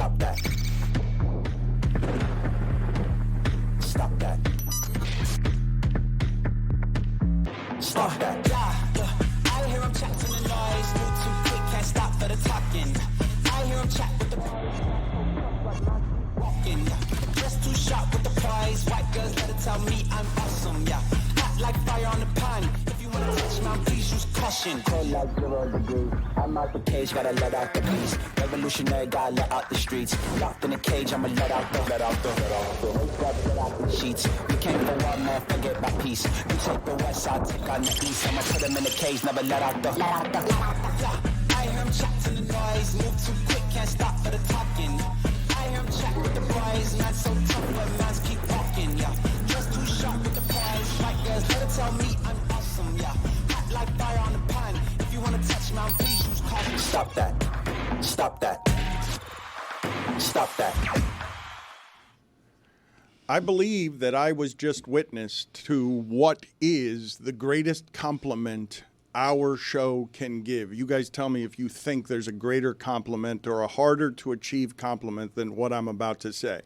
Stop that. Stop that. Stop that. I hear him chat to the noise. Move too quick, can't stop for the talking. I hear him chat with the walking. Just too sharp with the prize. White girls let it tell me I'm awesome. Yeah, hot like fire on the pan. If you wanna touch my, please use caution. Cold like 0 degrees. I'm out the cage, gotta let out the beast. Revolutionary, gotta let out the streets. Locked in a cage, I'ma let out the sheets. We came for one man, forget my peace. You take the west side, take on the east. I'ma put him in the cage, never let out the. I hear him chat to the noise. Move too quick, can't stop for the talking. I hear him chat with the boys. Not so tough, but mans keep walking. Yeah, just too sharp with the prize. White girls, let it tell me I'm awesome. Yeah, hot like fire on the pan. If you wanna touch my, please use caution. Stop that. Stop that. Stop that. I believe that I was just witness to what is the greatest compliment our show can give. You guys tell me if you think there's a greater compliment or a harder to achieve compliment than what I'm about to say.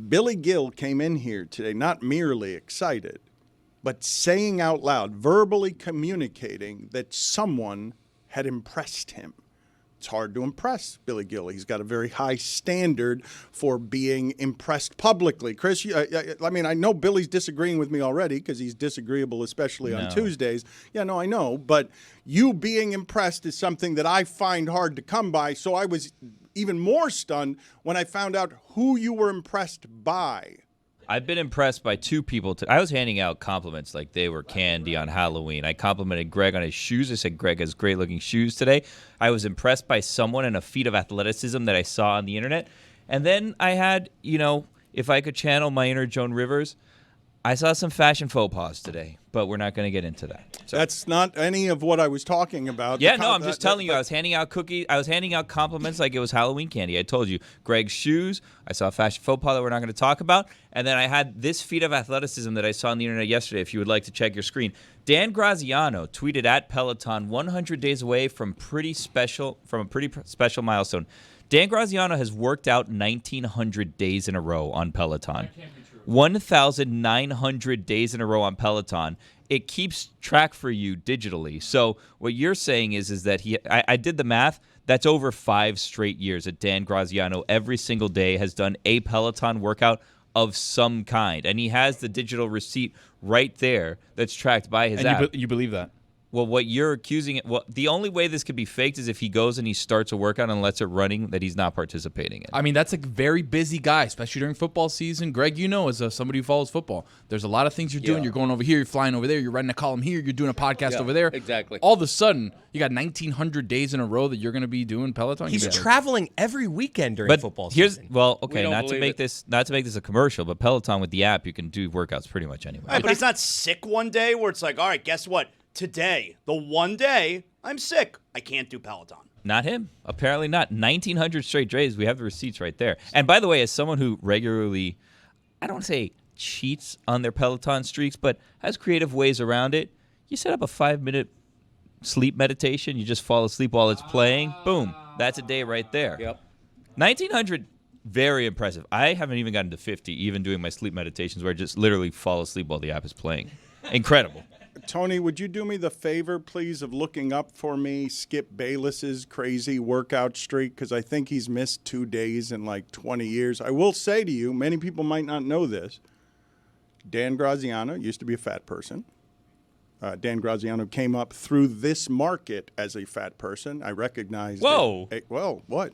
Billy Gill came in here today, not merely excited, but saying out loud, verbally communicating that someone had impressed him. It's hard to impress Billy Gill. He's got a very high standard for being impressed publicly. Chris, I mean, I know Billy's disagreeing with me already because he's disagreeable, especially on Tuesdays. Yeah, no, I know. But you being impressed is something that I find hard to come by. So I was even more stunned when I found out who you were impressed by. I've been impressed by two people. I was handing out compliments like they were candy on Halloween. I complimented Greg on his shoes. I said Greg has great-looking shoes today. I was impressed by someone and a feat of athleticism that I saw on the internet. And then I had, if I could channel my inner Joan Rivers, I saw some fashion faux pas today, but we're not going to get into that. So. That's not any of what I was talking about. Yeah, no, I'm just telling you. I was handing out cookies. I was handing out compliments like it was Halloween candy. I told you. Greg's shoes. I saw a fashion faux pas that we're not going to talk about. And then I had this feat of athleticism that I saw on the internet yesterday, if you would like to check your screen. Dan Graziano tweeted at Peloton 100 days away from a pretty special milestone. Dan Graziano has worked out 1,900 days in a row on Peloton. 1,900 days in a row on Peloton. It keeps track for you digitally. So what you're saying is that I did the math. That's over 5 straight years that Dan Graziano every single day has done a Peloton workout of some kind. And he has the digital receipt right there that's tracked by his app. You believe that? Well, what you're accusing it. Well, the only way this could be faked is if he goes and he starts a workout and lets it running that he's not participating in. I mean, that's a very busy guy, especially during football season. Greg, as somebody who follows football, there's a lot of things you're doing. You're going over here, you're flying over there, you're writing a column here, you're doing a podcast over there. Exactly. All of a sudden, you got 1,900 days in a row that you're going to be doing Peloton. He's traveling every weekend during football season. Not to make this a commercial, but Peloton with the app, you can do workouts pretty much anywhere. Right, but he's not sick one day where it's like, all right, guess what? Today, the one day I'm sick, I can't do Peloton. Not him. Apparently not. 1,900 straight days. We have the receipts right there. And by the way, as someone who regularly, I don't want to say cheats on their Peloton streaks, but has creative ways around it, you set up a 5-minute sleep meditation. You just fall asleep while it's playing. Boom. That's a day right there. Yep. 1,900, very impressive. I haven't even gotten to 50, even doing my sleep meditations where I just literally fall asleep while the app is playing. Incredible. Tony, would you do me the favor, please, of looking up for me Skip Bayless's crazy workout streak? Because I think he's missed 2 days in like 20 years. I will say to you, many people might not know this. Dan Graziano used to be a fat person. Dan Graziano came up through this market as a fat person. I recognized what?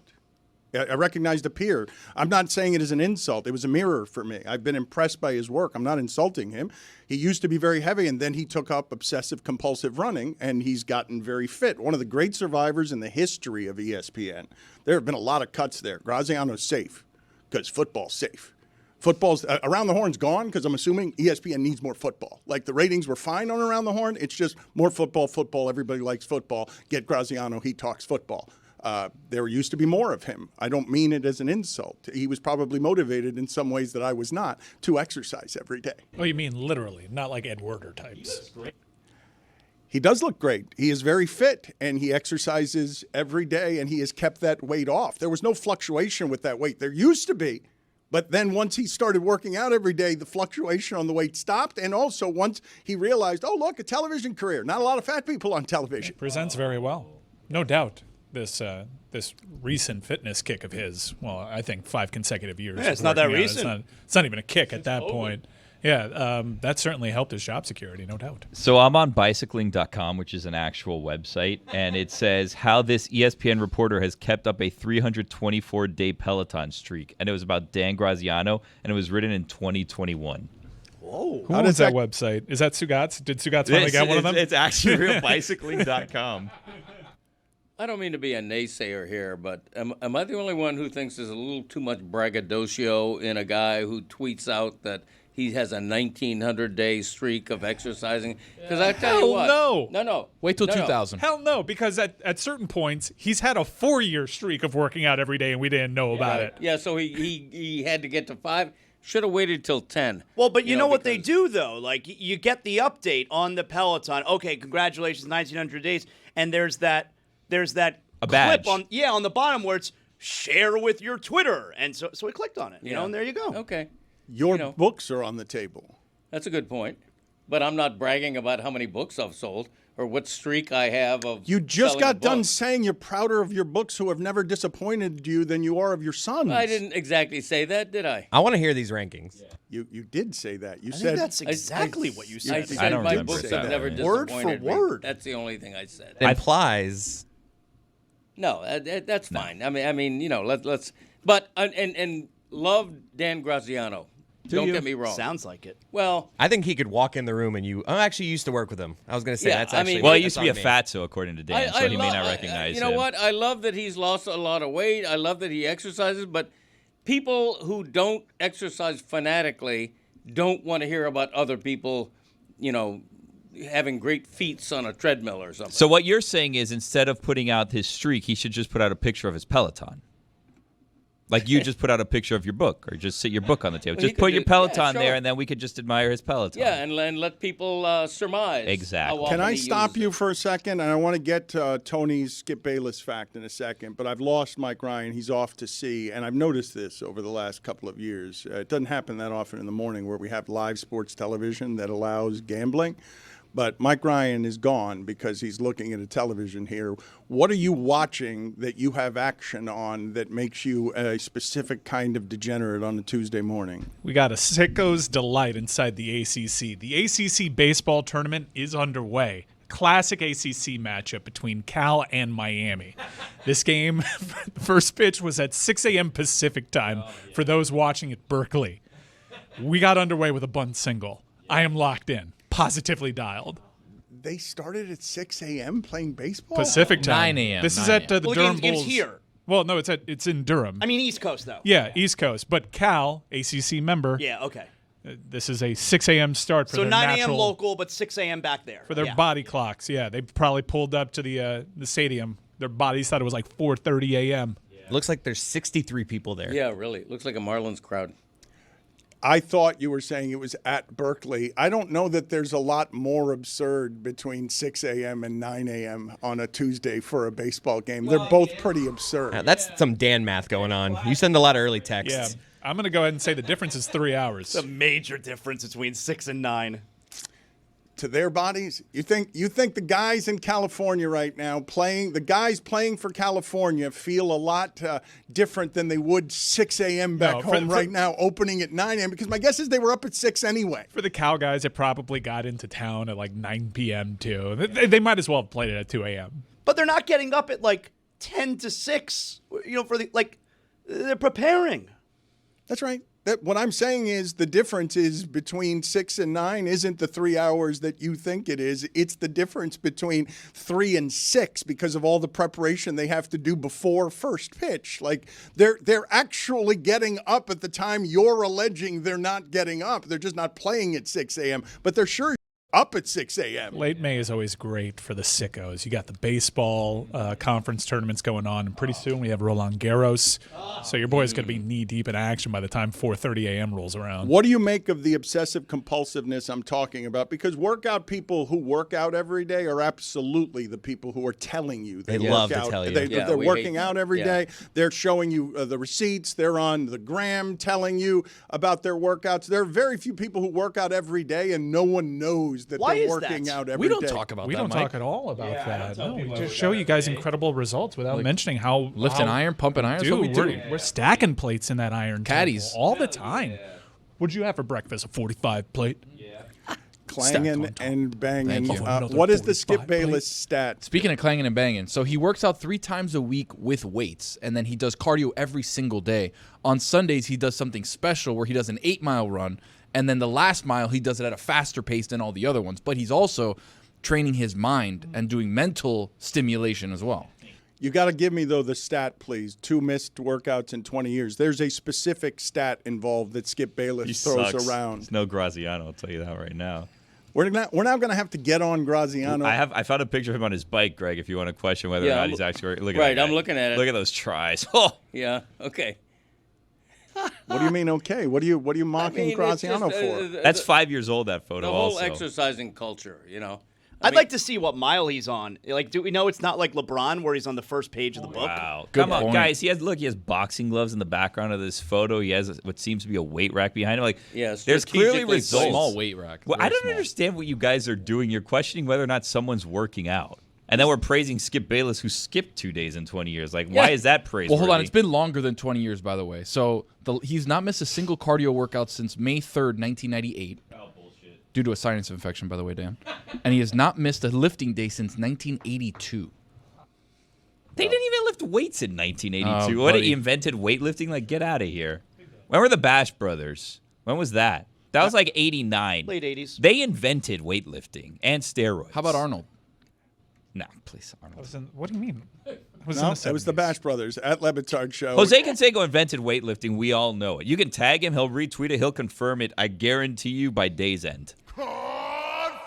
I recognized a peer. I'm not saying it as an insult. It was a mirror for me. I've been impressed by his work. I'm not insulting him. He used to be very heavy, and then he took up obsessive-compulsive running, and he's gotten very fit. One of the great survivors in the history of ESPN. There have been a lot of cuts there. Graziano's safe because football's safe. Football's Around the Horn's gone because I'm assuming ESPN needs more football. Like the ratings were fine on Around the Horn. It's just more football. Everybody likes football. Get Graziano. He talks football. There used to be more of him. I don't mean it as an insult. He was probably motivated in some ways that I was not to exercise every day. Oh, you mean literally, not like Ed Werder types. He does look great. He is very fit, and he exercises every day, and he has kept that weight off. There was no fluctuation with that weight. There used to be, but then once he started working out every day, the fluctuation on the weight stopped, and also once he realized, oh, look, a television career. Not a lot of fat people on television. Presents very well. No doubt. This recent fitness kick of his, well, I think 5 consecutive years. Yeah, it's not that recent. It's not even a kick at that point. Yeah, that certainly helped his job security, no doubt. So I'm on bicycling.com, which is an actual website, and it says how this ESPN reporter has kept up a 324-day Peloton streak. And it was about Dan Graziano, and it was written in 2021. Whoa. Who owns that website? Is that Stugotz? Did Stugotz finally get one of them? It's actually realbicycling.com. I don't mean to be a naysayer here, but am I the only one who thinks there's a little too much braggadocio in a guy who tweets out that he has a 1,900-day streak of exercising? Because I tell you what. No. Wait till No. 2000. Hell no, because at certain points, he's had a 4-year streak of working out every day, and we didn't know about it. Yeah, so he had to get to 5. Should have waited till 10. Well, but you know what they do, though? Like, you get the update on the Peloton. Okay, congratulations, 1,900 days. And there's that A clip badge. on the bottom where it's share with your Twitter. And so we clicked on it, you know, and there you go. Okay. Your books are on the table. That's a good point. But I'm not bragging about how many books I've sold or what streak I have of You just selling got a done book. saying you're prouder of your books who have never disappointed you than you are of your sons. I didn't exactly say that, did I? I want to hear these rankings. You did say that. You I said think that's exactly what you I said. said I don't my remember books saying have that. never Word disappointed for me. word. That's the only thing I said. It implies. No, that's fine. I mean, you know, let's. But and love Dan Graziano. Don't get me wrong. Sounds like it. Well, I think he could walk in the room and I actually used to work with him. I was going to say Yeah, that's I actually. mean- Well, he that's used to be a on me. fatso, according to Dan, so he may not recognize You know him. what? I love that he's lost a lot of weight. I love that he exercises, but people who don't exercise fanatically don't want to hear about other people, you know, having great feats on a treadmill or something. So what you're saying is instead of putting out his streak, he should just put out a picture of his Peloton. Like you just put out a picture of your book, or just sit your book on the table. Well, he Just put could your do- yeah, Peloton sure. there, and then we could just admire his Peloton. Yeah, and let people surmise. Exactly. how Can often I he stop uses you it. for a second? And I want to get to Tony's Skip Bayless fact in a second, but I've lost Mike Ryan. He's off to sea, and I've noticed this over the last couple of years. It doesn't happen that often in the morning where we have live sports television that allows gambling. But Mike Ryan is gone because he's looking at a television here. What are you watching that you have action on that makes you a specific kind of degenerate on a Tuesday morning? We got a sicko's delight inside the ACC. The ACC baseball tournament is underway. Classic ACC matchup between Cal and Miami. This game, the first pitch was at 6 a.m. Pacific time for those watching at Berkeley. We got underway with a bunt single. I am locked in, positively dialed. They started at 6 a.m. playing baseball? Pacific time. 9 a.m., This is 9 at the Well, the Durham game's Bulls. here. Well, no, it's in Durham. I mean, East Coast, though. Yeah, East Coast. But Cal, ACC member, Yeah, okay. this is a 6 a.m. start for So their 9 a.m. natural, local, but 6 a.m. back there. for their body clocks. Yeah, they probably pulled up to the stadium. Their bodies thought it was like 4:30 a.m. It looks like there's 63 people there. Yeah, really. Looks like a Marlins crowd. I thought you were saying it was at Berkeley. I don't know that there's a lot more absurd between 6 a.m. and 9 a.m. on a Tuesday for a baseball game. They're both pretty absurd. That's some Dan math going on. You send a lot of early texts. Yeah, I'm going to go ahead and say the difference is 3 hours. It's a major difference between 6 and 9. To their bodies, you think the guys in California right now the guys playing for California feel a lot different than they would 6 a.m. back No, home right now, opening at 9 a.m. Because my guess is they were up at 6 anyway. For the Cal guys, it probably got into town at like 9 p.m. too. They might as well have played it at 2 a.m. But they're not getting up at like 10 to 6, for they're preparing. That's right. What I'm saying is the difference is between 6 and 9 isn't the 3 hours that you think it is. It's the difference between 3 and 6 because of all the preparation they have to do before first pitch. Like they're actually getting up at the time you're alleging they're not getting up. They're just not playing at 6 a.m. But they're sure up at 6 a.m. Late May is always great for the sickos. You got the baseball conference tournaments going on, and pretty soon we have Roland Garros. So your boy's going to be knee-deep in action by the time 4:30 a.m. rolls around. What do you make of the obsessive compulsiveness I'm talking about? Because workout people who work out every day are absolutely the people who are telling you they work love to out. tell you. They're we working hate- out every day. They're showing you the receipts. They're on the gram telling you about their workouts. There are very few people who work out every day, and no one knows that Why they're is working that? out every We day. don't talk about We that, don't Mike. talk at all about that. No, we just show you guys incredible results without mentioning how Lifting how- iron, pumping iron. That's Dude, what we do. we're stacking plates in that iron Caddies. table all the time. What'd you have for breakfast? A 45 plate? Clanging and banging. Thank you. What is the Skip 45 plate. Bayless stat? Speaking of clanging and banging, so he works out 3 times a week with weights, and then he does cardio every single day. On Sundays, he does something special where he does an 8-mile run, and then the last mile, he does it at a faster pace than all the other ones. But he's also training his mind and doing mental stimulation as well. You got to give me, though, the stat, please. 2 missed workouts in 20 years. There's a specific stat involved that Skip Bayless He throws sucks. around. It's no Graziano, I'll tell you that right now. We're now going to have to get on Graziano. I found a picture of him on his bike, Greg, if you want to question whether or Yeah, not I'm- he's actually look at right, that I'm guy. looking at it. Look at those tries. Oh, Yeah. Okay. What do you mean, okay? What are you mocking it's Graziano just, for? that's 5 years old, that photo The whole also. exercising culture, I'd like to see what mile he's on. Like, do we know it's not like LeBron where he's on the first page of the book? Wow. Good Come on, point. guys. He has boxing gloves in the background of this photo. He has what seems to be a weight rack behind him. Like, Yeah, there's clearly strategically results. Small weight rack. Well, I Very don't small. understand what you guys are doing. You're questioning whether or not someone's working out. And then we're praising Skip Bayless, who skipped 2 days in 20 years. Like, why is that praiseworthy? Well, hold on. It's been longer than 20 years, by the way. So he's not missed a single cardio workout since May 3rd, 1998. Oh, bullshit. Due to a sinus infection, by the way, Dan. And he has not missed a lifting day since 1982. They didn't even lift weights in 1982. Oh, What, buddy. he invented weightlifting? Like, get out of here. When were the Bash Brothers? When was that? That was like 89. Late 80s. They invented weightlifting and steroids. How about Arnold? No, please, Arnold. What do you mean? It was No, in the it was the 70s. Bash Brothers at Le Batard Show. Jose Canseco invented weightlifting. We all know it. You can tag him. He'll retweet it. He'll confirm it. I guarantee you by day's end.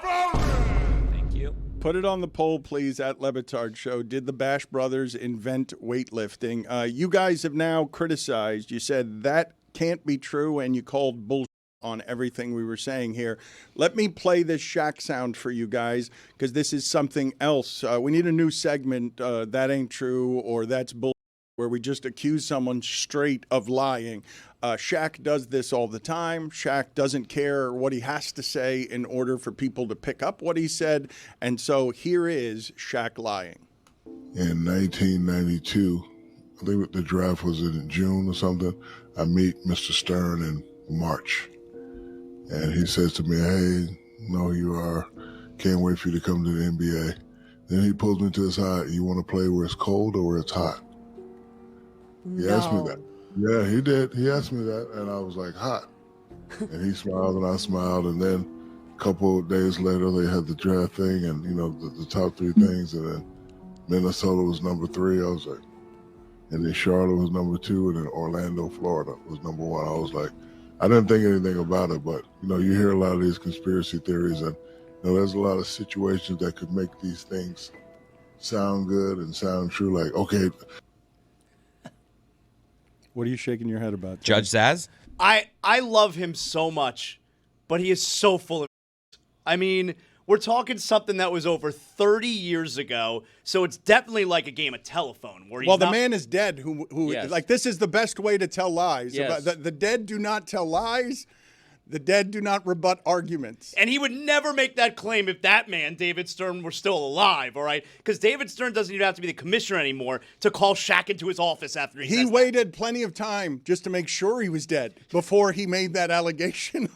Thank you. Put it on the poll, please, at Le Batard Show. Did the Bash Brothers invent weightlifting? You guys have now criticized. You said that can't be true, and you called bullshit on everything we were saying here. Let me play this Shaq sound for you guys, because this is something else. We need a new segment, That Ain't True, or That's Bull, where we just accuse someone straight of lying. Shaq does this all the time. Shaq doesn't care what he has to say in order for people to pick up what he said. And so here is Shaq lying. In 1992, I think the draft was in June or something, I meet Mr. Stern in March. And he says to me, hey, know who you are. Can't wait for you to come to the NBA. Then he pulls me to his side. You want to play where it's cold or where it's hot? He asked me that. Yeah, he did. He asked me that, and I was like, hot. And he smiled, and I smiled. And then a couple of days later, they had the draft thing and, the top 3 things. And then Minnesota was number 3. I was like, and then Charlotte was number 2. And then Orlando, Florida was number 1. I was like, I didn't think anything about it. But, you hear a lot of these conspiracy theories. And, there's a lot of situations that could make these things sound good and sound true. Like, okay. What are you shaking your head about? Judge Zaz? I love him so much, but he is so full of I mean, we're talking something that was over 30 years ago, so it's definitely like a game of telephone. Where he's Well, the not- man is dead. Who Yes. like this is the best way to tell lies. Yes. The dead do not tell lies. The dead do not rebut arguments. And he would never make that claim if that man, David Stern, were still alive, all right? Because David Stern doesn't even have to be the commissioner anymore to call Shaq into his office after he He says that. waited plenty of time just to make sure he was dead before he made that allegation.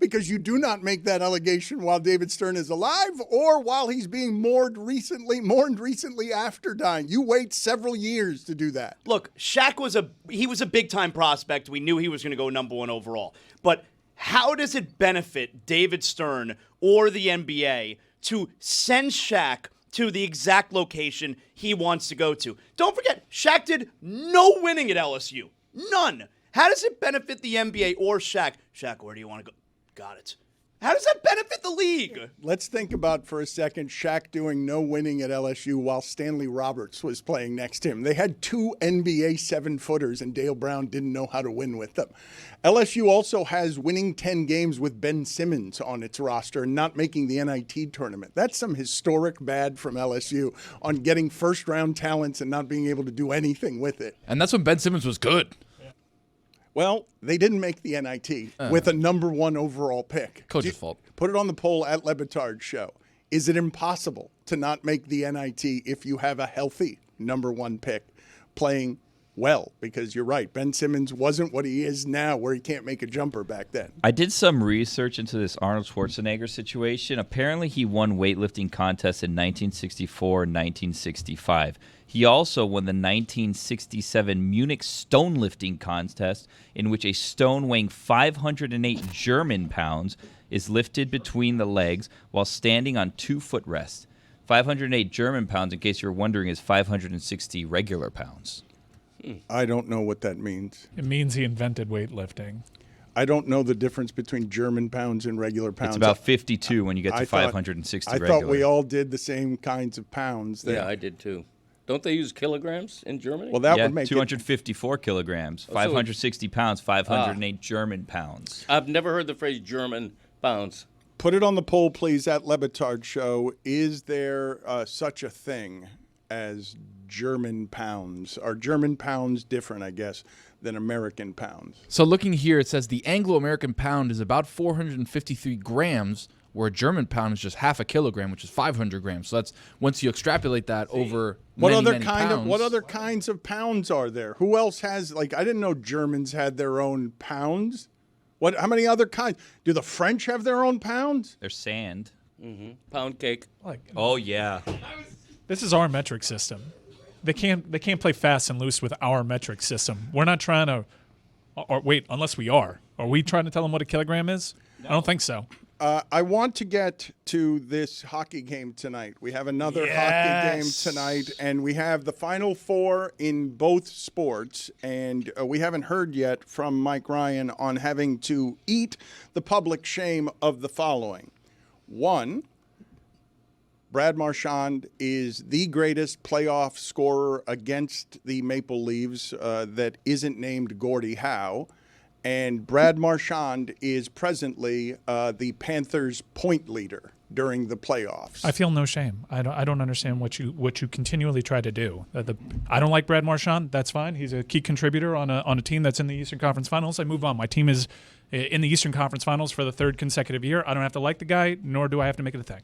Because you do not make that allegation while David Stern is alive or while he's being mourned recently after dying. You wait several years to do that. Look, Shaq was a big-time prospect. We knew he was going to go number 1 overall. But how does it benefit David Stern or the NBA to send Shaq to the exact location he wants to go to? Don't forget, Shaq did no winning at LSU. None. How does it benefit the NBA or Shaq? Shaq, where do you want to go? Got it. How does that benefit the league? Let's think about for a second Shaq doing no winning at LSU while Stanley Roberts was playing next to him. They had 2 NBA 7-footers, and Dale Brown didn't know how to win with them. LSU also has winning 10 games with Ben Simmons on its roster and not making the NIT tournament. That's some historic bad from LSU on getting first-round talents and not being able to do anything with it. And that's when Ben Simmons was good. Well, they didn't make the NIT with a number 1 overall pick. Coach's fault. Put it on the poll at Le Batard Show. Is it impossible to not make the NIT if you have a healthy number 1 pick playing well? Because you're right, Ben Simmons wasn't what he is now, where he can't make a jumper back then. I did some research into this Arnold Schwarzenegger situation. Apparently, he won weightlifting contests in 1964 and 1965. He also won the 1967 Munich stone lifting contest, in which a stone weighing 508 German pounds is lifted between the legs while standing on 2 footrests. 508 German pounds, in case you're wondering, is 560 regular pounds. I don't know what that means. It means he invented weightlifting. I don't know the difference between German pounds and regular pounds. It's about 52 when you get to 560 regular. I thought we all did the same kinds of pounds there. Yeah, I did too. Don't they use kilograms in Germany? Well, that would make 254 kilograms, 560 pounds, 508 German pounds. I've never heard the phrase German pounds. Put it on the poll, please, at Le Batard Show. Is there such a thing as German pounds? Are German pounds different, I guess, than American pounds? So looking here, it says the Anglo-American pound is about 453 grams, where a German pound is just half a kilogram, which is 500 grams. So that's once you extrapolate that over What many, other many kind pounds. of what other kinds of pounds are there? Who else has, like, I didn't know Germans had their own pounds. How many other kinds? Do the French have their own pounds? They're sand. Pound cake. Oh, yeah. This is our metric system. They can't play fast and loose with our metric system. We're not trying to, or wait, unless we are. Are we trying to tell them what a kilogram is? No. I don't think so. I want to get to this hockey game tonight. We have another hockey game tonight, and we have the Final Four in both sports, and we haven't heard yet from Mike Ryan on having to eat the public shame of the following. 1, Brad Marchand is the greatest playoff scorer against the Maple Leafs that isn't named Gordie Howe. And Brad Marchand is presently the Panthers' point leader during the playoffs. I feel no shame. I don't understand what you continually try to do. I don't like Brad Marchand. That's fine. He's a key contributor on a team that's in the Eastern Conference Finals. I move on. My team is in the Eastern Conference Finals for the 3rd consecutive year. I don't have to like the guy, nor do I have to make it a thing.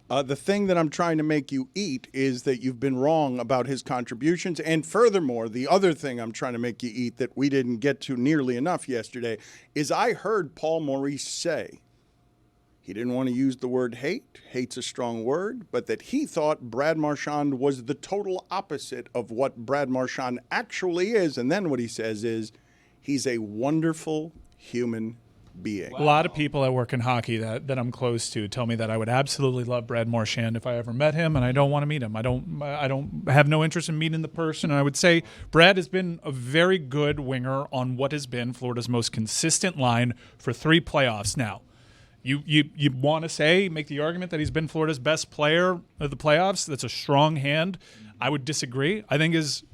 The thing that I'm trying to make you eat is that you've been wrong about his contributions. And furthermore, the other thing I'm trying to make you eat that we didn't get to nearly enough yesterday is I heard Paul Maurice say, he didn't want to use the word hate, hate's a strong word, but that he thought Brad Marchand was the total opposite of what Brad Marchand actually is. And then what he says is, he's a wonderful human being. A lot of people that work in hockey that I'm close to tell me that I would absolutely love Brad Marchand if I ever met him, and I don't want to meet him. I don't have no interest in meeting the person. And I would say Brad has been a very good winger on what has been Florida's most consistent line for 3 playoffs now. You want to make the argument that he's been Florida's best player of the playoffs? That's a strong hand. I would disagree. I think his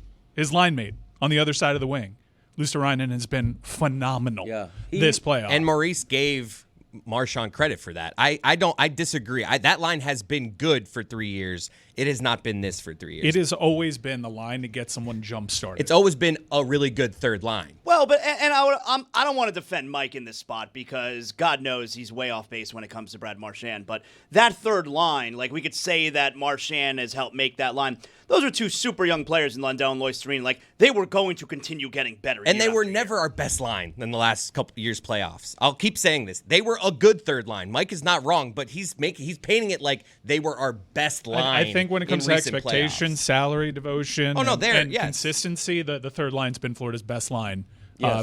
line mate on the other side of the wing, Luosterainen, has been phenomenal this playoff. And Maurice gave Marchand credit for that. I disagree. That line has been good for 3 years. It has not been this for 3 years. It has always been the line to get someone jump started. It's always been a really good third line. Well, but I don't want to defend Mike in this spot because God knows he's way off base when it comes to Brad Marchand. But that third line, like we could say that Marchand has helped make that line. Those are 2 super young players in Lundell and Luosterainen. Like they were going to continue getting better. And they were never our best line in the last couple of years' playoffs. I'll keep saying this. They were a good third line. Mike is not wrong, but he's painting it like they were our best line. I think when it comes to expectations, salary, devotion, and consistency, the third line's been Florida's best line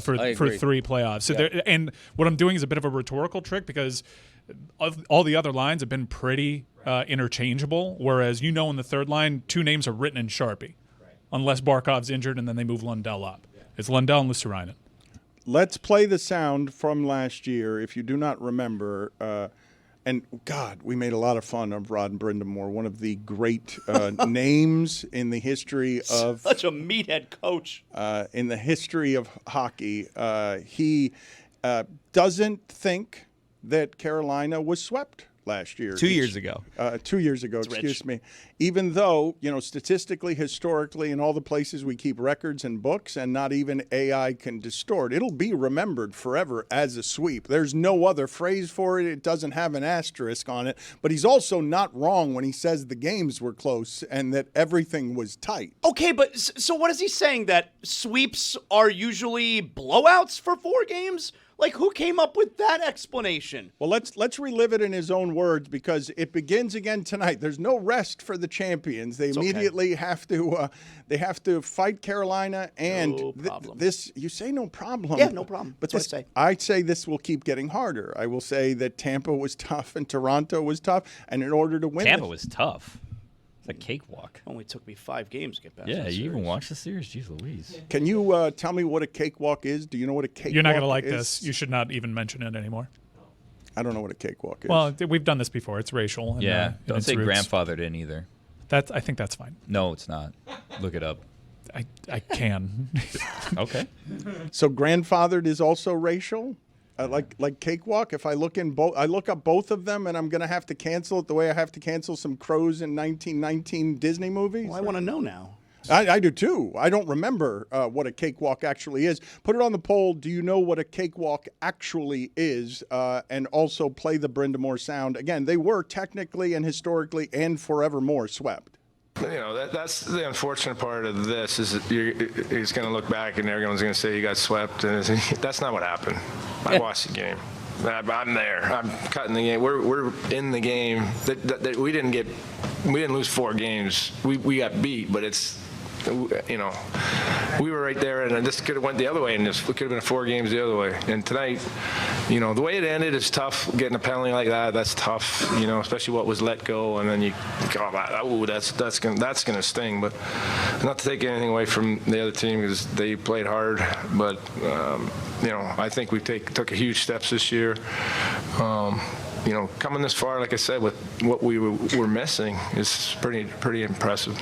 for 3 playoffs. So and what I'm doing is a bit of a rhetorical trick because all the other lines have been pretty interchangeable, whereas in the third line, 2 names are written in Sharpie, unless Barkov's injured and then they move Lundell up. It's Lundell and Luosterainen. let's play the sound from last year. If you do not remember, and God, we made a lot of fun of Rod Brindamore, one of the great names in the history of such a meathead coach. In the history of hockey. He doesn't think that Carolina was swept last year. 2 years ago. 2 years ago, excuse me. Even though, statistically, historically, in all the places we keep records and books, and not even AI can distort, it'll be remembered forever as a sweep. There's no other phrase for it. It doesn't have an asterisk on it. But he's also not wrong when he says the games were close and that everything was tight. Okay, but so what is he saying? That sweeps are usually blowouts for 4 games? Like, who came up with that explanation? Well, let's relive it in his own words, because it begins again tonight. There's no rest for the champions. They immediately have to fight Carolina, and No problem. this, you say no problem. Yeah, no problem. But That's what I say. I say this will keep getting harder. I will say that Tampa was tough and Toronto was tough, and in order to win, Tampa was tough. It's a cakewalk. Only took me 5 games to get past. Yeah, that you even series. watched the series? Jeez Louise. Can you tell me what a cakewalk is? Do you know what a cakewalk You're not going to like is? this. You should not even mention it anymore. I don't know what a cakewalk is. Well, we've done this before. It's racial. And, Yeah, in don't its say roots. grandfathered in either. I think that's fine. No, it's not. Look it up. I can. Okay. So grandfathered is also racial? Like cakewalk. If I look up both of them, and I'm going to have to cancel it the way I have to cancel some Crows in 1919 Disney movies. Well, I want to know now. I do too. I don't remember what a cakewalk actually is. Put it on the poll. Do you know what a cakewalk actually is? And also play the Brindamore sound. Again, they were technically and historically and forevermore swept. That's the unfortunate part of this is that he's going to look back and everyone's going to say you got swept, and that's not what happened. I watched the game. I'm there. I'm cutting the game. We're in the game. That we didn't lose 4 games. We got beat, but it's. We were right there, and this could have went the other way, and it could have been 4 games the other way. And tonight, the way it ended is tough. Getting a penalty like that's tough. Especially what was let go, and then that's gonna sting. But not to take anything away from the other team because they played hard. But I think we took a huge steps this year. Coming this far, like I said, with what we were missing is pretty impressive.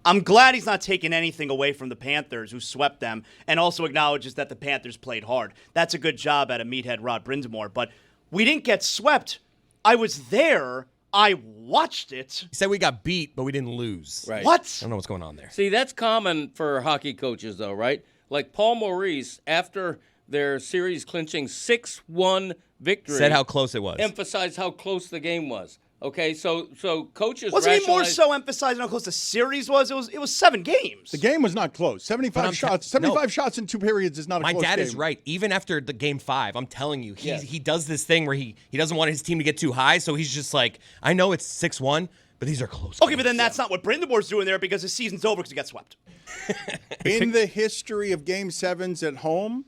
I'm glad he's not taking anything away from the Panthers, who swept them, and also acknowledges that the Panthers played hard. That's a good job out of meathead Rod Brindamore. But we didn't get swept. I was there. I watched it. He said we got beat, but we didn't lose. Right. What? I don't know what's going on there. See, that's common for hockey coaches, though, right? Like Paul Maurice, after their series clinching 6-1 victory, Said how close it was. emphasized how close the game was. Okay, so coaches Wasn't he more rationalize- so emphasizing how close the series was? It was 7 games. The game was not close. 75 shots in 2 periods is not a My close dad game. is right. Even after the game 5, I'm telling you, he does this thing where he doesn't want his team to get too high, so he's just like, I know it's 6-1, but these are close. Okay, but then that's not what Brindamore's doing there because his season's over because he got swept. In the history of Game 7s at home,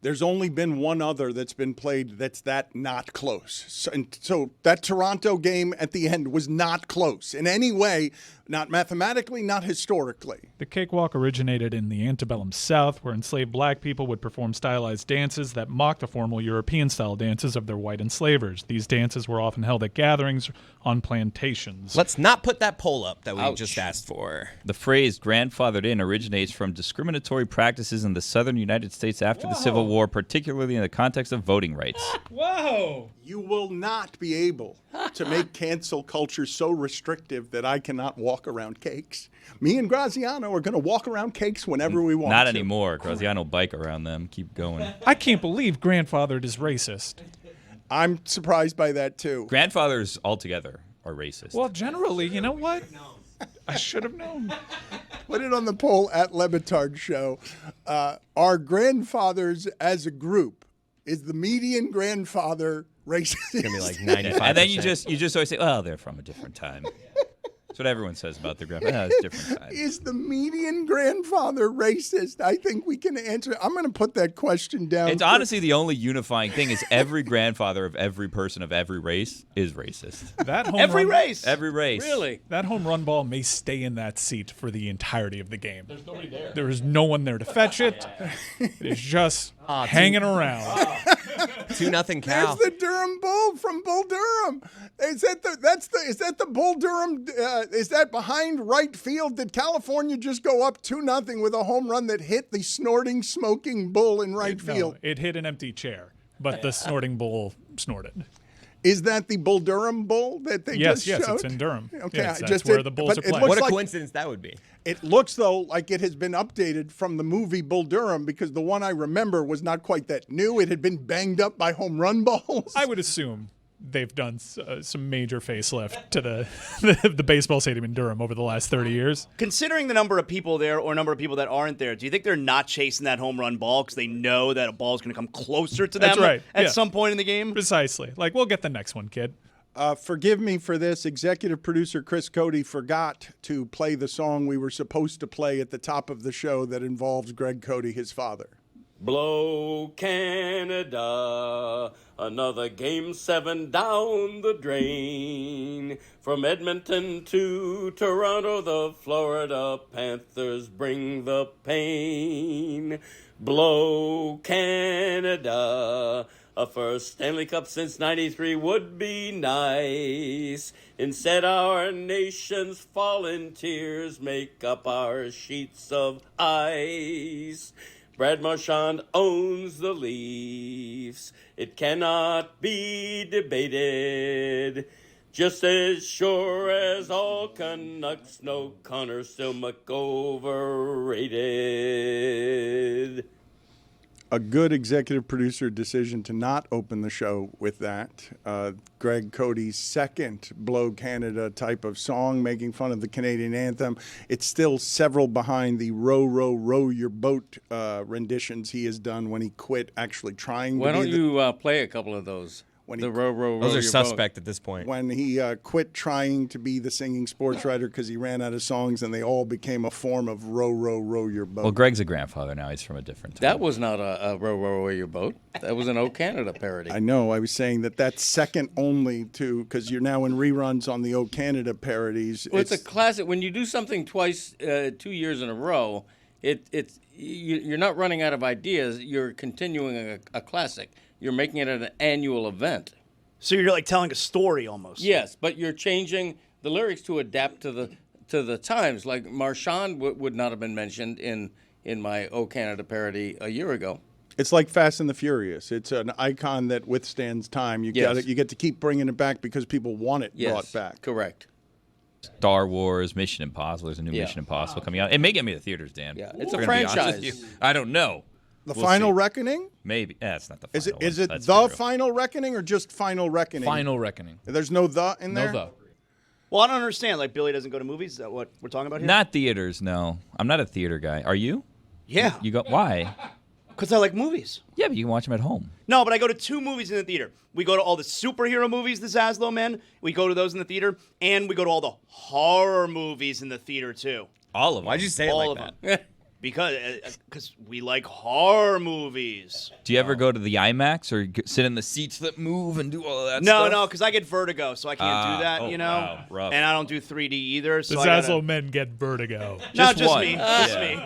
there's only been one other that's been played that's not close. So that Toronto game at the end was not close in any way, not mathematically, not historically. The cakewalk originated in the antebellum South, where enslaved black people would perform stylized dances that mocked the formal European-style dances of their white enslavers. These dances were often held at gatherings on plantations. Let's not put that poll up that we Ouch. just asked for. The phrase grandfathered in originates from discriminatory practices in the southern United States after the Civil War, particularly in the context of voting rights. Whoa! You will not be able to make cancel culture so restrictive that I cannot walk around cakes. Me and Graziano are going to walk around cakes whenever we want Not to. anymore. Graziano bike around them. Keep going. I can't believe grandfathered is racist. I'm surprised by that, too. Grandfathers altogether are racist. Well, generally, you know what? I should have known. Put it on the poll at Le Batard Show. Our grandfathers as a group, is the median grandfather racist? It's going to be like 95%. and then you just always say, well, they're from a different time. That's what everyone says about their grandfather. It's different sides. Is the median grandfather racist? I think we can answer. I'm going to put that question down. It's honestly the only unifying thing is every grandfather of every person of every race is racist. That home Every run, race. Every race. Really? That home run ball may stay in that seat for the entirety of the game. There's nobody there. There is no one there to fetch it. It is just hanging around. 2-0 Cal. There's the Durham Bull from Bull Durham. Is that the Bull Durham? Is that behind right field? Did California just go up 2-0 with a home run that hit the snorting, smoking bull in right field? No, it hit an empty chair, but the snorting bull snorted. Is that the Bull Durham Bull that they just showed? Yes, it's in Durham. Okay, Yes, I that's where the Bulls are playing. What a coincidence that would be. It looks, though, like it has been updated from the movie Bull Durham because the one I remember was not quite that new. It had been banged up by home run balls. I would assume they've done some major facelift to the baseball stadium in Durham over the last 30 years. Considering the number of people there or number of people that aren't there, do you think they're not chasing that home run ball because they know that a ball is going to come closer to them That's right. at some point in the game? Precisely. Like, we'll get the next one, kid. Forgive me for this. Executive producer Chris Cody forgot to play the song we were supposed to play at the top of the show that involves Greg Cody, his father. Blow Canada, another Game 7 down the drain. From Edmonton to Toronto, the Florida Panthers bring the pain. Blow Canada, a first Stanley Cup since '93 would be nice. Instead, our nation's fallen tears make up our sheets of ice. Brad Marchand owns the Leafs. It cannot be debated. Just as sure as all Canucks know Connor Silmuck overrated. A good executive producer decision to not open the show with that. Greg Cody's second Blow Canada type of song, making fun of the Canadian anthem. It's still several behind the Row, Row, Row Your Boat renditions he has done when he quit actually trying Why to don't be you play a couple of those? When The he- row, row, row Those are your suspect at this point. when he quit trying to be the singing sports writer because he ran out of songs and they all became a form of Row, Row, Row Your Boat. Well, Greg's a grandfather now. He's from a different time. That was not a row, row, row your boat. That was an O Canada parody. I know. I was saying that's second only to because you're now in reruns on the O Canada parodies. Well, it's a classic. When you do something twice, 2 years in a row, you're not running out of ideas. You're continuing a classic. You're making it an annual event. So you're like telling a story almost. Yes, but you're changing the lyrics to adapt to the times. Like Marchand would not have been mentioned in my O Canada parody a year ago. It's like Fast and the Furious. It's an icon that withstands time. You Yes. you get to keep bringing it back because people want it Yes, brought back. correct. Star Wars, Mission Impossible. There's a new Yeah. Mission Impossible coming out. It may get me to theaters, Dan. Yeah, it's We're a gonna be honest with franchise. you. I don't know. The We'll Final see. Reckoning? Maybe. It's not the final Is it one. is it That's the true. Final Reckoning or just Final Reckoning? Final Reckoning. There's no the in there? No the. Well, I don't understand. Like, Billy doesn't go to movies? Is that what we're talking about here? Not theaters, no. I'm not a theater guy. Are you? Yeah. You go? Why? Because I like movies. Yeah, but you can watch them at home. No, but I go to 2 movies in the theater. We go to all the superhero movies, the Zaslow Men. We go to those in the theater. And we go to all the horror movies in the theater, too. All of them. Why'd you say it all like of that? them. Because we like horror movies. Do you ever go to the IMAX or sit in the seats that move and do all of that No, stuff? no, because I get vertigo, so I can't do that, oh, you know? wow, rough. And I don't do 3D either. The So I gotta- Zaslow men get vertigo. No, Just just one. me. Yeah. Just me.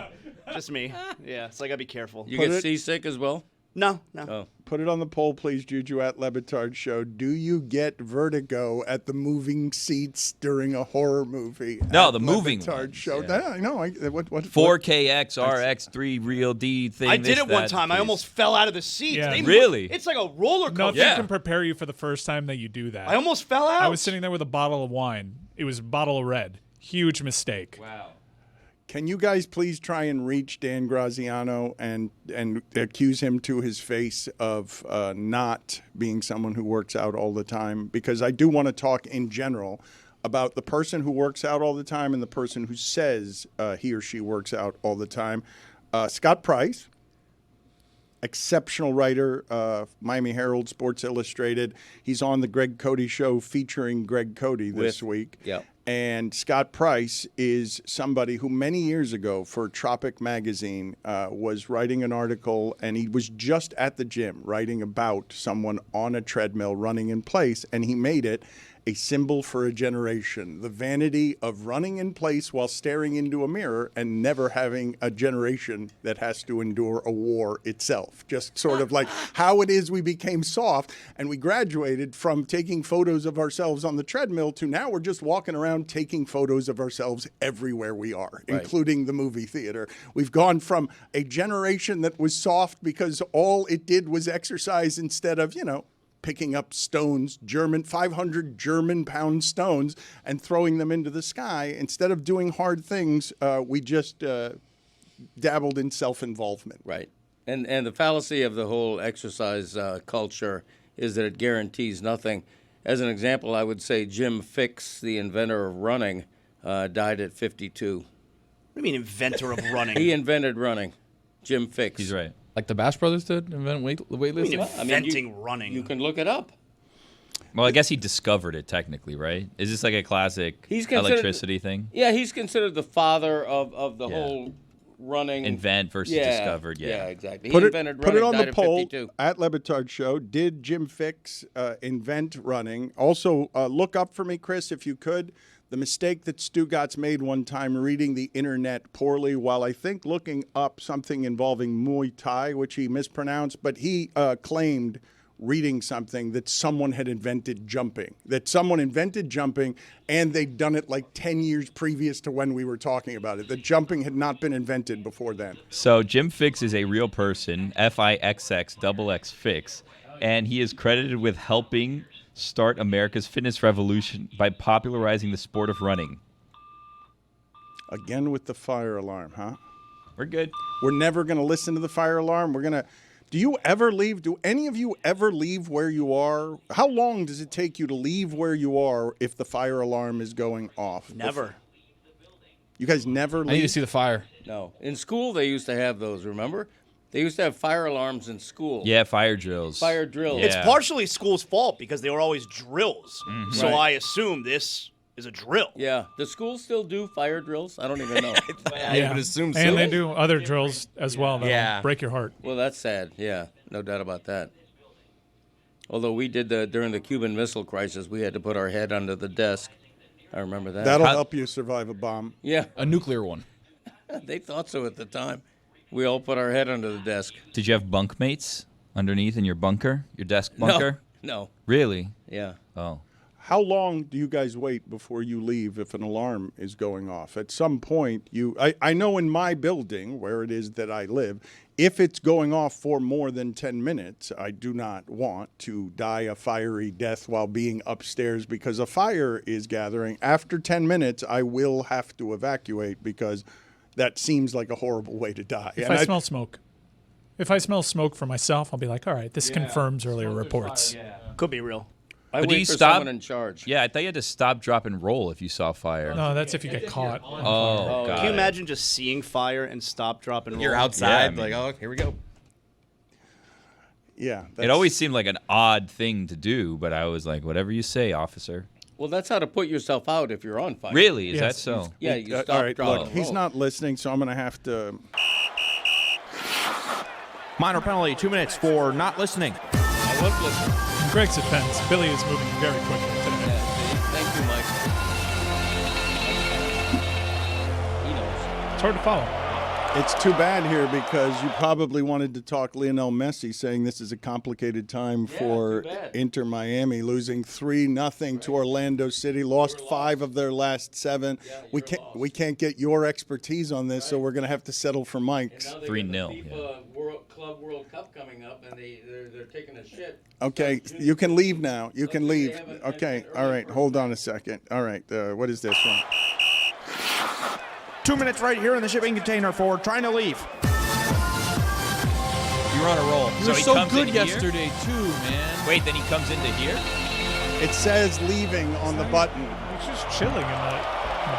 Just me. Yeah, so I gotta be careful. You get seasick as well? No. Oh. Put it on the poll, please, Juju at Le Batard Show. Do you get vertigo at the moving seats during a horror movie? No, at the Le moving Batard ones, Show. yeah. I know. What 4KX, RX3, Real D thing. I did this, it one that, time. I please. almost fell out of the seat. Yeah. Really? It's like a roller coaster. Nothing Yeah. can prepare you for the first time that you do that. I almost fell out. I was sitting there with a bottle of wine. It was a bottle of red. Huge mistake. Wow. Can you guys please try and reach Dan Graziano and accuse him to his face of not being someone who works out all the time? Because I do want to talk in general about the person who works out all the time and the person who says he or she works out all the time. Scott Price exceptional writer, Miami Herald, Sports Illustrated. He's on the Greg Cody Show featuring Greg Cody this week. Yep. And Scott Price is somebody who many years ago for Tropic Magazine was writing an article, and he was just at the gym writing about someone on a treadmill running in place, and he made it a symbol for a generation. The vanity of running in place while staring into a mirror and never having a generation that has to endure a war itself. Just sort of like how it is we became soft and we graduated from taking photos of ourselves on the treadmill to now we're just walking around taking photos of ourselves everywhere we are, including the movie theater. We've gone from a generation that was soft because all it did was exercise instead of, picking up stones, 500 German-pound stones, and throwing them into the sky. Instead of doing hard things, we just dabbled in self-involvement. Right. And the fallacy of the whole exercise culture is that it guarantees nothing. As an example, I would say Jim Fixx, the inventor of running, died at 52. What do you mean inventor of running? He invented running. Jim Fixx. He's right. Like the Bash Brothers did, invent weightlifting. Inventing running. You can look it up. Well, I guess he discovered it technically, right? Is this like a classic electricity thing? Yeah, he's considered the father of the whole running. Invent versus discovered, Yeah, exactly. Put He it invented running, on died the at poll 52. at Le Batard Show. Did Jim Fixx invent running? Also, look up for me, Chris, if you could, the mistake that Stugotz made one time reading the internet poorly while I think looking up something involving Muay Thai, which he mispronounced, but he claimed reading something that someone had invented jumping, and they'd done it like 10 years previous to when we were talking about it. That jumping had not been invented before then. So Jim Fixx is a real person, Fixx Fix, and he is credited with helping start America's fitness revolution by popularizing the sport of running. Again with the fire alarm, huh? We're good. We're never going to listen to the fire alarm. Do you ever leave? Do any of you ever leave where you are? How long does it take you to leave where you are if the fire alarm is going off? Never. You guys never leave? I need to see the fire. No. In school, they used to have those, remember? They used to have fire alarms in school. Yeah, fire drills. Fire drills. Yeah. It's partially school's fault because they were always drills. So Right. I assume this is a drill. Yeah. Does school still do fire drills? I don't even know. I would assume so. And they do other drills as well that'll Yeah. break your heart. Well, that's sad. Yeah, no doubt about that. Although we did during the Cuban Missile Crisis, we had to put our head under the desk. I remember that. That'll help you survive a bomb. Yeah, A nuclear one. they thought so at the time. We all put our head under the desk. Did you have bunk mates underneath in your bunker, your desk bunker? No. Really? Yeah. Oh. How long do you guys wait before you leave if an alarm is going off? At some point, I know in my building, where it is that I live, if it's going off for more than 10 minutes, I do not want to die a fiery death while being upstairs because a fire is gathering. After 10 minutes, I will have to evacuate because that seems like a horrible way to die. If I smell smoke. If I smell smoke for myself, I'll be like, all right, this confirms earlier reports. Could be real. I But do wait you for stop? someone in charge. Yeah, I thought you had to stop, drop, and roll if you saw fire. No, that's if you get caught. Oh, God. Can you imagine just seeing fire and stop, drop, and roll? You're outside, Yeah, I mean- like, oh, here we go. Yeah. It always seemed like an odd thing to do, but I was like, whatever you say, officer. Well, that's how to put yourself out if you're on fire. Really? Is that Yes. so? Yeah, you stop, all right, drop, look, and he's roll. not listening, so I'm going to have to. Minor penalty, 2 minutes for not listening. I was listening. In Greg's defense, Billy is moving very quickly today. Yeah, see? Thank you, Mike. He knows. It's hard to follow. It's too bad here because you probably wanted to talk Lionel Messi, saying this is a complicated time for too bad. Inter Miami, losing 3-0 to Orlando City, lost 5 of their last 7. We can't get your expertise on this, so we're going to have to settle for Mike's. 3-0, Club World Cup coming up, and they're taking a shit. Okay, you can leave now. You can Let's see, leave. they haven't Okay, mentioned all early right. Hold on a second. All right, what is this one? 2 minutes right here in the shipping container for trying to leave. You're on a roll. You were he so comes good in here? yesterday, too, man. Wait, then he comes into here? It says leaving on the button. He's just chilling in the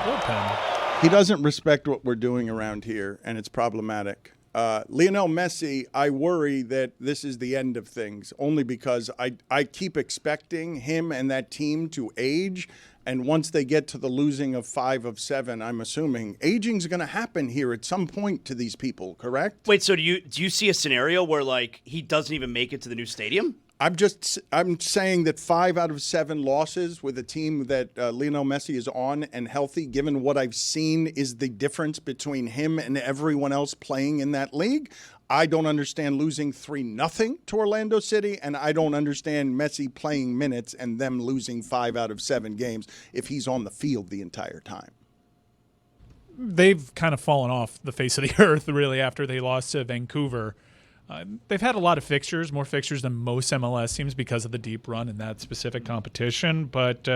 bullpen. He doesn't respect what we're doing around here, and it's problematic. Lionel Messi, I worry that this is the end of things, only because I keep expecting him and that team to age. And once they get to the losing of 5 of 7, I'm assuming aging's going to happen here at some point to these people, correct? Wait, so do you see a scenario where like he doesn't even make it to the new stadium? I'm saying that 5 out of 7 losses with a team that Lionel Messi is on and healthy, given what I've seen is the difference between him and everyone else playing in that league. I don't understand losing 3-0 to Orlando City, and I don't understand Messi playing minutes and them losing 5 out of 7 games if he's on the field the entire time. They've kind of fallen off the face of the earth, really, after they lost to Vancouver. They've had a lot of fixtures, more fixtures than most MLS teams because of the deep run in that specific competition. But,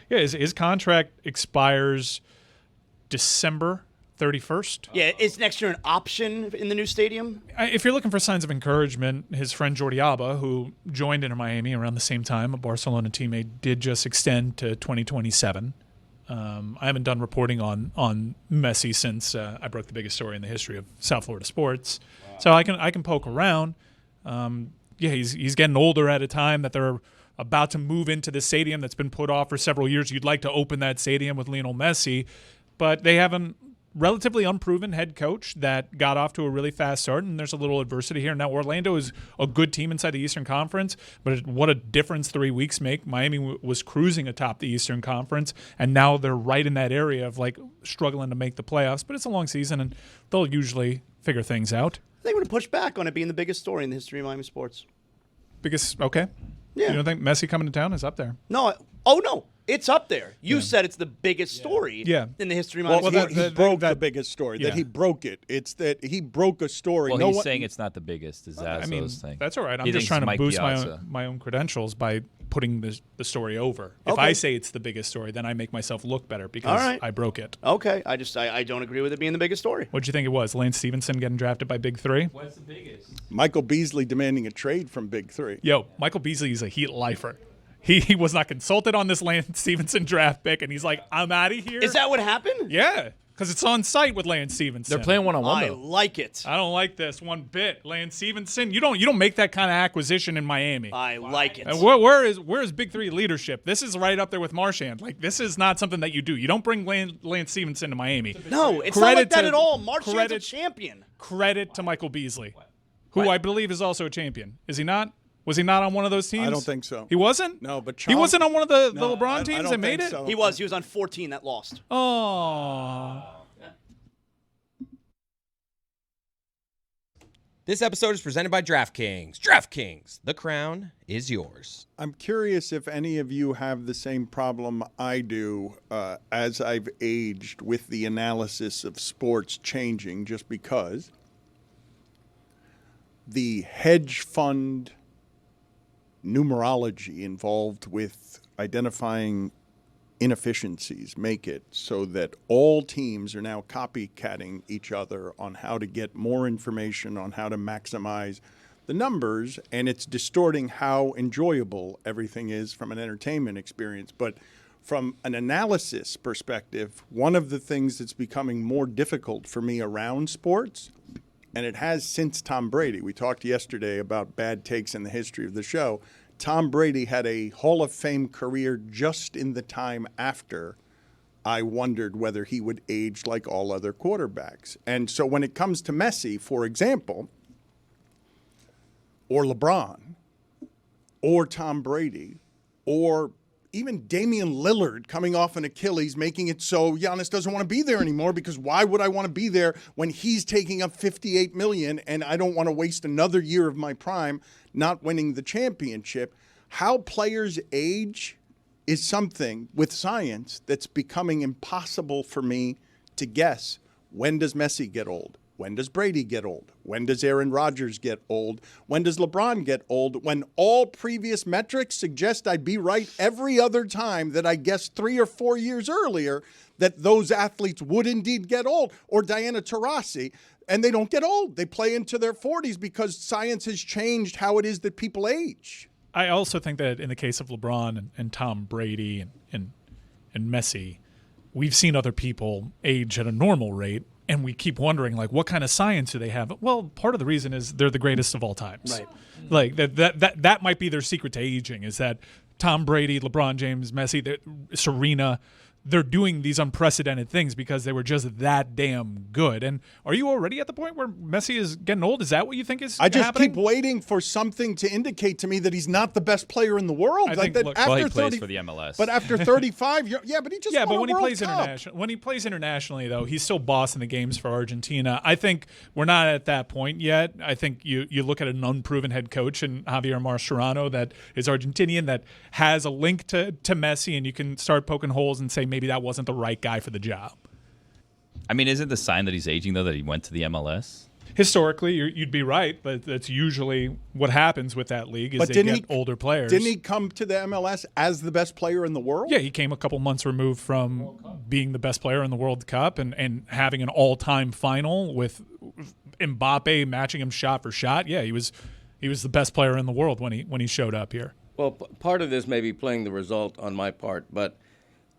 his contract expires December 31st. Yeah, is next year an option in the new stadium? If you're looking for signs of encouragement, his friend Jordi Alba, who joined Inter Miami around the same time, a Barcelona teammate, did just extend to 2027. I haven't done reporting on Messi since I broke the biggest story in the history of South Florida sports. Wow. So I can poke around. He's getting older at a time that they're about to move into the stadium that's been put off for several years. You'd like to open that stadium with Lionel Messi, but they haven't. Relatively unproven head coach that got off to a really fast start, and there's a little adversity here. Now, Orlando is a good team inside the Eastern Conference, but what a difference 3 weeks make. Miami was cruising atop the Eastern Conference, and now they're right in that area of like struggling to make the playoffs. But it's a long season, and they'll usually figure things out. They would have pushed back on it being the biggest story in the history of Miami sports. Okay. Yeah. You don't think Messi coming to town is up there? No. It's up there. You said it's the biggest story in the history of Miami sports. He broke the biggest story. That he broke it. It's that he broke a story. Well, he's saying it's not the biggest. Is that thing? That's all right. I'm just trying to boost my own credentials by putting the story over. If I say it's the biggest story, then I make myself look better because I broke it. Okay. I don't agree with it being the biggest story. What'd you think it was? Lance Stevenson getting drafted by Big Three? What's the biggest? Michael Beasley demanding a trade from Big Three. Yo, Michael Beasley is a Heat lifer. He was not consulted on this Lance Stevenson draft pick, and he's like, I'm out of here. Is that what happened? Yeah, because it's on site with Lance Stevenson. They're playing one-on-one, I though. like it. I don't like this one bit. Lance Stevenson, you don't make that kind of acquisition in Miami. I like it. And where is Big Three leadership? This is right up there with Marchand. Like, this is not something that you do. You don't bring Lance Stevenson to Miami. No, it's not like that at all. Marchand's a champion. Credit to Michael Beasley, who I believe is also a champion. Is he not? Was he not on one of those teams? I don't think so. He wasn't? No, but he wasn't on one of the LeBron teams that made it? So. He was on 14 that lost. Oh. This episode is presented by DraftKings. DraftKings, the crown is yours. I'm curious if any of you have the same problem I do as I've aged with the analysis of sports changing, just because the hedge fund numerology involved with identifying inefficiencies make it so that all teams are now copycatting each other on how to get more information, on how to maximize the numbers, and it's distorting how enjoyable everything is from an entertainment experience. But from an analysis perspective, one of the things that's becoming more difficult for me around sports, and it has since Tom Brady. We talked yesterday about bad takes in the history of the show. Tom Brady had a Hall of Fame career just in the time after I wondered whether he would age like all other quarterbacks. And so when it comes to Messi, for example, or LeBron, or Tom Brady, or even Damian Lillard coming off an Achilles, making it so Giannis doesn't want to be there anymore, because why would I want to be there when he's taking up $58 million and I don't want to waste another year of my prime not winning the championship? How players age is something with science that's becoming impossible for me to guess. When does Messi get old? When does Brady get old? When does Aaron Rodgers get old? When does LeBron get old? When all previous metrics suggest I'd be right every other time that I guessed 3 or 4 years earlier that those athletes would indeed get old. Or Diana Taurasi, and they don't get old. They play into their 40s because science has changed how it is that people age. I also think that in the case of LeBron and Tom Brady and Messi, we've seen other people age at a normal rate, and we keep wondering, like, what kind of science do they have? Well, part of the reason is they're the greatest of all times. Right. Like that might be their secret to aging, is that Tom Brady, LeBron James, Messi, Serena, they're doing these unprecedented things because they were just that damn good. And are you already at the point where Messi is getting old? Is that what you think is happening? I just keep waiting for something to indicate to me that he's not the best player in the world. I think, look, well, he plays for the MLS. But after 35, but he just won but a when he World plays Cup. when he plays internationally, though, he's still bossing the games for Argentina. I think we're not at that point yet. I think you look at an unproven head coach in Javier Mascherano that is Argentinian, that has a link to Messi, and you can start poking holes and say maybe that wasn't the right guy for the job. I mean, isn't the sign that he's aging, though, that he went to the MLS? Historically, you'd be right, but that's usually what happens with that league, is they get older players. Didn't he come to the MLS as the best player in the world? Yeah, he came a couple months removed from being the best player in the World Cup and having an all-time final with Mbappe matching him shot for shot. Yeah, he was the best player in the world when he showed up here. Well, part of this may be playing the result on my part, but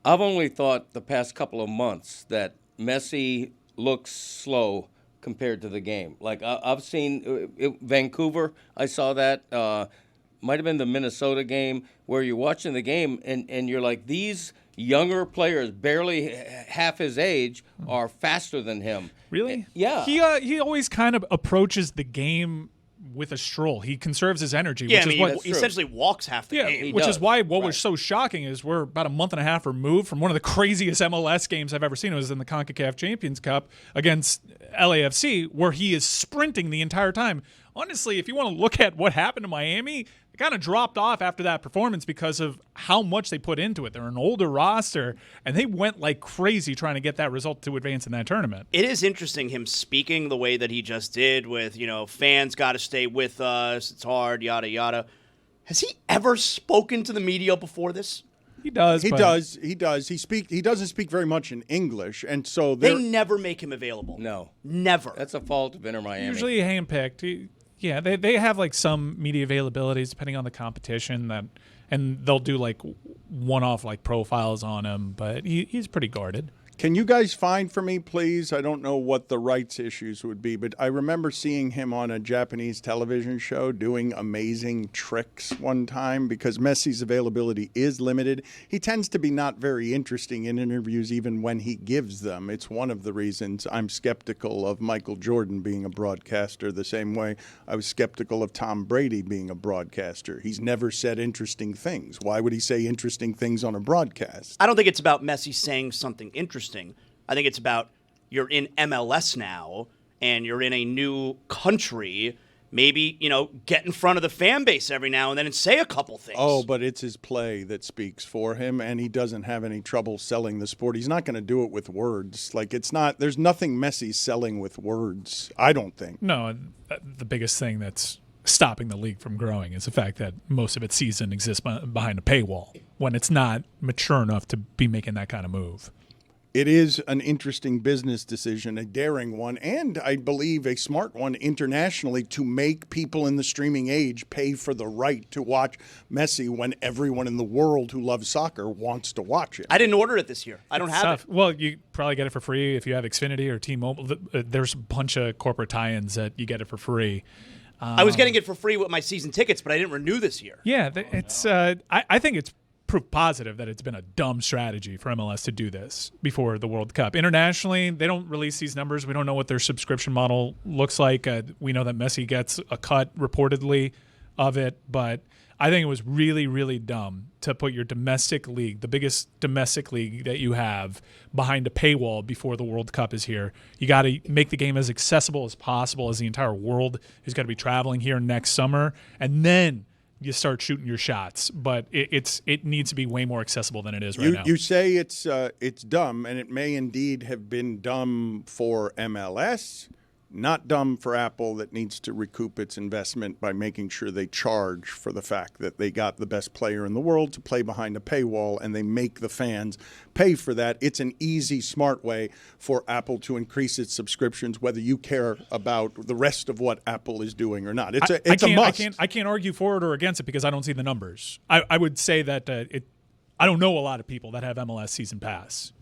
I've only thought the past couple of months that Messi looks slow compared to the game. Like I've seen Vancouver, I saw that. Might have been the Minnesota game where you're watching the game and you're like, these younger players, barely half his age, are faster than him. Really? Yeah. He always kind of approaches the game with a stroll. He conserves his energy. Yeah, which I mean, is what, he essentially walks half the game. Which is why what was so shocking is we're about a month and a half removed from one of the craziest MLS games I've ever seen. It was in the CONCACAF Champions Cup against LAFC, where he is sprinting the entire time. Honestly, if you want to look at what happened to Miami, it kind of dropped off after that performance because of how much they put into it. They're an older roster, and they went like crazy trying to get that result to advance in that tournament. It is interesting him speaking the way that he just did with, fans got to stay with us, it's hard, yada, yada. Has he ever spoken to the media before this? He does. He does. He doesn't speak very much in English, and so they never make him available. No. Never. That's a fault of Inter Miami. Usually handpicked. Yeah, they have like some media availabilities depending on the competition, and they'll do like one-off like profiles on him, but he's pretty guarded. Can you guys find for me, please? I don't know what the rights issues would be, but I remember seeing him on a Japanese television show doing amazing tricks one time because Messi's availability is limited. He tends to be not very interesting in interviews even when he gives them. It's one of the reasons I'm skeptical of Michael Jordan being a broadcaster the same way I was skeptical of Tom Brady being a broadcaster. He's never said interesting things. Why would he say interesting things on a broadcast? I don't think it's about Messi saying something interesting. I think it's about you're in MLS now and you're in a new country. Maybe, get in front of the fan base every now and then and say a couple things. Oh, but it's his play that speaks for him, and he doesn't have any trouble selling the sport. He's not going to do it with words. There's nothing Messi selling with words, I don't think. No, the biggest thing that's stopping the league from growing is the fact that most of its season exists behind a paywall when it's not mature enough to be making that kind of move. It is an interesting business decision, a daring one, and I believe a smart one internationally to make people in the streaming age pay for the right to watch Messi when everyone in the world who loves soccer wants to watch it. I didn't order it this year. I don't have it. Well, you probably get it for free if you have Xfinity or T-Mobile. There's a bunch of corporate tie-ins that you get it for free. I was getting it for free with my season tickets, but I didn't renew this year. Yeah, it's. I think it's proof positive that it's been a dumb strategy for MLS to do this before the World Cup. Internationally, they don't release these numbers. We don't know what their subscription model looks like. We know that Messi gets a cut reportedly of it, but I think it was really, really dumb to put your domestic league, the biggest domestic league that you have, behind a paywall before the World Cup is here. You got to make the game as accessible as possible, as the entire world is going to be traveling here next summer, and then you start shooting your shots, but it needs to be way more accessible than it is right now. You say it's dumb, and it may indeed have been dumb for MLS, not dumb for Apple that needs to recoup its investment by making sure they charge for the fact that they got the best player in the world to play behind a paywall, and they make the fans pay for that. It's an easy, smart way for Apple to increase its subscriptions, whether you care about the rest of what Apple is doing or not. It's a must. I can't argue for it or against it because I don't see the numbers. I would say that I don't know a lot of people that have MLS Season Pass.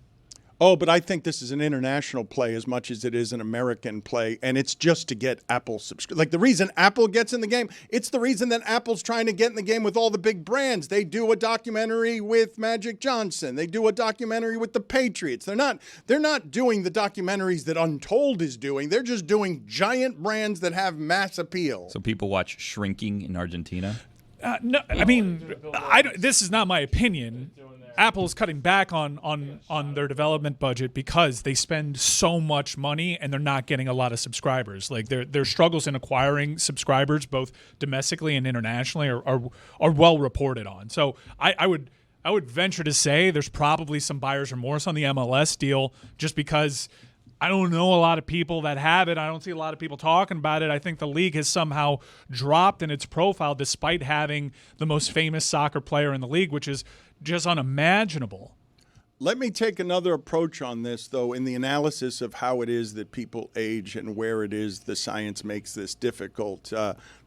Oh, but I think this is an international play as much as it is an American play, and it's just to get Apple subscribed. Like the reason Apple gets in the game, it's the reason that Apple's trying to get in the game with all the big brands. They do a documentary with Magic Johnson. They do a documentary with the Patriots. They're not doing the documentaries that Untold is doing. They're just doing giant brands that have mass appeal. So people watch Shrinking in Argentina? No, I mean, this is not my opinion. Apple's cutting back on their development budget because they spend so much money and they're not getting a lot of subscribers. Like their struggles in acquiring subscribers, both domestically and internationally, are well reported on. So I would venture to say there's probably some buyer's remorse on the MLS deal just because I don't know a lot of people that have it. I don't see a lot of people talking about it. I think the league has somehow dropped in its profile despite having the most famous soccer player in the league, which is just unimaginable. Let me take another approach on this, though, in the analysis of how it is that people age and where it is the science makes this difficult.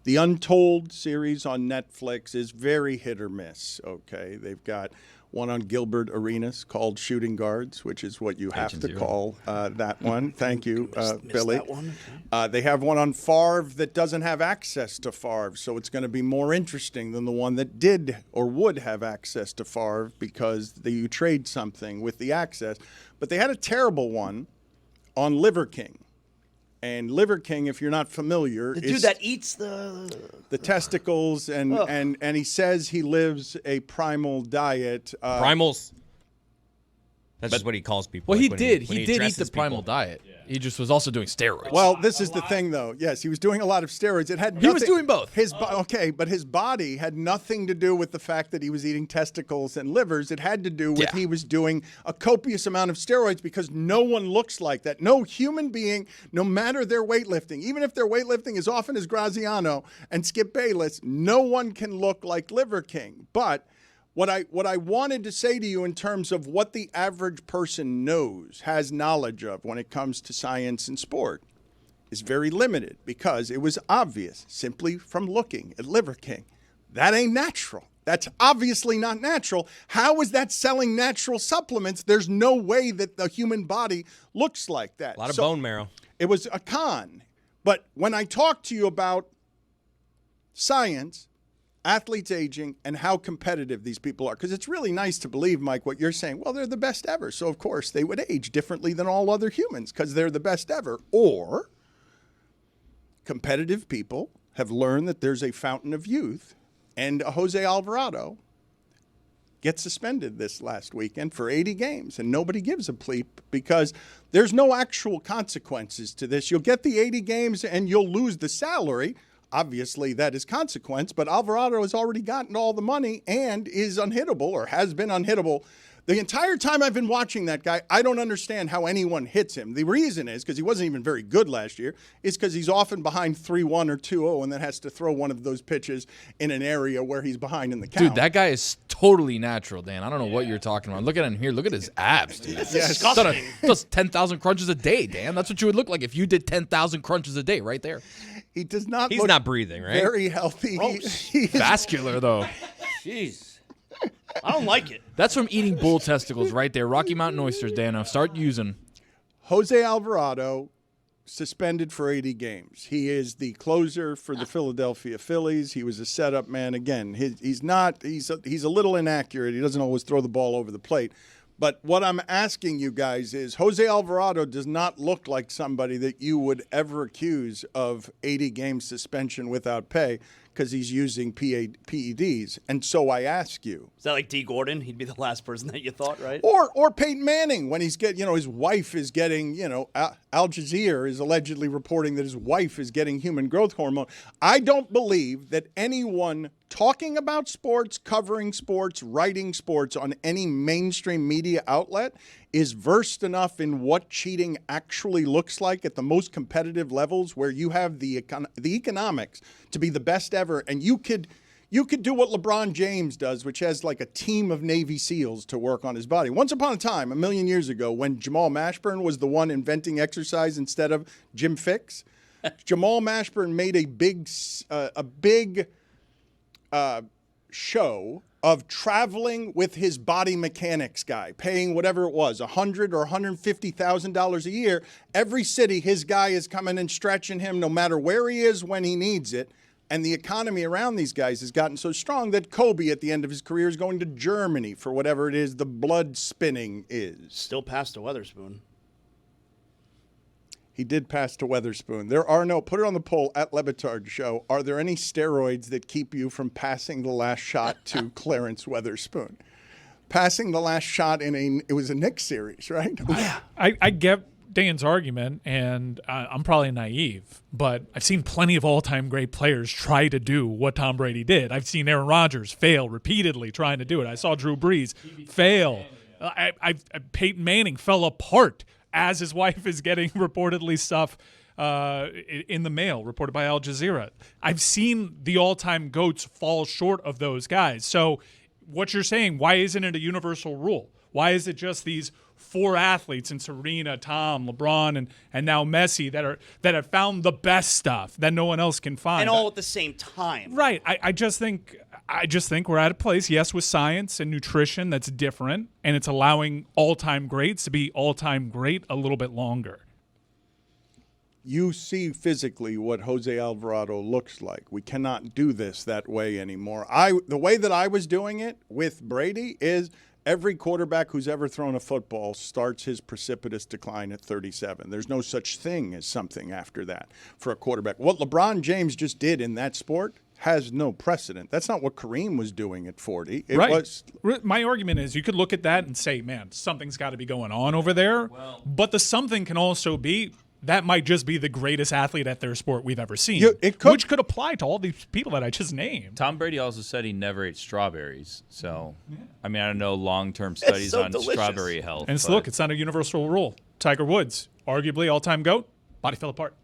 The Untold series on Netflix is very hit or miss, okay? They've got one on Gilbert Arenas called Shooting Guards, which is what you have to call that one. Thank you, Billy. That one? Okay. They have one on Favre that doesn't have access to Favre, so it's going to be more interesting than the one that did or would have access to Favre because you trade something with the access. But they had a terrible one on Liver King. And Liver King, if you're not familiar, The dude that eats the testicles, and he says he lives a primal diet. Primals. That's just what he calls people. Well, like he when did eat addresses the primal people. diet. He just was also doing steroids. Well, this is the thing, though. Yes, he was doing a lot of steroids. It had He was nothing- doing both. But his body had nothing to do with the fact that he was eating testicles and livers. It had to do with he was doing a copious amount of steroids because no one looks like that. No human being, no matter their weightlifting, even if their weightlifting is often as Graziano and Skip Bayless, no one can look like Liver King. But what I wanted to say to you in terms of what the average person knows, has knowledge of when it comes to science and sport is very limited because it was obvious simply from looking at Liver King. That ain't natural. That's obviously not natural. How is that selling natural supplements? There's no way that the human body looks like that. A lot of bone marrow. It was a con. But when I talk to you about science, athletes aging, and how competitive these people are. Because it's really nice to believe, Mike, what you're saying. Well, they're the best ever. So, of course, they would age differently than all other humans because they're the best ever. Or competitive people have learned that there's a fountain of youth. And Jose Alvarado gets suspended this last weekend for 80 games. And nobody gives a bleep because there's no actual consequences to this. You'll get the 80 games and you'll lose the salary. Obviously, that is consequence, but Alvarado has already gotten all the money and is unhittable or has been unhittable. The entire time I've been watching that guy, I don't understand how anyone hits him. The reason is, because he wasn't even very good last year, is because he's often behind 3-1 or 2-0 and then has to throw one of those pitches in an area where he's behind in the count. Dude, that guy is totally natural, Dan. I don't know what you're talking about. Look at him here. Look at his abs, dude. That's disgusting. He does 10,000 crunches a day, Dan. That's what you would look like if you did 10,000 crunches a day right there. He does not He's look not breathing, right? very healthy. He is Vascular, though. Jeez. I don't like it. That's from eating bull testicles right there. Rocky Mountain oysters, Dano. Start using. Jose Alvarado suspended for 80 games. He is the closer for the Philadelphia Phillies. He was a setup man. Again, he's a little inaccurate. He doesn't always throw the ball over the plate. But what I'm asking you guys is Jose Alvarado does not look like somebody that you would ever accuse of 80-game suspension without pay because he's using PEDs. And so I ask you. Is that like D. Gordon? He'd be the last person that you thought, right? Or Peyton Manning when he's his wife is getting, Al Jazeera is allegedly reporting that his wife is getting human growth hormone. I don't believe that anyone talking about sports, covering sports, writing sports on any mainstream media outlet is versed enough in what cheating actually looks like at the most competitive levels where you have the economics to be the best ever. And you could do what LeBron James does, which has like a team of Navy SEALs to work on his body. Once upon a time, a million years ago, when Jamal Mashburn was the one inventing exercise instead of Jim Fixx, Jamal Mashburn made a big show of traveling with his body mechanics guy, paying whatever it was, $100,000 or $150,000 a year. Every city, his guy is coming and stretching him no matter where he is when he needs it. And the economy around these guys has gotten so strong that Kobe at the end of his career is going to Germany for whatever it is the blood spinning is. Still past to Weatherspoon. He did pass to Weatherspoon. There are no, put it on the poll at Le Batard Show. Are there any steroids that keep you from passing the last shot to Clarence Weatherspoon? Passing the last shot it was a Knicks series, right? Yeah. I get Dan's argument, and I'm probably naive, but I've seen plenty of all-time great players try to do what Tom Brady did. I've seen Aaron Rodgers fail repeatedly trying to do it. I saw Drew Brees fail. Peyton Manning fell apart as his wife is getting reportedly stuff in the mail, reported by Al Jazeera. I've seen the all-time GOATs fall short of those guys. So what you're saying, why isn't it a universal rule? Why is it just these 4 athletes in Serena, Tom, LeBron, and now Messi that have found the best stuff that no one else can find? And all at the same time. Right. I just think we're at a place, yes, with science and nutrition that's different, and it's allowing all-time greats to be all-time great a little bit longer. You see physically what Jose Alvarado looks like. We cannot do this that way anymore. The way that I was doing it with Brady is every quarterback who's ever thrown a football starts his precipitous decline at 37. There's no such thing as something after that for a quarterback. What LeBron James just did in that sport has no precedent. That's not what Kareem was doing at 40. My argument is you could look at that and say, man, something's got to be going on over there. But the something can also be that might just be the greatest athlete at their sport we've ever seen, which could apply to all these people that I just named. Tom Brady also said he never ate strawberries. So, I mean, I don't know long-term studies on strawberry health. And look, it's not a universal rule. Tiger Woods, arguably all-time GOAT, body fell apart.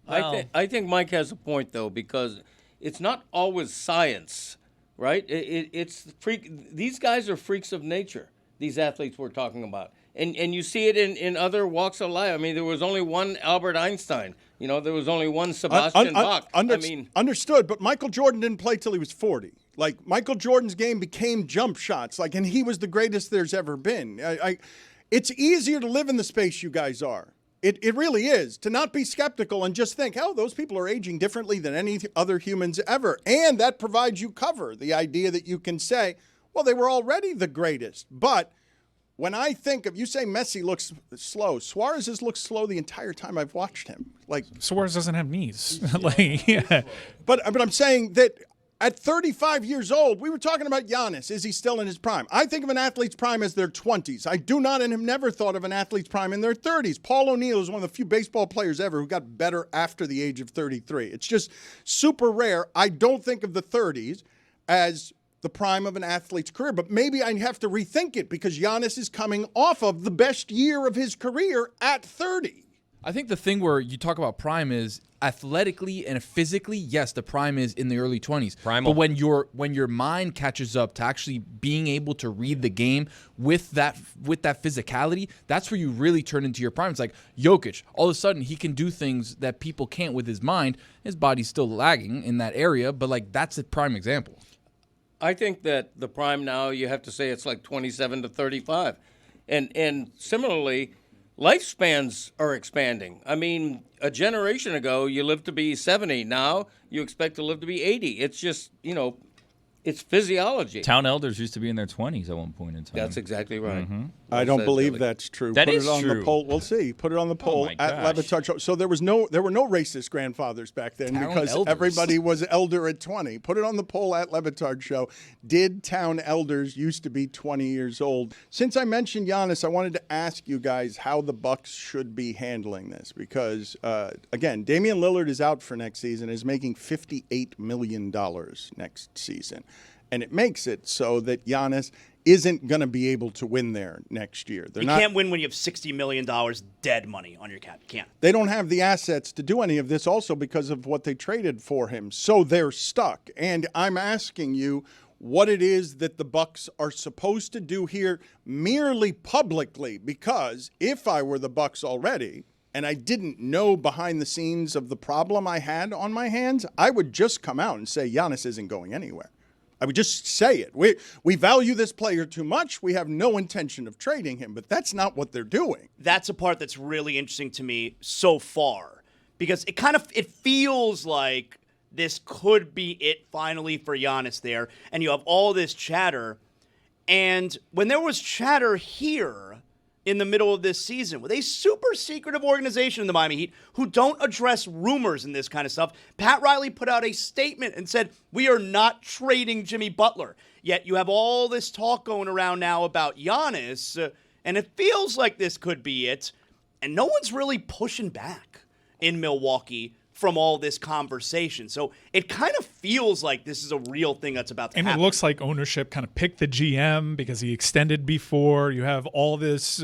I think Mike has a point, though, because it's not always science, right? It's freak. These guys are freaks of nature, these athletes we're talking about. And you see it in other walks of life. I mean, there was only one Albert Einstein. You know, there was only one Sebastian Bach. Understood, but Michael Jordan didn't play till he was 40. Like, Michael Jordan's game became jump shots, and he was the greatest there's ever been. It's easier to live in the space you guys are. It really is, to not be skeptical and just think, those people are aging differently than any other humans ever. And that provides you cover, the idea that you can say, well, they were already the greatest. But when I think of, you say Messi looks slow. Suarez has looked slow the entire time I've watched him. Like, Suarez doesn't have knees. But I'm saying that at 35 years old, we were talking about Giannis. Is he still in his prime? I think of an athlete's prime as their 20s. I do not and have never thought of an athlete's prime in their 30s. Paul O'Neill is one of the few baseball players ever who got better after the age of 33. It's just super rare. I don't think of the 30s as the prime of an athlete's career, but maybe I have to rethink it because Giannis is coming off of the best year of his career at 30. I think the thing where you talk about prime is athletically and physically, yes, the prime is in the early 20s. Primal. But when your mind catches up to actually being able to read the game with that physicality, that's where you really turn into your prime. It's like Jokic. All of a sudden, he can do things that people can't with his mind. His body's still lagging in that area, but that's a prime example. I think that the prime now, you have to say it's like 27 to 35. And similarly, lifespans are expanding. I mean, a generation ago, you lived to be 70. Now, you expect to live to be 80. It's just, it's physiology. Town elders used to be in their 20s at one point in time. That's exactly right. Mm-hmm. I don't believe that's true. That Put is it on true. The poll. We'll see. Put it on the poll at Le Batard Show. So there were no racist grandfathers back then because everybody was elder at 20. Put it on the poll at Le Batard Show. Did town elders used to be 20 years old? Since I mentioned Giannis, I wanted to ask you guys how the Bucks should be handling this because, again, Damian Lillard is out for next season, is making $58 million next season. And it makes it so that Giannis isn't going to be able to win there next year. You can't win when you have $60 million dead money on your cap. You can't. They don't have the assets to do any of this also because of what they traded for him. So they're stuck. And I'm asking you what it is that the Bucks are supposed to do here merely publicly, because if I were the Bucks already and I didn't know behind the scenes of the problem I had on my hands, I would just come out and say Giannis isn't going anywhere. I would just say it. We value this player too much. We have no intention of trading him, but that's not what they're doing. That's a part that's really interesting to me so far, because it feels like this could be it finally for Giannis there, and you have all this chatter. And when there was chatter here in the middle of this season with a super secretive organization in the Miami Heat who don't address rumors and this kind of stuff, Pat Riley put out a statement and said, we are not trading Jimmy Butler. Yet you have all this talk going around now about Giannis, and it feels like this could be it. And no one's really pushing back in Milwaukee from all this conversation. So it kind of feels like this is a real thing that's about to happen. And it looks like ownership kind of picked the GM because he extended before. You have all this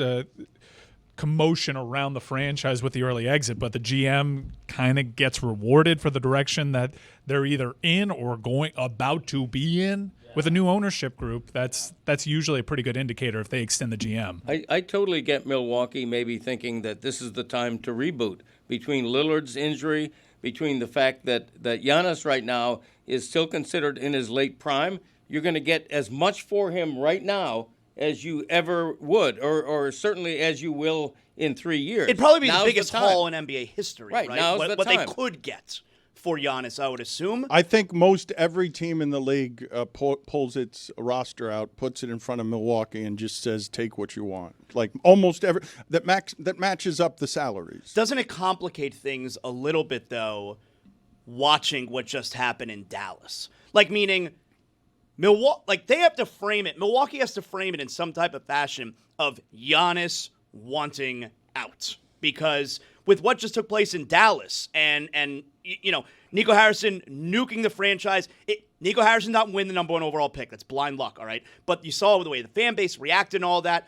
commotion around the franchise with the early exit, but the GM kind of gets rewarded for the direction that they're either in or about to be in. With a new ownership group, that's usually a pretty good indicator if they extend the GM. I totally get Milwaukee maybe thinking that this is the time to reboot. Between Lillard's injury, between the fact that Giannis right now is still considered in his late prime, you're going to get as much for him right now as you ever would, or certainly as you will in 3 years. It'd probably be Now's the biggest time. haul in NBA history, right? Now's the what time. they could get for Giannis, I would assume. I think most every team in the league pulls its roster out, puts it in front of Milwaukee, and just says, take what you want. Like almost every that matches up the salaries. Doesn't it complicate things a little bit, though, watching what just happened in Dallas? Like, meaning Milwaukee, like they have to frame it. Milwaukee has to frame it in some type of fashion of Giannis wanting out. Because with what just took place in Dallas and you know, Nico Harrison nuking the franchise, Nico Harrison not win the number 1 overall pick. That's blind luck, all right? But you saw the way the fan base reacted and all that.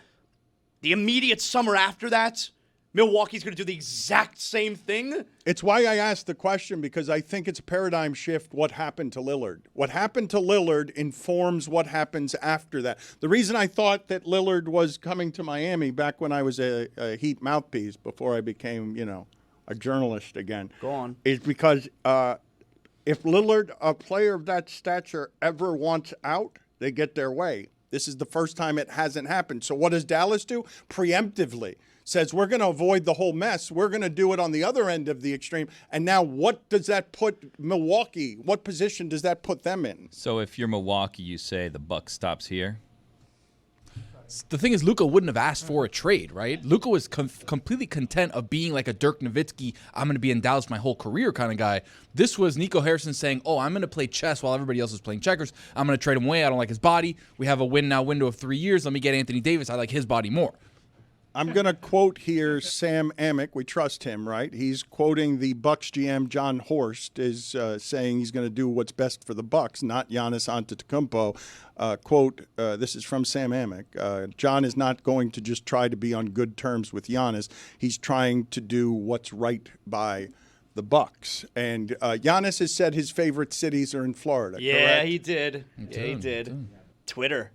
The immediate summer after that, Milwaukee's going to do the exact same thing. It's why I asked the question, because I think it's a paradigm shift what happened to Lillard. What happened to Lillard informs what happens after that. The reason I thought that Lillard was coming to Miami back when I was a Heat mouthpiece before I became, a journalist again. Go on. Is because if Lillard, a player of that stature, ever wants out, they get their way. This is the first time it hasn't happened. So what does Dallas do? Preemptively says, we're going to avoid the whole mess. We're going to do it on the other end of the extreme. And now what does that put Milwaukee, what position does that put them in? So if you're Milwaukee, you say the buck stops here? The thing is, Luka wouldn't have asked for a trade, right? Luka was completely content of being like a Dirk Nowitzki, I'm going to be in Dallas my whole career kind of guy. This was Nico Harrison saying, I'm going to play chess while everybody else is playing checkers. I'm going to trade him away. I don't like his body. We have a win-now window of 3 years. Let me get Anthony Davis. I like his body more. I'm going to quote here Sam Amick. We trust him, right? He's quoting the Bucks GM John Horst is saying he's going to do what's best for the Bucks, not Giannis Antetokounmpo. Quote, this is from Sam Amick. John is not going to just try to be on good terms with Giannis. He's trying to do what's right by the Bucks. And Giannis has said his favorite cities are in Florida, correct? He did. He did. Twitter.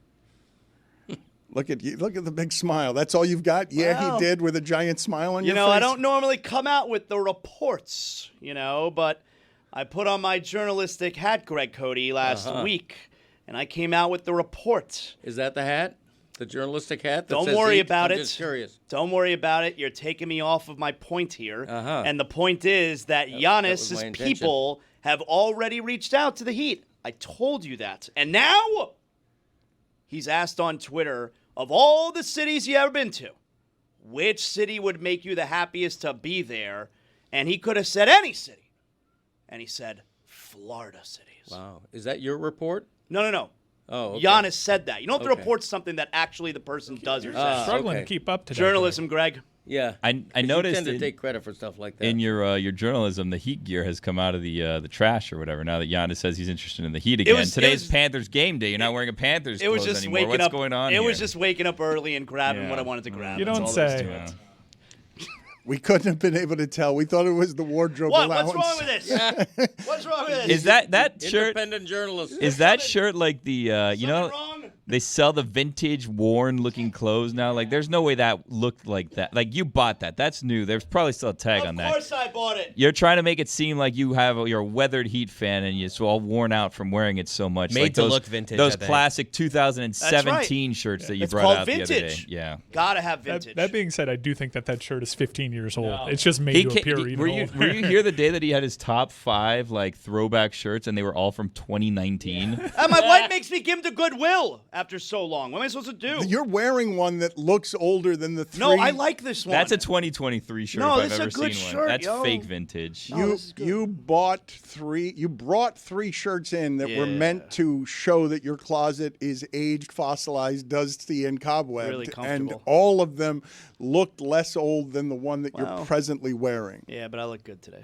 Look at you! Look at the big smile. That's all you've got? Yeah, Well, he did, with a giant smile on your face. I don't normally come out with the reports, but I put on my journalistic hat, Greg Cody, last week, and I came out with the report. Is that the hat? The journalistic hat? Don't worry about I'm it. just curious. Don't worry about it. You're taking me off of my point here. Uh-huh. And the point is that was my Giannis's intention. people have already reached out to the Heat. I told you that. And now he's asked on Twitter, of all the cities you ever been to, which city would make you the happiest to be there? And he could have said any city. And he said Florida cities. Wow. Is that your report? No. Oh, okay. Giannis said that. You don't have to Okay. report something that actually the person does or says. Struggling okay. to keep up today. Journalism, Greg. Yeah. I 'Cause noticed you tend to in- take credit for stuff like that. In your journalism, the Heat gear has come out of the trash or whatever. Now that Giannis says he's interested in the Heat again, today's Panthers game day. You're not wearing a Panthers It was clothes just anymore. waking What's up. going on It here? was just waking up early and grabbing Yeah. what I wanted to grab. You That's don't all there is say. to it. We couldn't have been able to tell. We thought it was the wardrobe What? allowance. What's wrong with this? What's wrong with this? Is that shirt? Independent journalist. Is that shirt like the you know? Something wrong? They sell the vintage, worn-looking clothes now. Like, there's no way that looked like that. Like, you bought that. That's new. There's probably still a tag on that. Of course I bought it. You're trying to make it seem like you're a weathered Heat fan and it's all worn out from wearing it so much. Made like to those, look vintage, Those I think. classic 2017 shirts that you It's brought called out the other day. vintage. Yeah. Gotta have vintage. That being said, I do think that shirt is 15 years old. It's just made to appear even were older. you here the day that he had his top 5 like throwback shirts and they were all from 2019? My wife makes me give them to Goodwill after so long. What am I supposed to do? You're wearing one that looks older than the 3. No, I like this one. That's a 2023 shirt No, if this I've is a ever good seen shirt, one. That's yo. fake vintage. You brought 3 shirts in that were meant to show that your closet is aged, fossilized, dusty, and cobwebbed. Really and comfortable. all of them looked less old than the one that Wow. you're presently wearing. Yeah, but I look good today.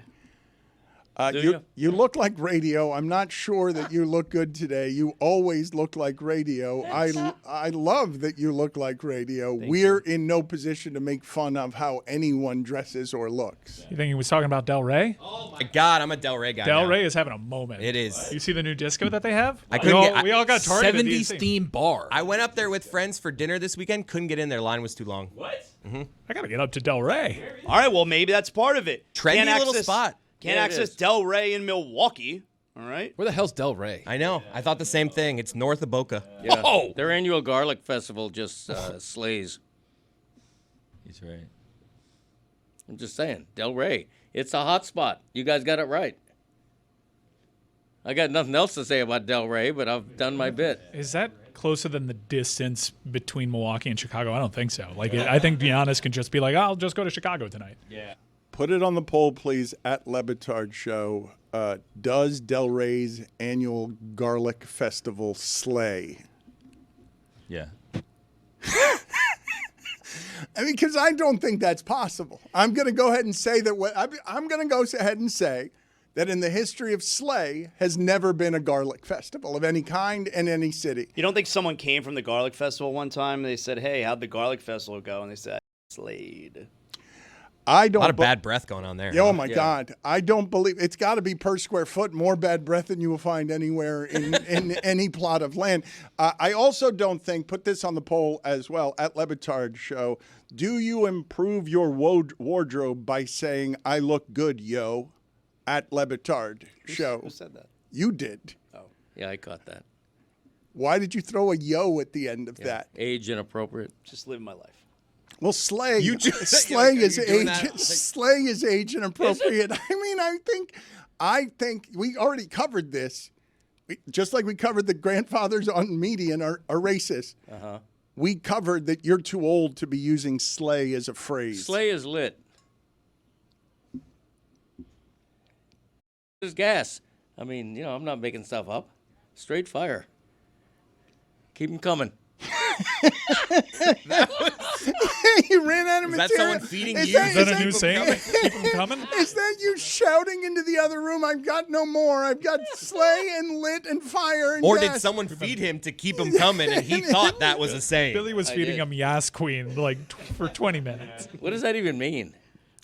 You look like radio. I'm not sure that you look good today. You always look like radio. I love that you look like radio. We're in no position to make fun of how anyone dresses or looks. You think he was talking about Del Rey? Oh my God, I'm a Del Rey guy. Del now. Rey is having a moment. It is. You see the new disco that they have? I couldn't get- we all got targeted. at 70s DNC. theme bar. I went up there with friends for dinner this weekend. Couldn't get in there. Line was too long. What? I got to get up to Del Rey. All right, well, maybe that's part of it. Trendy little spot. Can't Yeah, it access is. Del Rey in Milwaukee. All right. Where the hell's Del Rey? I know. I thought the same thing. It's north of Boca. Yeah. Oh! Their annual garlic festival just slays. He's right. I'm just saying, Del Rey. It's a hot spot. You guys got it right. I got nothing else to say about Del Rey, but I've done my bit. Is that closer than the distance between Milwaukee and Chicago? I don't think so. I think Giannis can just be like, I'll just go to Chicago tonight. Yeah. Put it on the poll, please, at Le Batard Show. Does Del Rey's annual garlic festival slay? Yeah. I mean, because I don't think that's possible. I'm going to go ahead and say that I'm going to go ahead and say that in the history of Slay has never been a garlic festival of any kind in any city. You don't think someone came from the Garlic Festival one time and they said, hey, how'd the Garlic Festival go? And they said, slayed. I don't. A lot of bad breath going on there. Oh my God! I don't believe it's got to be per square foot more bad breath than you will find anywhere in any plot of land. I also don't think. Put this on the poll as well at Le Batard Show. Do you improve your wardrobe by saying "I look good, yo"? At Le Batard Show. Who said that? You did. Yeah, I caught that. Why did you throw a yo at the end of that? Age inappropriate. Just living my life. Well, Slay is doing age. that? Slay is age inappropriate. I mean, I think we already covered this. Just like we covered the grandfathers on median are racist. We covered that you're too old to be using slay as a phrase. Slay is lit. This is gas. I mean, I'm not making stuff up. Straight fire. Keep them coming. You ran out of Is that material. someone feeding Is you? Is that a new saying? Keep them coming? Is that you shouting into the other room? I've got no more. I've got slay and lit and fire and Or gas. did someone feed him to keep him coming and he thought that was a saying? Billy was feeding him Yas Queen for 20 minutes. What does that even mean?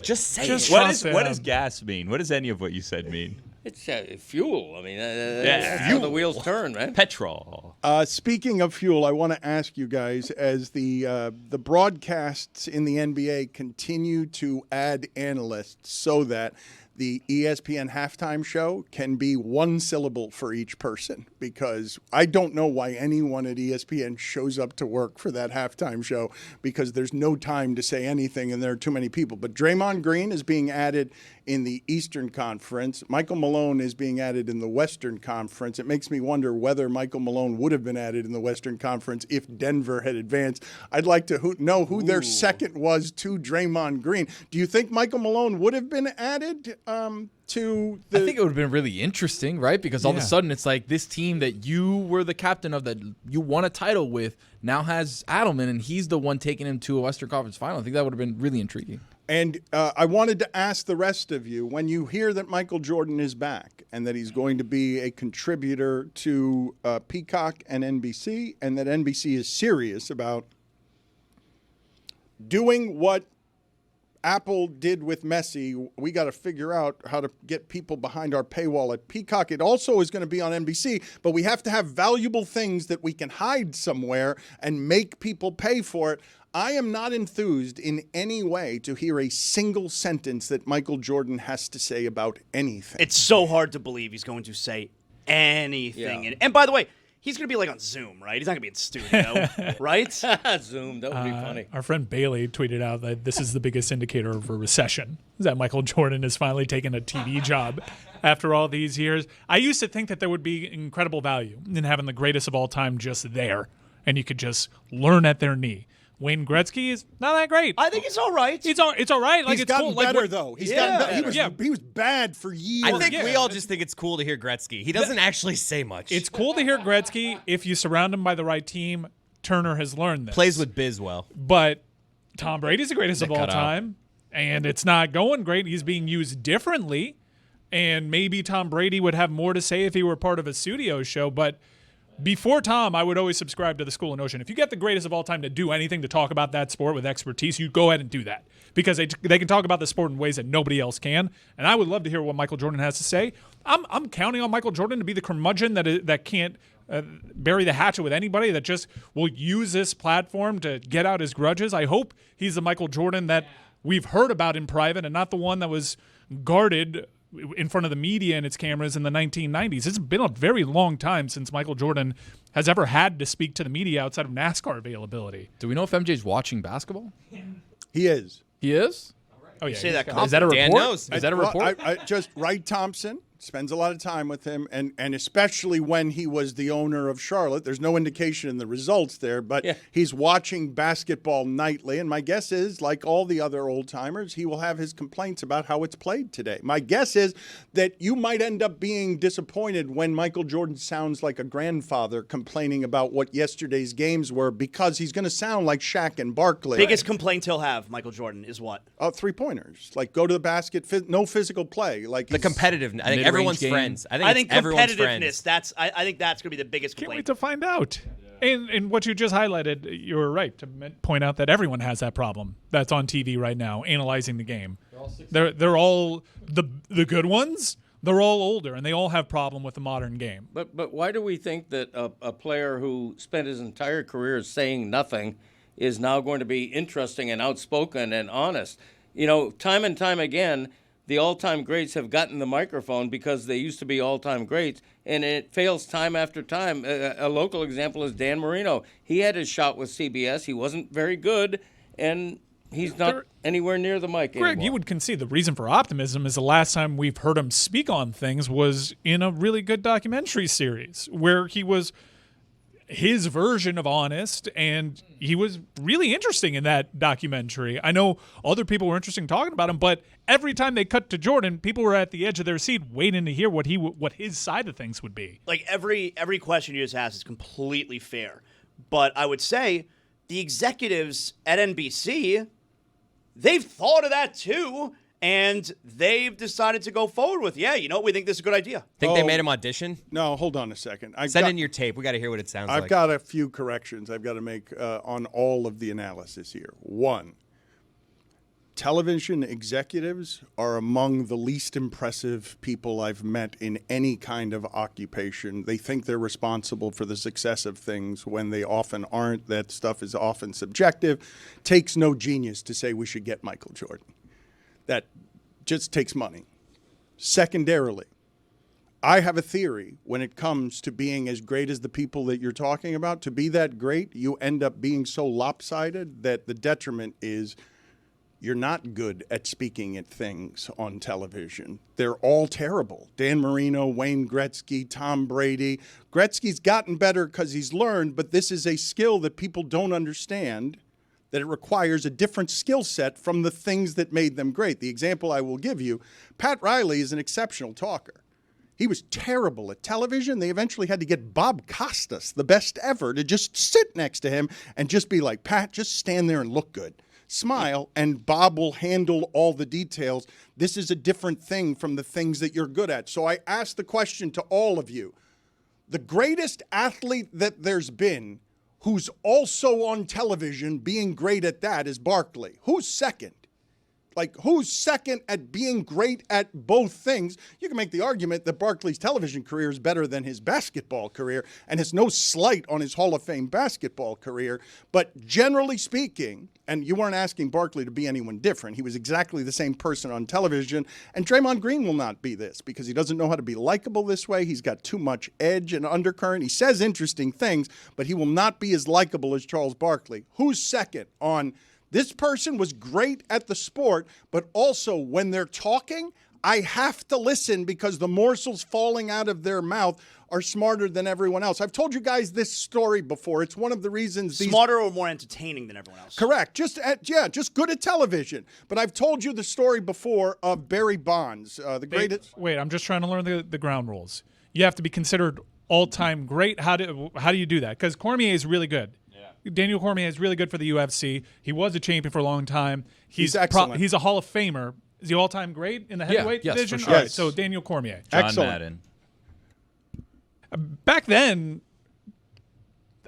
Just say Just it. trust What does him. gas mean? What does any of what you said mean? It's fuel. I mean, that's how the wheels turn, man. Petrol. Speaking of fuel, I want to ask you guys, as the broadcasts in the NBA continue to add analysts so that the ESPN halftime show can be one syllable for each person, because I don't know why anyone at ESPN shows up to work for that halftime show, because there's no time to say anything and there are too many people. But Draymond Green is being added in the Eastern Conference. Michael Malone is being added in the Western Conference. It makes me wonder whether Michael Malone would have been added in the Western Conference if Denver had advanced. I'd like to know who their second was to Draymond Green. Do you think Michael Malone would have been added to the... I think it would have been really interesting, right? Because all of a sudden it's like this team that you were the captain of, that you won a title with, now has Adelman, and he's the one taking him to a Western Conference final. I think that would have been really intriguing. And I wanted to ask the rest of you, when you hear that Michael Jordan is back and that he's going to be a contributor to Peacock and NBC, and that NBC is serious about doing what Apple did with Messi, we got to figure out how to get people behind our paywall at Peacock. It also is going to be on NBC, but we have to have valuable things that we can hide somewhere and make people pay for it. I am not enthused in any way to hear a single sentence that Michael Jordan has to say about anything. It's so hard to believe he's going to say anything. Yeah. And by the way, he's going to be like on Zoom, right? He's not going to be in studio, right? Zoom, that would be funny. Our friend Bailey tweeted out that this is the biggest indicator of a recession, is that Michael Jordan has finally taken a TV job after all these years. I used to think that there would be incredible value in having the greatest of all time just there, and you could just learn at their knee. Wayne Gretzky is not that great. I think it's all right. It's all right. Like, He's it's gotten cool. better, though. He's gotten better. He was bad for years. I think we all just think it's cool to hear Gretzky. He doesn't actually say much. It's cool to hear Gretzky if you surround him by the right team. Turner has learned this. Plays with Biz well. But Tom Brady's the greatest of all time, and it's not going great. He's being used differently, and maybe Tom Brady would have more to say if he were part of a studio show, but before Tom, I would always subscribe to the school of notion. If you get the greatest of all time to do anything to talk about that sport with expertise, you go ahead and do that because they can talk about the sport in ways that nobody else can. And I would love to hear what Michael Jordan has to say. I'm counting on Michael Jordan to be the curmudgeon that can't bury the hatchet with anybody, that just will use this platform to get out his grudges. I hope he's the Michael Jordan that we've heard about in private and not the one that was guarded in front of the media and its cameras in the 1990s. It's been a very long time since Michael Jordan has ever had to speak to the media outside of NASCAR availability. Do we know if MJ's watching basketball? He is. He is? Oh, yeah. Say that. Is that a report? Dan knows. Is that a report? I just Wright Thompson spends a lot of time with him, and especially when he was the owner of Charlotte. There's no indication in the results there, but he's watching basketball nightly, and my guess is, like all the other old-timers, he will have his complaints about how it's played today. My guess is that you might end up being disappointed when Michael Jordan sounds like a grandfather complaining about what yesterday's games were, because he's going to sound like Shaq and Barkley. Biggest complaint he'll have, Michael Jordan, is what? Three-pointers. Like, go to the basket, no physical play. Like The competitiveness. I think everyone's game. friends. I think everyone's competitiveness. friends. I think that's going to be the biggest Can't complaint. wait to find out. And what you just highlighted, you were right to point out that everyone has that problem that's on TV right now, analyzing the game. They're all the good ones. They're all older, and they all have problem with the modern game. But why do we think that a player who spent his entire career saying nothing is now going to be interesting and outspoken and honest? You know, time and time again, the all-time greats have gotten the microphone because they used to be all-time greats, and it fails time after time. A local example is Dan Marino. He had his shot with CBS. He wasn't very good, and he's not anywhere near the mic Greg, anymore. you would concede the reason for optimism is the last time we've heard him speak on things was in a really good documentary series where he was his version of honest, and he was really interesting in that documentary. I know other people were interested in talking about him, but every time they cut to Jordan, people were at the edge of their seat waiting to hear what his side of things would be. Like every question you just asked is completely fair. But I would say the executives at NBC, they've thought of that too, and they've decided to go forward with, we think this is a good idea. Think they made him audition? No, hold on a second. Send in your tape. We got to hear what it sounds like. I've got a few corrections I've got to make on all of the analysis here. One, television executives are among the least impressive people I've met in any kind of occupation. They think they're responsible for the success of things when they often aren't. That stuff is often subjective. Takes no genius to say we should get Michael Jordan. That just takes money. Secondarily, I have a theory when it comes to being as great as the people that you're talking about. To be that great, you end up being so lopsided that the detriment is you're not good at speaking at things on television. They're all terrible. Dan Marino, Wayne Gretzky, Tom Brady. Gretzky's gotten better because he's learned, but this is a skill that people don't understand, that it requires a different skill set from the things that made them great. The example I will give you, Pat Riley is an exceptional talker. He was terrible at television. They eventually had to get Bob Costas, the best ever, to just sit next to him and just be like, Pat, just stand there and look good. Smile, and Bob will handle all the details. This is a different thing from the things that you're good at. So I ask the question to all of you. The greatest athlete that there's been who's also on television being great at that is Barkley. Who's second? Like, who's second at being great at both things? You can make the argument that Barkley's television career is better than his basketball career, and it's no slight on his Hall of Fame basketball career. But generally speaking, and you weren't asking Barkley to be anyone different. He was exactly the same person on television. And Draymond Green will not be this because he doesn't know how to be likable this way. He's got too much edge and undercurrent. He says interesting things, but he will not be as likable as Charles Barkley. Who's second on this person was great at the sport, but also when they're talking, I have to listen because the morsels falling out of their mouth are smarter than everyone else. I've told you guys this story before. It's one of the reasons smarter or more entertaining than everyone else. Correct. Just good at television. But I've told you the story before of Barry Bonds, the greatest. Wait, I'm just trying to learn the ground rules. You have to be considered all-time great. How do you do that? Because Cormier is really good. Daniel Cormier is really good for the UFC. He was a champion for a long time. He's excellent. He's a Hall of Famer. Is he all-time great in the heavyweight division? For sure. All right, so Daniel Cormier. John Madden. Back then,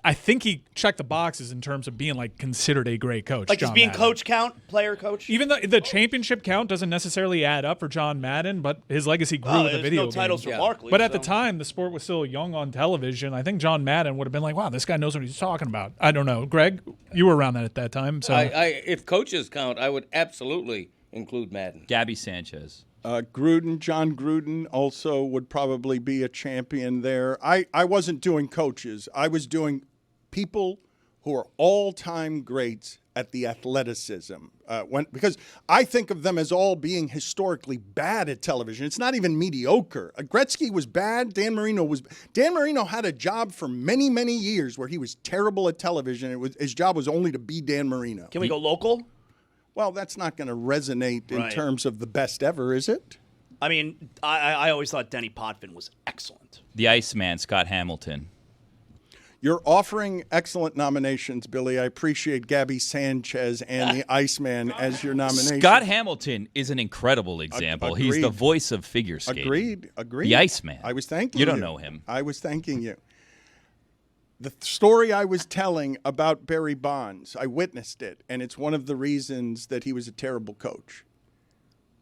I think he checked the boxes in terms of being considered a great coach. Like, John does being Madden. coach count? Player coach? Even though the championship count doesn't necessarily add up for John Madden, but his legacy grew with the video no titles game. for Barkley. But at the time, the sport was still young on television. I think John Madden would have been like, "Wow, this guy knows what he's talking about." I don't know, Greg. You were around at that time, so If coaches count, I would absolutely include Madden. Gabby Sanchez. John Gruden also would probably be a champion there. I wasn't doing coaches. I was doing people who are all-time greats at the athleticism. Because I think of them as all being historically bad at television. It's not even mediocre. Gretzky was bad. Dan Marino had a job for many, many years where he was terrible at television. His job was only to be Dan Marino. Can we go local? Well, that's not going to resonate in terms of the best ever, is it? I mean, I always thought Denny Potvin was excellent. The Iceman, Scott Hamilton. You're offering excellent nominations, Billy. I appreciate Gabby Sanchez and the Iceman as your nomination. Scott Hamilton is an incredible example. He's the voice of figure skating. Agreed. The Iceman. I was thanking you. You don't know him. I was thanking you. The story I was telling about Barry Bonds, I witnessed it, and it's one of the reasons that he was a terrible coach.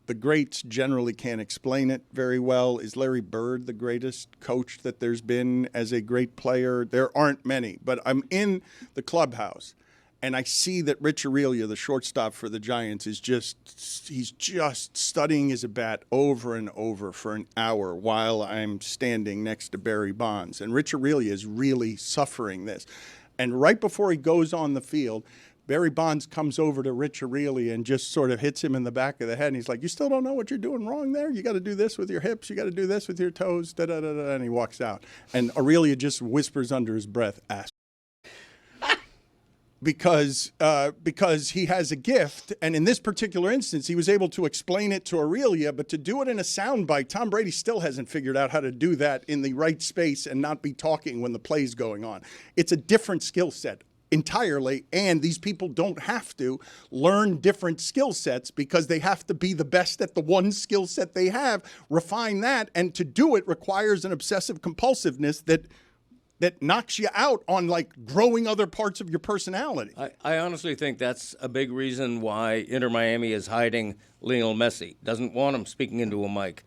The greats generally can't explain it very well. Is Larry Bird the greatest coach that there's been as a great player? There aren't many, but I'm in the clubhouse, and I see that Rich Aurelio, the shortstop for the Giants, he's just studying his bat over and over for an hour while I'm standing next to Barry Bonds. And Rich Aurelio is really suffering this. And right before he goes on the field, Barry Bonds comes over to Rich Aurelio and just sort of hits him in the back of the head. And he's like, "You still don't know what you're doing wrong there? You got to do this with your hips. You got to do this with your toes." Da-da-da-da. And he walks out. And Aurelio just whispers under his breath, "Ass." Because he has a gift. And in this particular instance, he was able to explain it to Aurelio. But to do it in a soundbite, Tom Brady still hasn't figured out how to do that in the right space and not be talking when the play's going on. It's a different skill set. Entirely, and these people don't have to learn different skill sets because they have to be the best at the one skill set they have, refine that, and to do it requires an obsessive compulsiveness that knocks you out on growing other parts of your personality. I honestly think that's a big reason why Inter Miami is hiding Lionel Messi. Doesn't want him speaking into a mic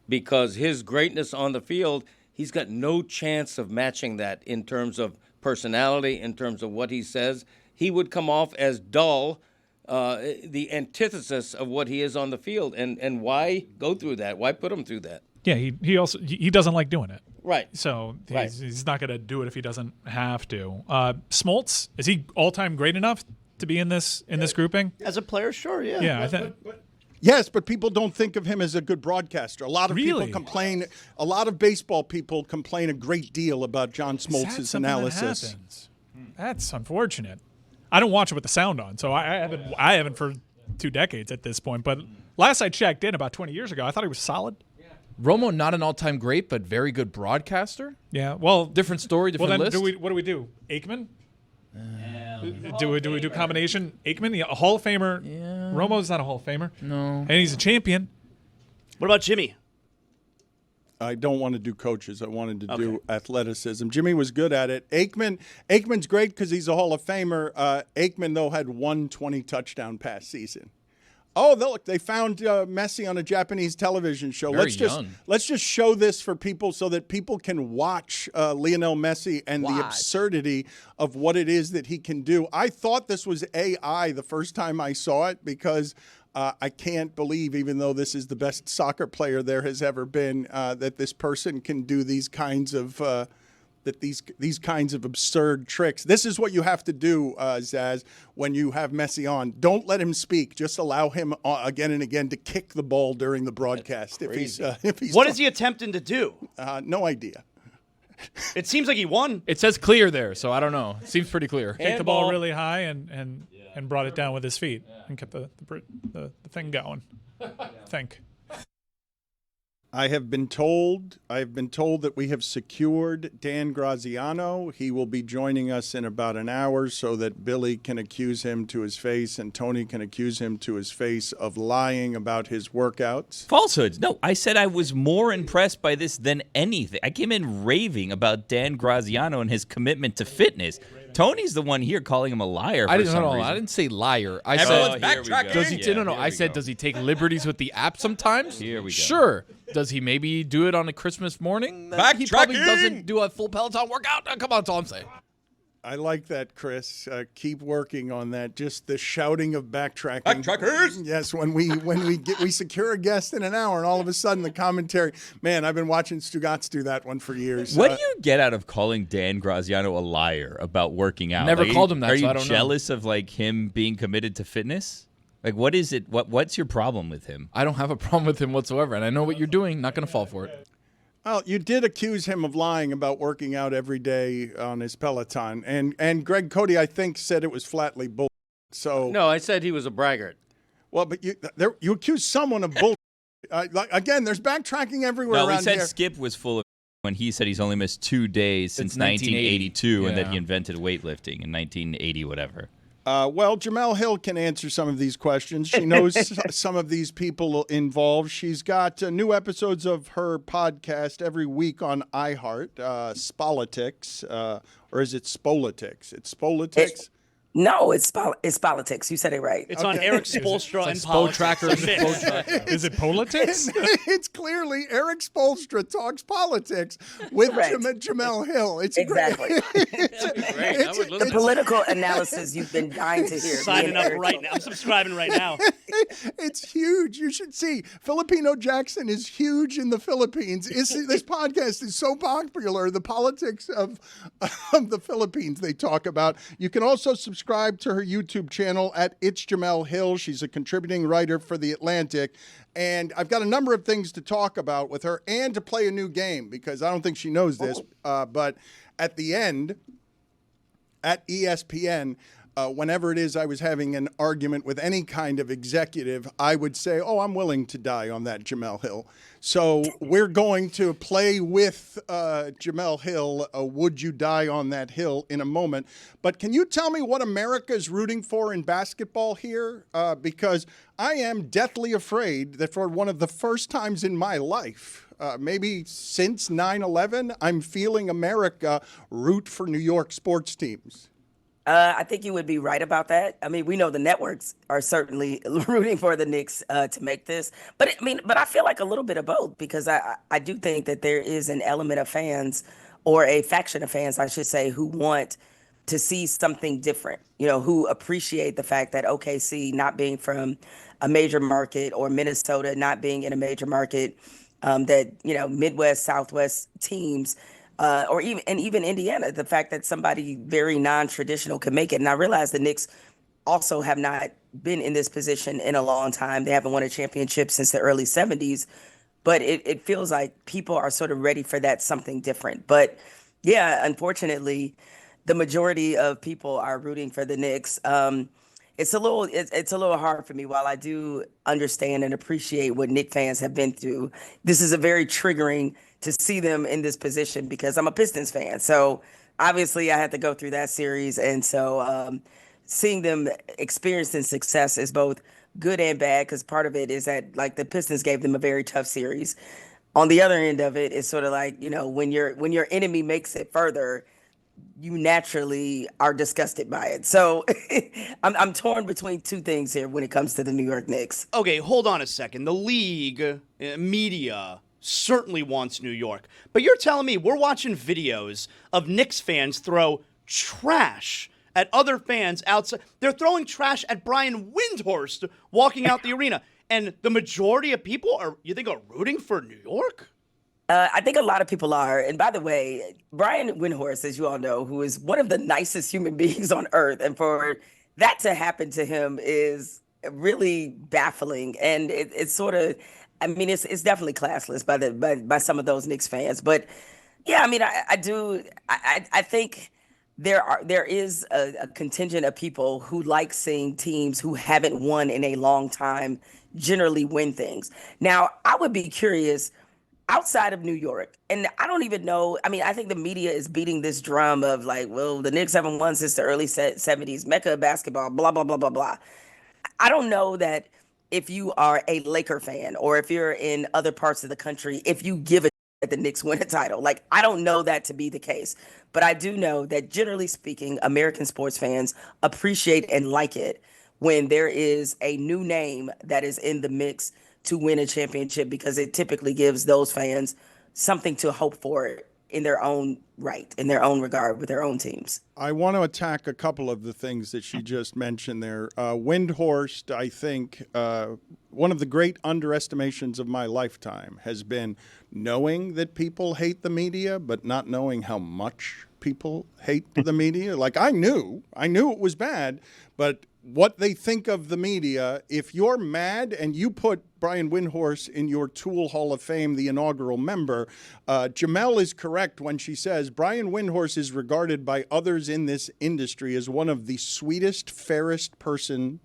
because his greatness on the field, he's got no chance of matching that in terms of personality, in terms of what he says. He would come off as dull, the antithesis of what he is on the field. And why go through that? Why put him through that? yeah, he doesn't like doing it. Right. So he's not going to do it if he doesn't have to. Smoltz, is he all-time great enough to be in this grouping? As a player, sure, yeah. Yeah, I think. Yes, but people don't think of him as a good broadcaster. A lot of people complain. A lot of baseball people complain a great deal about John Smoltz's analysis. That's unfortunate. I don't watch it with the sound on, so I haven't for 2 decades at this point. But last I checked in about 20 years ago, I thought he was solid. Romo, not an all-time great, but very good broadcaster. Yeah, well, different story, different list. What do we do? Aikman? Do we do combination? Aikman, a Hall of Famer. Yeah. Romo's not a Hall of Famer. No. And he's a champion. What about Jimmy? I don't want to do coaches. I wanted to do athleticism. Jimmy was good at it. Aikman's great because he's a Hall of Famer. Aikman, though, had one 20-touchdown pass season. Oh, look! They found Messi on a Japanese television show. Very let's young. just show this for people so that people can watch Lionel Messi and the absurdity of what it is that he can do. I thought this was AI the first time I saw it because I can't believe, even though this is the best soccer player there has ever been, that this person can do these kinds of these kinds of absurd tricks. This is what you have to do, Zaz, when you have Messi on. Don't let him speak. Just allow him again and again to kick the ball during the broadcast. If he's what is he attempting to do? No idea. It seems like he won. It says clear there, so I don't know. It seems pretty clear. Kicked the ball really high and brought it down with his feet and kept the thing going. Think. I have been told that we have secured Dan Graziano. He will be joining us in about an hour so that Billy can accuse him to his face and Tony can accuse him to his face of lying about his workouts. Falsehoods. No, I said I was more impressed by this than anything. I came in raving about Dan Graziano and his commitment to fitness. Tony's the one here calling him a liar. I didn't say liar. I Everyone's said backtracking. does he? Yeah, I said does he take liberties with the app sometimes? Here we go. Sure. Does he maybe do it on a Christmas morning? He probably doesn't do a full Peloton workout. Come on, that's all I'm saying. I like that, Chris. Keep working on that. Just the shouting of backtracking. Backtrackers! Yes, when we secure a guest in an hour, and all of a sudden the commentary. Man, I've been watching Stugotz do that one for years. What do you get out of calling Dan Graziano a liar about working out? Never called him that. Are so you I don't jealous of him being committed to fitness? Like, what is it? What's your problem with him? I don't have a problem with him whatsoever, and I know what you're doing. Not going to fall for it. Well, you did accuse him of lying about working out every day on his Peloton, and Greg Cody, I think, said it was flatly bull. So No, I said he was a braggart. well, but you accused someone of bull. Again, there's backtracking everywhere No, we around said here. Skip was full of when he said he's only missed 2 days since 1982 and that he invented weightlifting in 1980, whatever. Well, Jemele Hill can answer some of these questions. She knows some of these people involved. She's got new episodes of her podcast every week on iHeart, Spolitics, or is it Spolitics? It's Spolitics. No, it's politics. You said it right. It's on Eric Spoelstra and Spo politics. Tracker. Is it politics? It's clearly Eric Spoelstra talks politics with Jemele Hill. It's exactly. The political analysis you've been dying to hear. Signing up right now. I'm subscribing right now. It's huge. You should see. Filipino Jackson is huge in the Philippines. This podcast is so popular. The politics of the Philippines they talk about. You can also subscribe to her YouTube channel at It's Jemele Hill. She's a contributing writer for The Atlantic. And I've got a number of things to talk about with her and to play a new game because I don't think she knows this. But at the end, at ESPN, whenever it is I was having an argument with any kind of executive, I would say, oh, I'm willing to die on that Jemele Hill. So we're going to play with Jemele Hill, Would You Die on That Hill, in a moment. But can you tell me what America is rooting for in basketball here? Because I am deathly afraid that for one of the first times in my life, maybe since 9/11, I'm feeling America root for New York sports teams. I think you would be right about that. I mean, we know the networks are certainly rooting for the Knicks to make this, but I feel like a little bit of both because I do think that there is an element of fans, or a faction of fans, I should say, who want to see something different. You know, who appreciate the fact that OKC not being from a major market, or Minnesota not being in a major market, that Midwest, Southwest teams. Or even Indiana, the fact that somebody very non-traditional can make it. And I realize the Knicks also have not been in this position in a long time. They haven't won a championship since the early 70s. But it feels like people are sort of ready for that something different. But yeah, unfortunately, the majority of people are rooting for the Knicks. It's a little hard for me. While I do understand and appreciate what Knicks fans have been through, this is a very triggering to see them in this position because I'm a Pistons fan. So obviously I had to go through that series. And so seeing them experiencing success is both good and bad, because part of it is that like the Pistons gave them a very tough series. On the other end of it, it's sort of like, when your enemy makes it further, you naturally are disgusted by it. So I'm torn between two things here when it comes to the New York Knicks. Okay, hold on a second. The league, media, certainly wants New York. But you're telling me we're watching videos of Knicks fans throw trash at other fans outside. They're throwing trash at Brian Windhorst walking out the arena. And the majority of people are rooting for New York? I think a lot of people are. And by the way, Brian Windhorst, as you all know, who is one of the nicest human beings on earth, and for that to happen to him is really baffling. And it's sort of, I mean, it's definitely classless by some of those Knicks fans. But yeah, I mean, I think there is a contingent of people who like seeing teams who haven't won in a long time generally win things. Now, I would be curious, outside of New York, and I don't even know, I mean, I think the media is beating this drum of like, well, the Knicks haven't won since the early 70s, Mecca of basketball, blah, blah, blah, blah, blah. I don't know that if you are a Laker fan or if you're in other parts of the country, if you give a that the Knicks win a title. Like, I don't know that to be the case. But I do know that generally speaking, American sports fans appreciate and like it when there is a new name that is in the mix to win a championship, because it typically gives those fans something to hope for in their own right, in their own regard with their own teams. I want to attack a couple of the things that she just mentioned there. Windhorst, I think, one of the great underestimations of my lifetime has been knowing that people hate the media, but not knowing how much people hate the media. Like, I knew it was bad, but what they think of the media, if you're mad and you put Brian Windhorst in your Tool Hall of Fame, the inaugural member, Jemele is correct when she says Brian Windhorst is regarded by others in this industry as one of the sweetest, fairest persons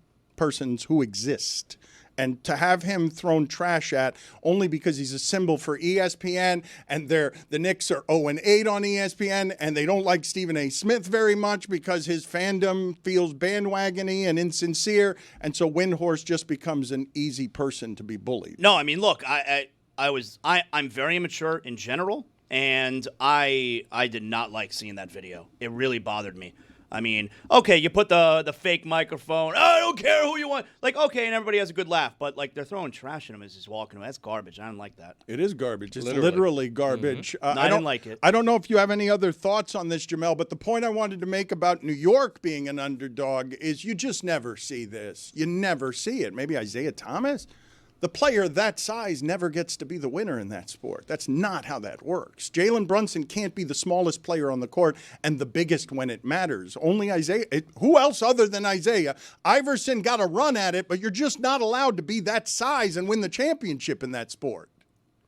who exist. And to have him thrown trash at only because he's a symbol for ESPN, and the Knicks are 0-8 on ESPN, and they don't like Stephen A. Smith very much because his fandom feels bandwagony and insincere, and so Windhorst just becomes an easy person to be bullied. No, I mean, look, I'm very immature in general, and I did not like seeing that video. It really bothered me. I mean, okay, you put the fake microphone. Oh, I don't care who you want. Like, okay, and everybody has a good laugh. But, like, they're throwing trash at him as he's walking away. That's garbage. I don't like that. It is garbage. It's literally garbage. Mm-hmm. I didn't like it. I don't know if you have any other thoughts on this, Jemele, but the point I wanted to make about New York being an underdog is you just never see this. You never see it. Maybe Isaiah Thomas? The player that size never gets to be the winner in that sport. That's not how that works. Jalen Brunson can't be the smallest player on the court and the biggest when it matters. Only Isaiah. Who else other than Isaiah? Iverson got a run at it, but you're just not allowed to be that size and win the championship in that sport.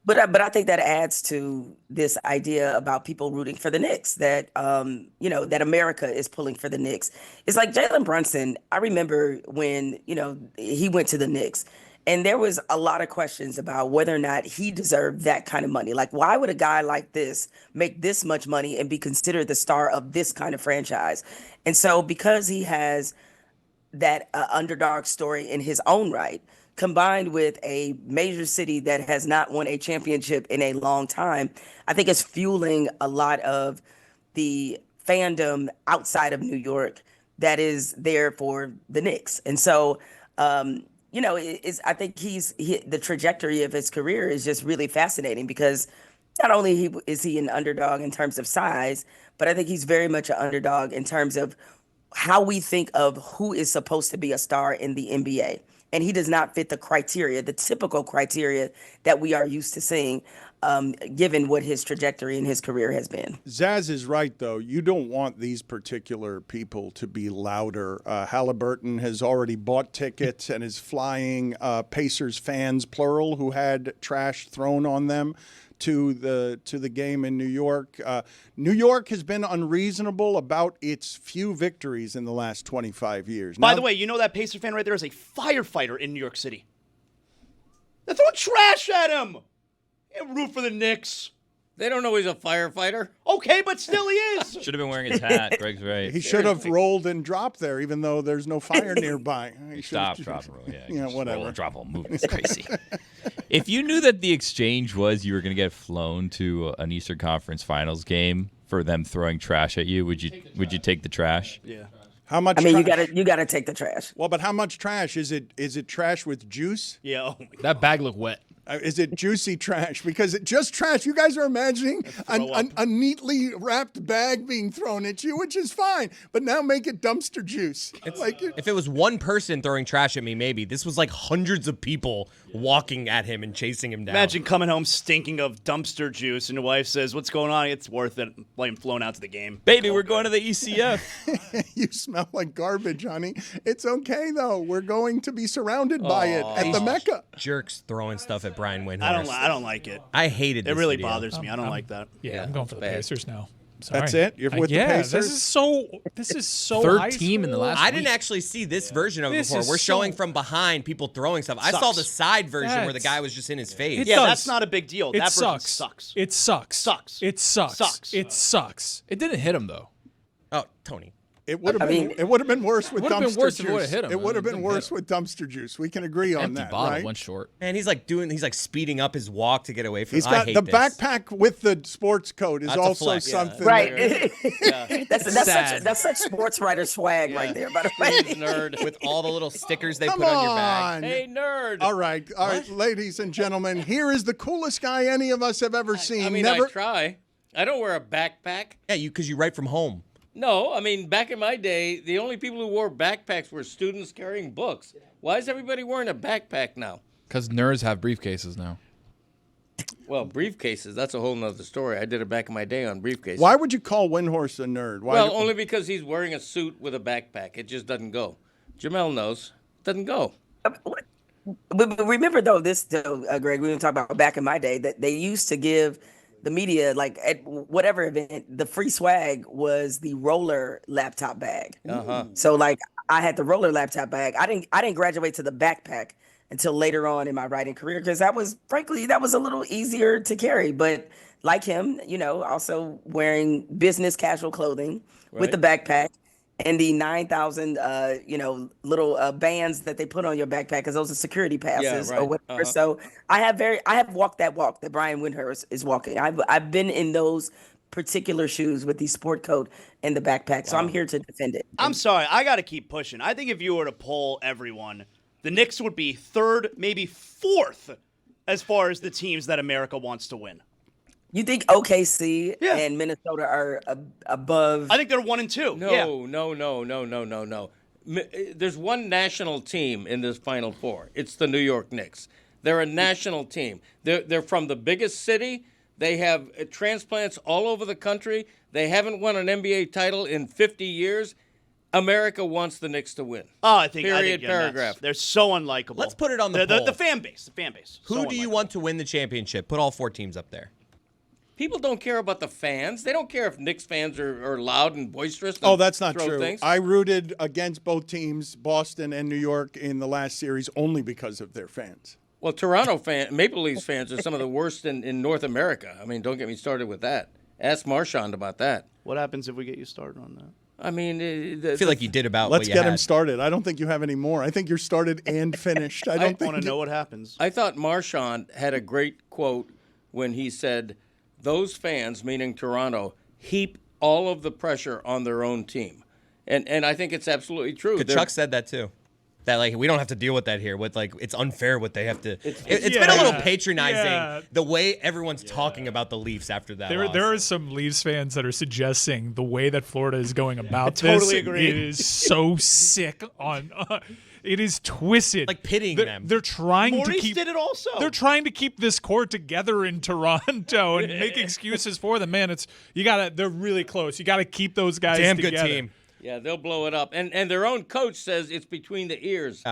But I think that adds to this idea about people rooting for the Knicks, that that America is pulling for the Knicks. It's like Jalen Brunson. I remember when he went to the Knicks. And there was a lot of questions about whether or not he deserved that kind of money. Like, why would a guy like this make this much money and be considered the star of this kind of franchise? And so because he has that underdog story in his own right, combined with a major city that has not won a championship in a long time, I think it's fueling a lot of the fandom outside of New York that is there for the Knicks. And so, I think the trajectory of his career is just really fascinating, because not only is he an underdog in terms of size, but I think he's very much an underdog in terms of how we think of who is supposed to be a star in the NBA. And he does not fit the criteria, the typical criteria that we are used to seeing, given what his trajectory in his career has been. Zaz is right, though. You don't want these particular people to be louder. Halliburton has already bought tickets and is flying Pacers fans, plural, who had trash thrown on them to the game in New York. New York has been unreasonable about its few victories in the last 25 years. By the way, that Pacer fan right there is a firefighter in New York City. They're throwing trash at him. And root for the Knicks. They don't know he's a firefighter. Okay, but still he is. Should have been wearing his hat. Greg's right. He should have rolled and dropped there, even though there's no fire nearby. Drop, roll. Yeah, whatever. Roll and drop while moving. It's crazy. If you knew that the exchange was you were going to get flown to an Eastern Conference Finals game for them throwing trash at you? Would you take the trash? Yeah. How much? I mean, trash? you gotta take the trash. Well, but how much trash is it? Is it trash with juice? Yeah. Oh my God. That bag looked wet. Is it juicy trash? Because it just trash. You guys are imagining a neatly wrapped bag being thrown at you, which is fine. But now make it dumpster juice. If it was one person throwing trash at me, maybe. This was like hundreds of people walking at him and chasing him down. Imagine coming home stinking of dumpster juice, and your wife says, "What's going on?" It's worth it. I'm flown out to the game. Baby, we're going to the ECF. You smell like garbage, honey. It's okay though. We're going to be surrounded by it at the Mecca. Jerks throwing stuff at Brian Windhorst. I don't like it. I hated this It really video. bothers me. I don't like that. Yeah, I'm going for the Pacers now. Sorry. That's it? You're with the Pacers? This is so Third high team in the school. last I didn't actually see this version of it This before. is We're showing so- from behind people throwing stuff. I Sucks. saw the side version where the That's- guy was just in his face. It Yeah, does. that's not a big deal. It That version sucks. sucks. It sucks. Sucks. It sucks. Sucks. It sucks. It didn't hit him though. Oh, Tony. It would have I been. mean- It would have been worse with Would've been dumpster worse if it juice. would've hit him. It would have It been didn't worse hit him. with dumpster juice. We can agree on Empty that, bottle, right? one short. And he's like speeding up his walk to get away from He's I got hate the this. backpack with the sports coat is That's a also flex. Yeah. something. Right. Yeah. That's such sports writer swag right there, by the way. Nerd. With all the little stickers they Come put on your bag. on. Hey, nerd. All right, ladies and gentlemen. Here is the coolest guy any of us have ever seen. I mean, Never. I try. I don't wear a backpack. Yeah, because you write from home. No, I mean, back in my day, the only people who wore backpacks were students carrying books. Why is everybody wearing a backpack now? Because nerds have briefcases now. Well, briefcases, that's a whole nother story. I did it back in my day on briefcases. Why would you call Windhorst a nerd? Why Well, only because he's wearing a suit with a backpack. It just doesn't go. Jemele knows. Doesn't go. But remember though, Greg, we were talking about back in my day that they used to give the media, like at whatever event, the free swag was the roller laptop bag. So like I had the roller laptop bag. I didn't graduate to the backpack until later on in my writing career because that was a little easier to carry. But like him, also wearing business casual clothing with the backpack. And the 9,000, little bands that they put on your backpack because those are security passes or whatever. So I have walked that walk that Brian Windhorst is walking. I've been in those particular shoes with the sport coat and the backpack. So I'm here to defend it. I'm sorry. I got to keep pushing. I think if you were to poll everyone, the Knicks would be third, maybe fourth, as far as the teams that America wants to win. You think OKC and Minnesota are above? I think they're 1 and 2. No. There's one national team in this Final Four. It's the New York Knicks. They're a national team. They're from the biggest city. They have transplants all over the country. They haven't won an NBA title in 50 years. America wants the Knicks to win. Oh, I think Period, you're paragraph. nuts. They're so unlikable. Let's put it on the poll. The fan base. Who So do you unlikable. want to win the championship? Put all 4 teams up there. People don't care about the fans. They don't care if Knicks fans are loud and boisterous. And Oh, that's not throw true. Things. I rooted against both teams, Boston and New York, in the last series only because of their fans. Well, Maple Leafs fans are some of the worst in North America. I mean, don't get me started with that. Ask Marchand about that. What happens if we get you started on that? I mean, I feel like you did about Let's what you get had. him started. I don't think you have any more. I think you're started and finished. I don't want to know what happens. I thought Marchand had a great quote when he said, those fans, meaning Toronto, heap all of the pressure on their own team. And I think it's absolutely true. Kachuk said that too. That we don't have to deal with that here. With it's unfair what they have to. It's been a little patronizing the way everyone's talking about the Leafs after that. There are some Leafs fans that are suggesting the way that Florida is going about this. Totally agree. It is so sick. It is twisted. Like pitting them. They're trying Maurice to keep. did it also. They're trying to keep this core together in Toronto and make excuses for them. Man, they're really close. You gotta keep those guys Damn together. good team. Yeah, they'll blow it up. And their own coach says it's between the ears.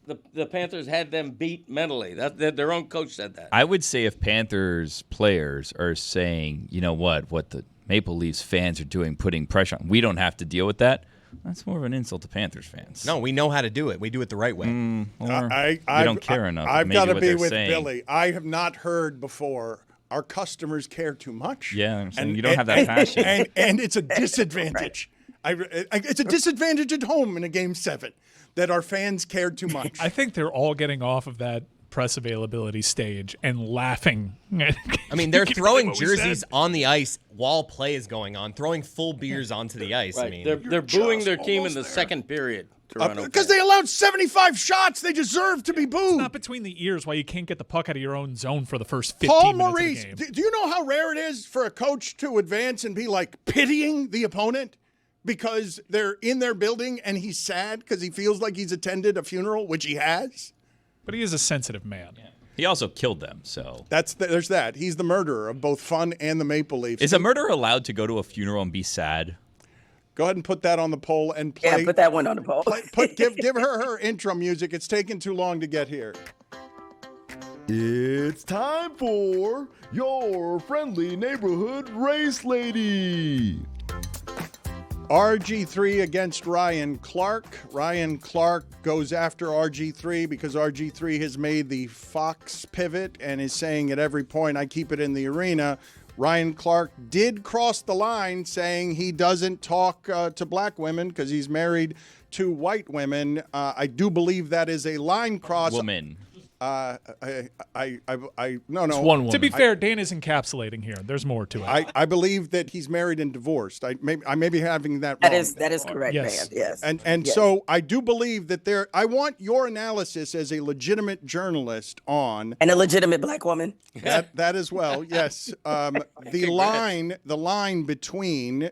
The Panthers had them beat mentally. Their own coach said that. I would say if Panthers players are saying, you know what the Maple Leafs fans are doing, putting pressure on, we don't have to deal with that. That's more of an insult to Panthers fans. No, we know how to do it. We do it the right way. We don't care enough. I've got to be with saying. Billy. I have not heard before. Our customers care too much. Yeah, I'm saying you don't have that passion. And it's a disadvantage. It's a disadvantage at home in a Game 7 that our fans cared too much. I think they're all getting off of that press availability stage and laughing. I mean, they're throwing jerseys on the ice while play is going on, throwing full beers onto the ice. Right. I mean, they're booing their team in the second period. Because they allowed 75 shots. They deserve to be booed. It's not between the ears why you can't get the puck out of your own zone for the first 15 Paul minutes Maurice, of the game. do you know how rare it is for a coach to advance and be like pitying the opponent because they're in their building and he's sad because he feels like he's attended a funeral, which he has? But he is a sensitive man. Yeah. He also killed them, so. There's that. He's the murderer of both Fun and the Maple Leafs. Is a murderer allowed to go to a funeral and be sad? Go ahead and put that on the poll and play. Yeah, put that one on the poll. Give her intro music. It's taken too long to get here. It's time for your friendly neighborhood race lady. RG3 against Ryan Clark. Ryan Clark goes after RG3 because RG3 has made the Fox pivot and is saying at every point, I keep it in the arena. Ryan Clark did cross the line saying he doesn't talk to black women because he's married to white women. I do believe that is a line cross. Woman. No. It's one woman. To be fair, Dan is encapsulating here. There's more to it. I believe that he's married and divorced. I may be having that wrong. That is correct, Yes. man. Yes. And Yes. so I do believe that I want your analysis as a legitimate journalist on And a legitimate black woman. that as well. Yes. The line between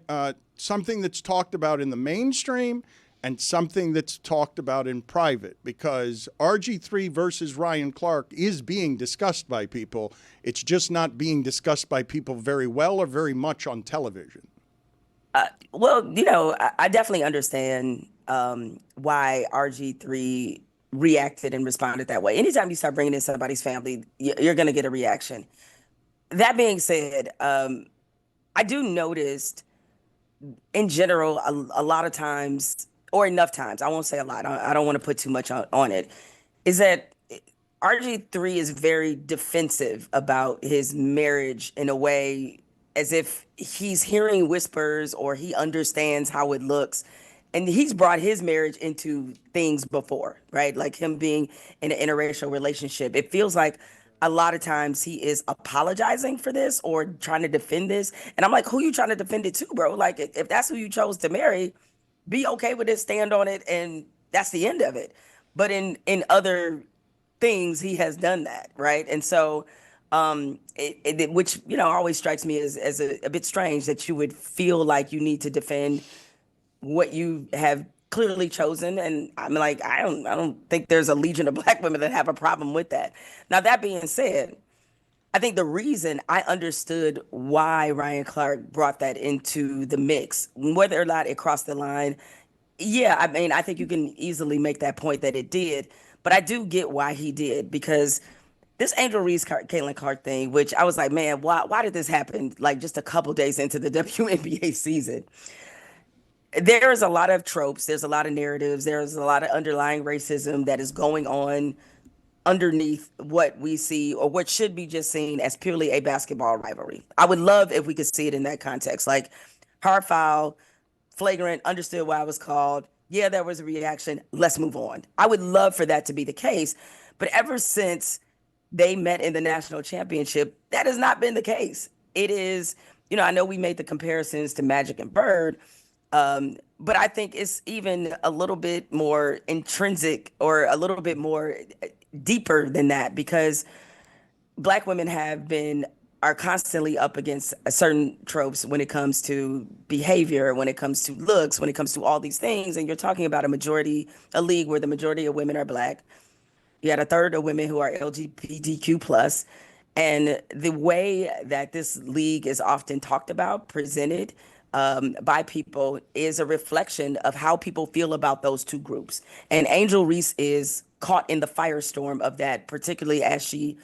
something that's talked about in the mainstream and something that's talked about in private, because RG3 versus Ryan Clark is being discussed by people. It's just not being discussed by people very well or very much on television. Well, I definitely understand why RG3 reacted and responded that way. Anytime you start bringing in somebody's family, you're going to get a reaction. That being said, I do notice in general, a lot of times, or enough times, I won't say a lot, I don't want to put too much on it, is that RG3 is very defensive about his marriage in a way as if he's hearing whispers or he understands how it looks. And he's brought his marriage into things before, right? Like him being in an interracial relationship. It feels like a lot of times he is apologizing for this or trying to defend this. And I'm like, who you trying to defend it to, bro? Like, if that's who you chose to marry, be okay with it, stand on it, and that's the end of it. But in other things, he has done that, right? And so, which, always strikes me as a bit strange that you would feel like you need to defend what you have clearly chosen. And I'm like, I don't think there's a legion of black women that have a problem with that. Now, that being said, I think the reason I understood why Ryan Clark brought that into the mix, whether or not it crossed the line, yeah, I mean, I think you can easily make that point that it did, but I do get why he did, because this Angel Reese, Caitlin Clark thing, which I was like, man, why did this happen like just a couple days into the WNBA season? There's a lot of tropes, there's a lot of narratives, there's a lot of underlying racism that is going on underneath what we see, or what should be just seen as purely a basketball rivalry. I would love if we could see it in that context, like hard foul, flagrant, understood why it was called. Yeah, there was a reaction. Let's move on. I would love for that to be the case. But ever since they met in the national championship, that has not been the case. It is, I know we made the comparisons to Magic and Bird, but I think it's even a little bit more intrinsic or a little bit more deeper than that, because black women are constantly up against certain tropes when it comes to behavior, when it comes to looks, when it comes to all these things. And you're talking about a league where the majority of women are black. You had a third of women who are LGBTQ+. And the way that this league is often talked about, presented by people, is a reflection of how people feel about those two groups. And Angel Reese is caught in the firestorm of that, particularly as she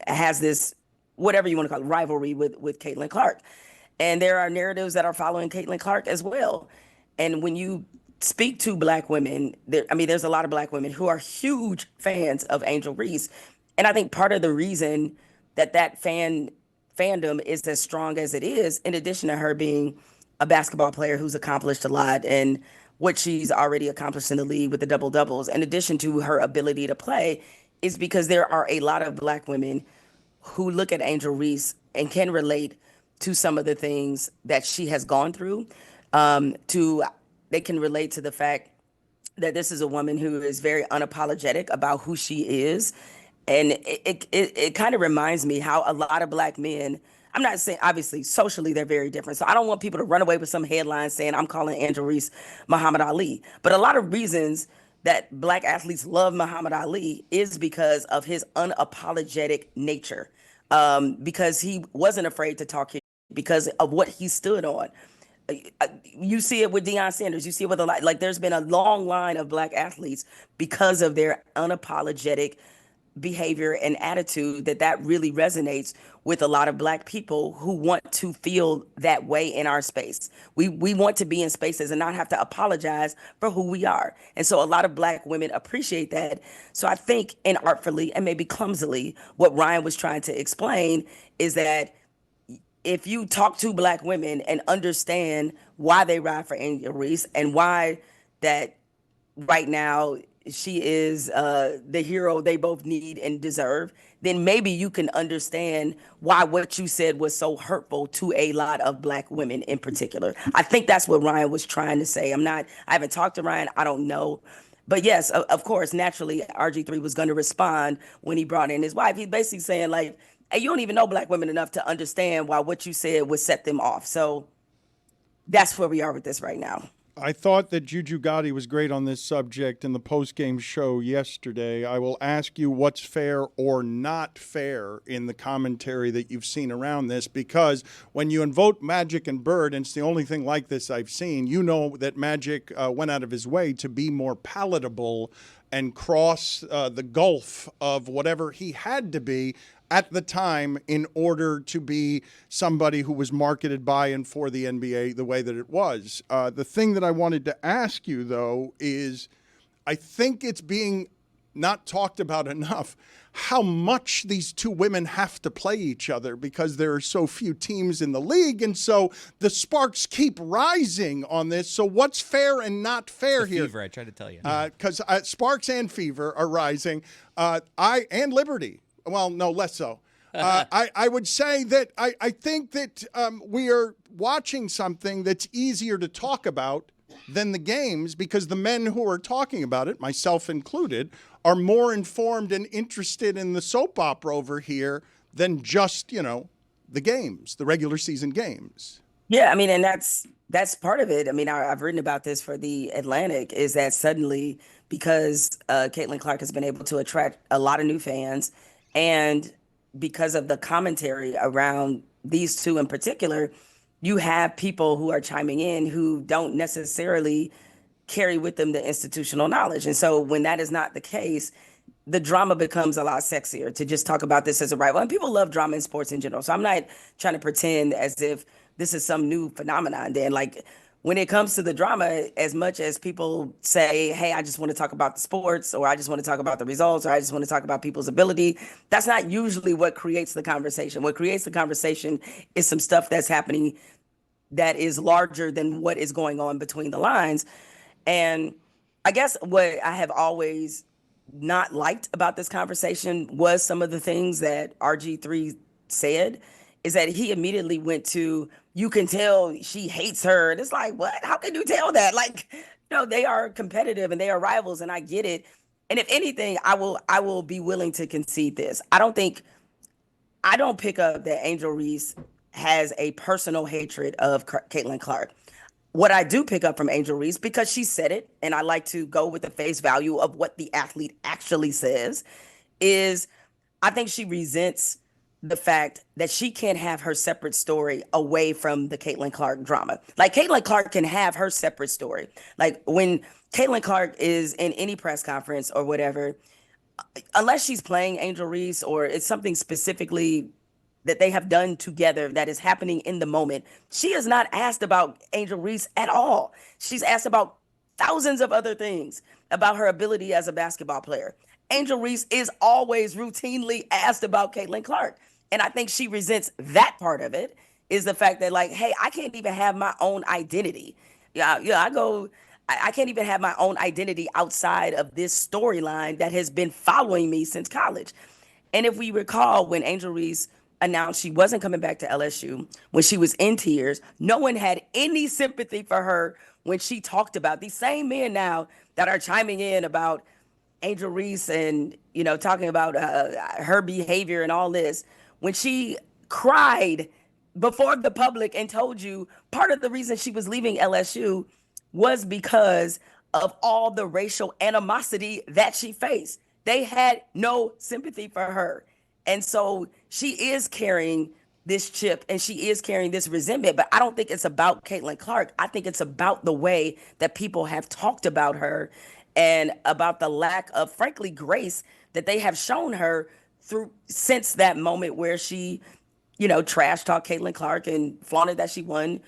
has this, whatever you want to call it, rivalry with Caitlin Clark. And there are narratives that are following Caitlin Clark as well. And when you speak to black women, there's a lot of black women who are huge fans of Angel Reese. And I think part of the reason that fandom is as strong as it is, in addition to her being a basketball player who's accomplished a lot and what she's already accomplished in the league with the double-doubles, in addition to her ability to play, is because there are a lot of black women who look at Angel Reese and can relate to some of the things that she has gone through. They can relate to the fact that this is a woman who is very unapologetic about who she is. And it kind of reminds me how a lot of black men, I'm not saying, obviously, socially, they're very different. So I don't want people to run away with some headline saying I'm calling Angel Reese Muhammad Ali. But a lot of reasons that black athletes love Muhammad Ali is because of his unapologetic nature, because he wasn't afraid to talk, because of what he stood on. You see it with Deion Sanders. You see it with a lot. Like, there's been a long line of black athletes because of their unapologetic behavior and attitude that really resonates with a lot of black people who want to feel that way in our space. We want to be in spaces and not have to apologize for who we are. And so a lot of black women appreciate that. So I think inartfully and maybe clumsily, what Ryan was trying to explain is that if you talk to black women and understand why they ride for Angel Reese and why that right now she is the hero they both need and deserve, then maybe you can understand why what you said was so hurtful to a lot of black women in particular. I think that's what Ryan was trying to say. I haven't talked to Ryan. I don't know. But yes, of course, naturally, RG3 was going to respond when he brought in his wife. He's basically saying, like, hey, you don't even know black women enough to understand why what you said would set them off. So that's where we are with this right now. I thought that Juju Gotti was great on this subject in the post-game show yesterday. I will ask you what's fair or not fair in the commentary that you've seen around this, because when you invoke Magic and Bird, and it's the only thing like this I've seen, you know that Magic went out of his way to be more palatable and cross the gulf of whatever he had to be at the time in order to be somebody who was marketed by and for the NBA the way that it was. The thing that I wanted to ask you, though, is I think it's being not talked about enough how much these two women have to play each other because there are so few teams in the league. And so the sparks keep rising on this. So what's fair and not fair here? Fever, I tried to tell you. Because sparks and fever are rising. And Liberty. Well, no, less so. I would say that I think that we are watching something that's easier to talk about than the games because the men who are talking about it, myself included, are more informed and interested in the soap opera over here than just, the games, the regular season games. Yeah, I mean, and that's part of it. I mean, I've written about this for The Atlantic, is that suddenly, because Caitlin Clark has been able to attract a lot of new fans, and because of the commentary around these two in particular, you have people who are chiming in who don't necessarily carry with them the institutional knowledge. And so when that is not the case, the drama becomes a lot sexier to just talk about this as a rival. And people love drama in sports in general. So I'm not trying to pretend as if this is some new phenomenon. Then, like, when it comes to the drama, as much as people say, hey, I just want to talk about the sports, or I just want to talk about the results, or I just want to talk about people's ability, that's not usually what creates the conversation. What creates the conversation is some stuff that's happening that is larger than what is going on between the lines. And I guess what I have always not liked about this conversation was some of the things that RG3 said, is that he immediately went to, you can tell she hates her. And it's like, what? How can you tell that? Like, they are competitive and they are rivals, and I get it. And if anything, I will be willing to concede this. I don't pick up that Angel Reese has a personal hatred of Caitlin Clark. What I do pick up from Angel Reese, because she said it, and I like to go with the face value of what the athlete actually says, is I think she resents the fact that she can't have her separate story away from the Caitlin Clark drama. Like, Caitlin Clark can have her separate story. Like, when Caitlin Clark is in any press conference or whatever, unless she's playing Angel Reese or it's something specifically that they have done together that is happening in the moment, she is not asked about Angel Reese at all. She's asked about thousands of other things, about her ability as a basketball player. Angel Reese is always routinely asked about Caitlin Clark. And I think she resents that part of it, is the fact that, like, hey, I can't even have my own identity. I I can't even have my own identity outside of this storyline that has been following me since college. And if we recall, when Angel Reese announced she wasn't coming back to LSU, when she was in tears, no one had any sympathy for her when she talked about these same men now that are chiming in about Angel Reese and, talking about her behavior and all this. When she cried before the public and told you part of the reason she was leaving LSU was because of all the racial animosity that she faced. They had no sympathy for her. And so she is carrying this chip and she is carrying this resentment, but I don't think it's about Caitlin Clark. I think it's about the way that people have talked about her and about the lack of, frankly, grace that they have shown her through since that moment where she, trash talked Caitlin Clark and flaunted that she won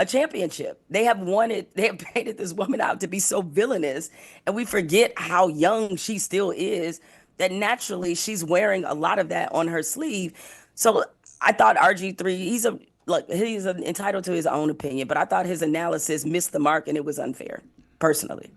a championship. They have painted this woman out to be so villainous, and we forget how young she still is, that naturally she's wearing a lot of that on her sleeve. So I thought RG3, he's entitled to his own opinion, but I thought his analysis missed the mark and it was unfair, personally.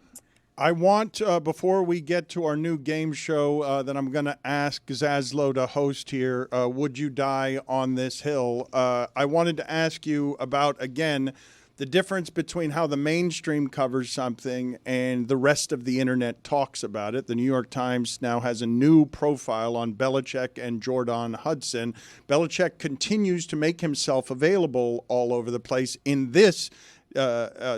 I want, before we get to our new game show that I'm going to ask Zaslow to host here, Would You Die on This Hill? I wanted to ask you about, again, the difference between how the mainstream covers something and the rest of the internet talks about it. The New York Times now has a new profile on Belichick and Jordan Hudson. Belichick continues to make himself available all over the place. In this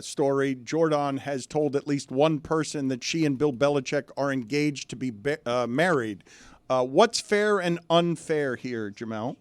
story, Jordan has told at least one person that she and Bill Belichick are engaged to be married. What's fair and unfair here, Jemele?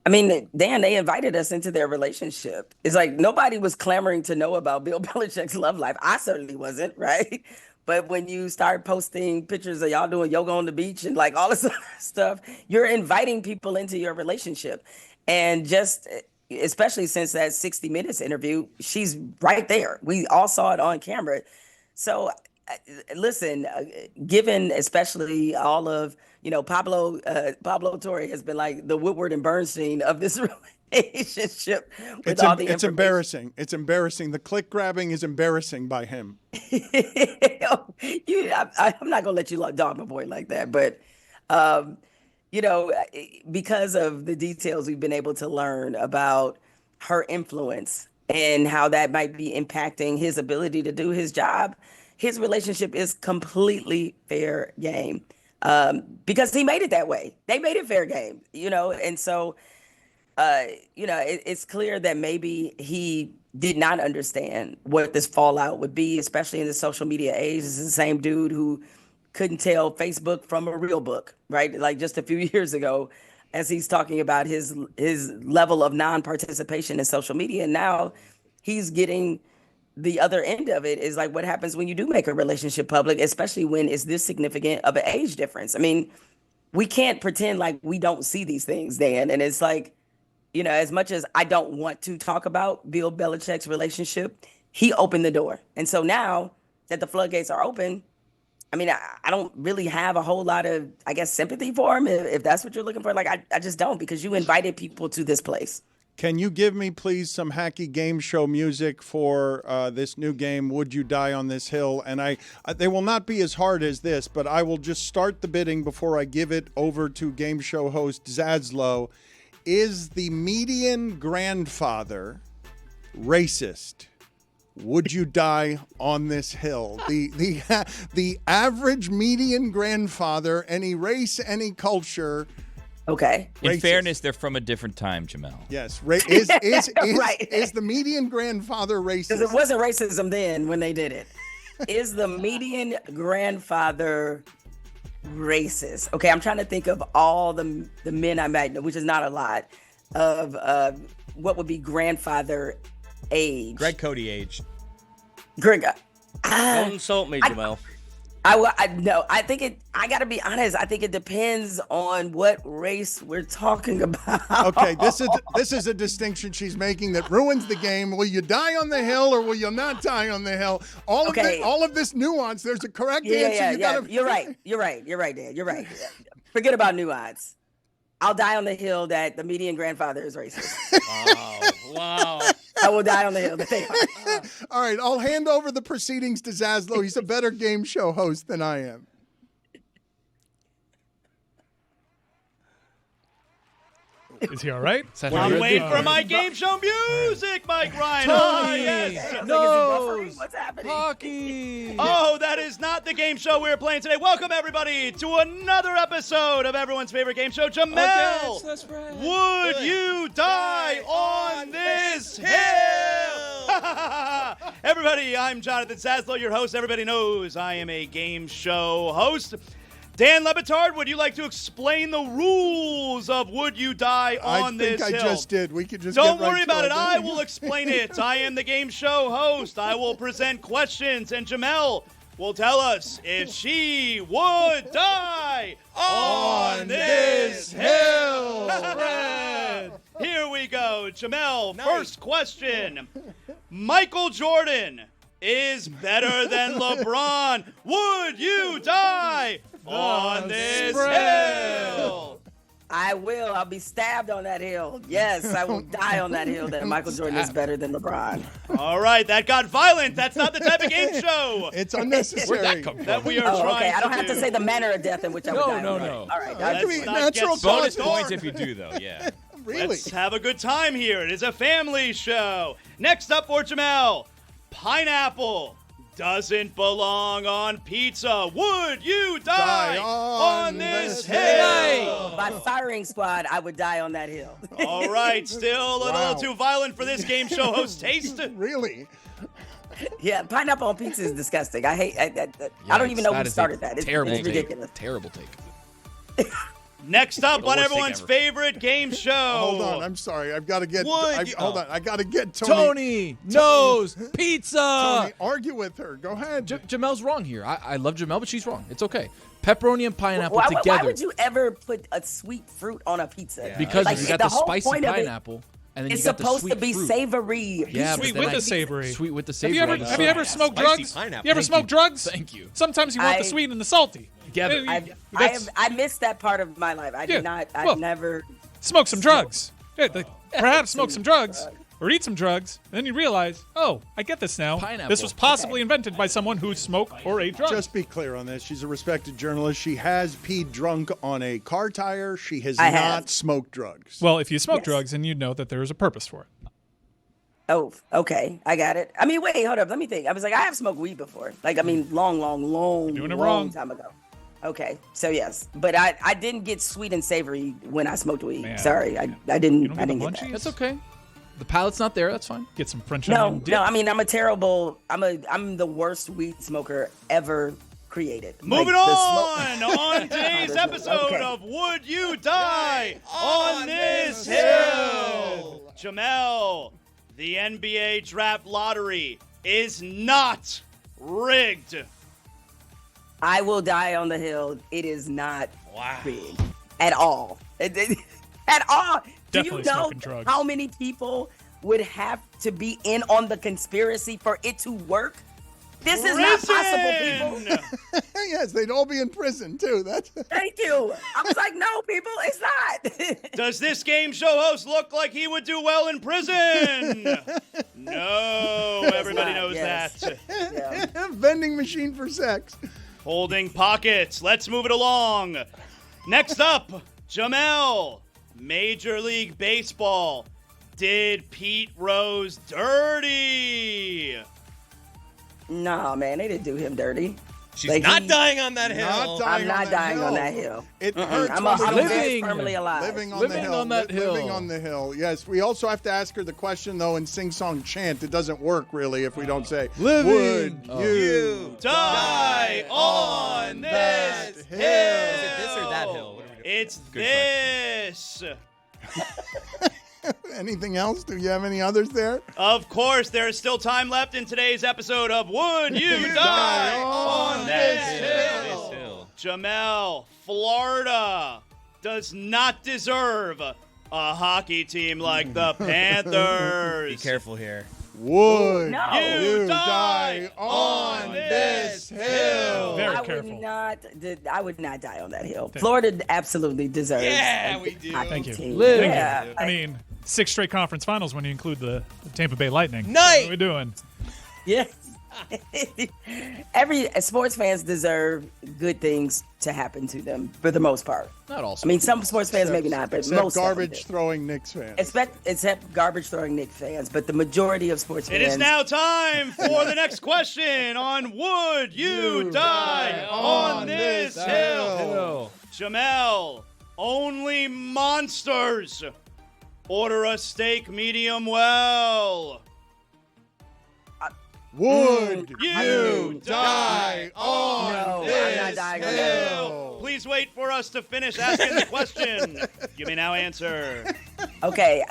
I mean, Dan, they invited us into their relationship. It's like nobody was clamoring to know about Bill Belichick's love life. I certainly wasn't, right? But when you start posting pictures of y'all doing yoga on the beach and like all this other stuff, you're inviting people into your relationship. And just especially since that 60 Minutes interview, she's right there. We all saw it on camera. So listen, given especially all of, Pablo Torre has been like the Woodward and Bernstein of this relationship. It's embarrassing. It's embarrassing. The click grabbing is embarrassing by him. I'm not going to let you dog my boy like that. But, because of the details we've been able to learn about her influence and how that might be impacting his ability to do his job, his relationship is completely fair game. Because he made it that way. They made it fair game, and so, it's clear that maybe he did not understand what this fallout would be, especially in the social media age. This is the same dude who couldn't tell Facebook from a real book, right? Like just a few years ago, as he's talking about his level of non-participation in social media. And now he's getting the other end of it, is like what happens when you do make a relationship public, especially when it's this significant of an age difference. I mean, we can't pretend like we don't see these things, Dan. And it's like, as much as I don't want to talk about Bill Belichick's relationship, he opened the door. And so now that the floodgates are open, I mean, I don't really have a whole lot of, I guess, sympathy for him, if that's what you're looking for. Like, I just don't, because you invited people to this place. Can you give me, please, some hacky game show music for this new game, Would You Die on This Hill? And they will not be as hard as this, but I will just start the bidding before I give it over to game show host Zaslow. Is the median grandfather racist? Would you die on this hill? The average median grandfather, any race, any culture. Okay. In Racist. fairness, they're from a different time, Jemele. Yes. Is Right. is the median grandfather racist? Because it wasn't racism then when they did it. Is the median grandfather racist? Okay, I'm trying to think of all the men I met, which is not a lot, of what would be grandfather age. Greg Cody age. Greg. Don't insult me, Jemele. I think I got to be honest. I think it depends on what race we're talking about. Okay, this is a distinction she's making that ruins the game. Will you die on the hill or will you not die on the hill? All of this nuance. There's a correct answer. You're right. You're right, Dan. You're right. Forget about nuance. I'll die on the hill that the median grandfather is racist. Wow. I will die on the hill that they are. All right, I'll hand over the proceedings to Zaslow. He's a better game show host than I am. Is he all right? I'm waiting for my game show music, Mike Ryan. Oh, yes. No. What's happening? Hockey. Oh, that is not the game show we're playing today. Welcome, everybody, to another episode of everyone's favorite game show, Jemele. Would you die on this hill? Everybody, I'm Jonathan Zaslow, your host. Everybody knows I am a game show host. Dan Le Batard, would you like to explain the rules of Would You Die on this hill? I think I just did. We could just Don't get right worry to about it. it. I will explain it. I am the game show host. I will present questions, and Jemele will tell us if she would die on this hill. Here we go. Jemele, first question. Michael Jordan is better than LeBron. Would you die on this hill? I will. I'll be stabbed on that hill. Yes, I will die on that hill that Michael Jordan is better than LeBron. All right, that got violent. That's not the type of game show. It's unnecessary. Where'd that come from? That we are trying okay. I don't to have to do. say the manner of death in which I would die. No. All right. That could be Let's not natural get so causes. dark. Points if you do, though, yeah. Really? Let's have a good time here. It is a family show. Next up for Jemele, pineapple doesn't belong on pizza. Would you die on this hill? By firing squad, I would die on that hill. All right, still a Wow. little too violent for this game show host taste. Really? Yeah, pineapple on pizza is disgusting. I hate. I don't even know who started that. It's ridiculous. Terrible take. Next up on worst everyone's thing favorite game show. Hold on. I'm sorry. I've got to get. Hold on. I got to get Tony knows pizza. Tony, argue with her. Go ahead. Jamele's wrong here. I love Jemele, but she's wrong. It's okay. Pepperoni and pineapple Why together. would you ever put a sweet fruit on a pizza? Yeah. Because Like, you got the the whole spicy point of it pineapple, and then It's you got the supposed sweet to be fruit. savory. Yeah, Sweet but with then the savory. Sweet with the Have savory. you ever smoked Spicy drugs? pineapple. You ever Thank smoked drugs? Thank you. Sometimes you want the I- sweet and the salty. Together. I missed that part of my life. I did not. I well, never. Smoke some drugs. Yeah, perhaps smoke some drugs or eat some drugs. And then you realize, oh, I get this now. Pineapple. This was possibly invented by someone who smoked or ate drugs. Just be clear on this. She's a respected journalist. She has peed drunk on a car tire. She has I not have. smoked drugs. Well, if you smoke Yes. drugs, then you'd know that there is a purpose for it. Oh, okay. I got it. I mean, wait, hold up. Let me think. I was like, I have smoked weed before. Like, I mean, long doing it long wrong. time ago. Okay, so yes, but I didn't get sweet and savory when I smoked weed. Man. Sorry, I You didn't don't I get didn't the get that. munchies? That's okay. The palate's not there. That's fine. Get some French No, onion dip. no. I mean, I'm the worst weed smoker ever created. Moving Like, on today's episode Okay. of Would You Die on This Hill? Jemele, the NBA draft lottery is not rigged. I will die on the hill. It is not Wow. rigged at all. At all. Do Definitely you know smoking drugs. how many people would have to be in on the conspiracy for it to work? This is not possible, people. Yes, they'd all be in prison too. That's Thank you. I was like, no, people, it's not. Does this game show host look like he would do well in prison? No, everybody not, knows yes. that. Yeah. vending machine for sex. Holding pockets. Let's move it along. Next up, Jemele, Major League Baseball. Did Pete Rose dirty? No, man, they didn't do him dirty. She's Like, not he- dying on that hill. Not dying I'm not on that dying hill. on that hill. It Mm-mm. hurts I'm when we don't- very Living. firmly alive. Living on Living the hill. on that hill. Living on the hill. Yes, we also have to ask her the question though in sing-song chant. It doesn't work really if we don't say Living. Would you Die on this hill. Is it this or that hill? What are we doing? It's Good this. Anything else? Do you have any others there? Of course, there is still time left in today's episode of Would You Die on This Hill? Jemele, Florida does not deserve a hockey team like the Panthers. Be careful here. Would No. you die on this hill? Very I careful. I would not die on that hill. Florida absolutely deserves. Yeah, we do. Thank you. Team. Live. Yeah. I mean, 6 straight conference finals when you include the Tampa Bay Lightning. Night. What are we doing? Yeah. Every sports fans deserve good things to happen to them for the most part. Not all. I mean, some sports fans maybe not, but Except most of them garbage do. throwing Knicks fans. Except garbage throwing Knicks fans, but the majority of sports It fans. is now time for the next question on Would You Die on This Hill? Jemele, only monsters. Order a steak medium well. Would You die on No, this I'm not dying on that hill? Please wait for us to finish asking the question. You may now answer. Okay,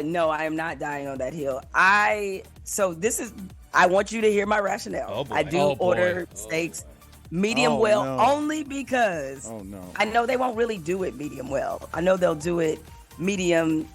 no, I am not dying on that hill. I want you to hear my rationale. Oh, boy. I do Oh, boy. order steaks medium Oh, well no. only because I know they won't really do it medium well. I know they'll do it medium,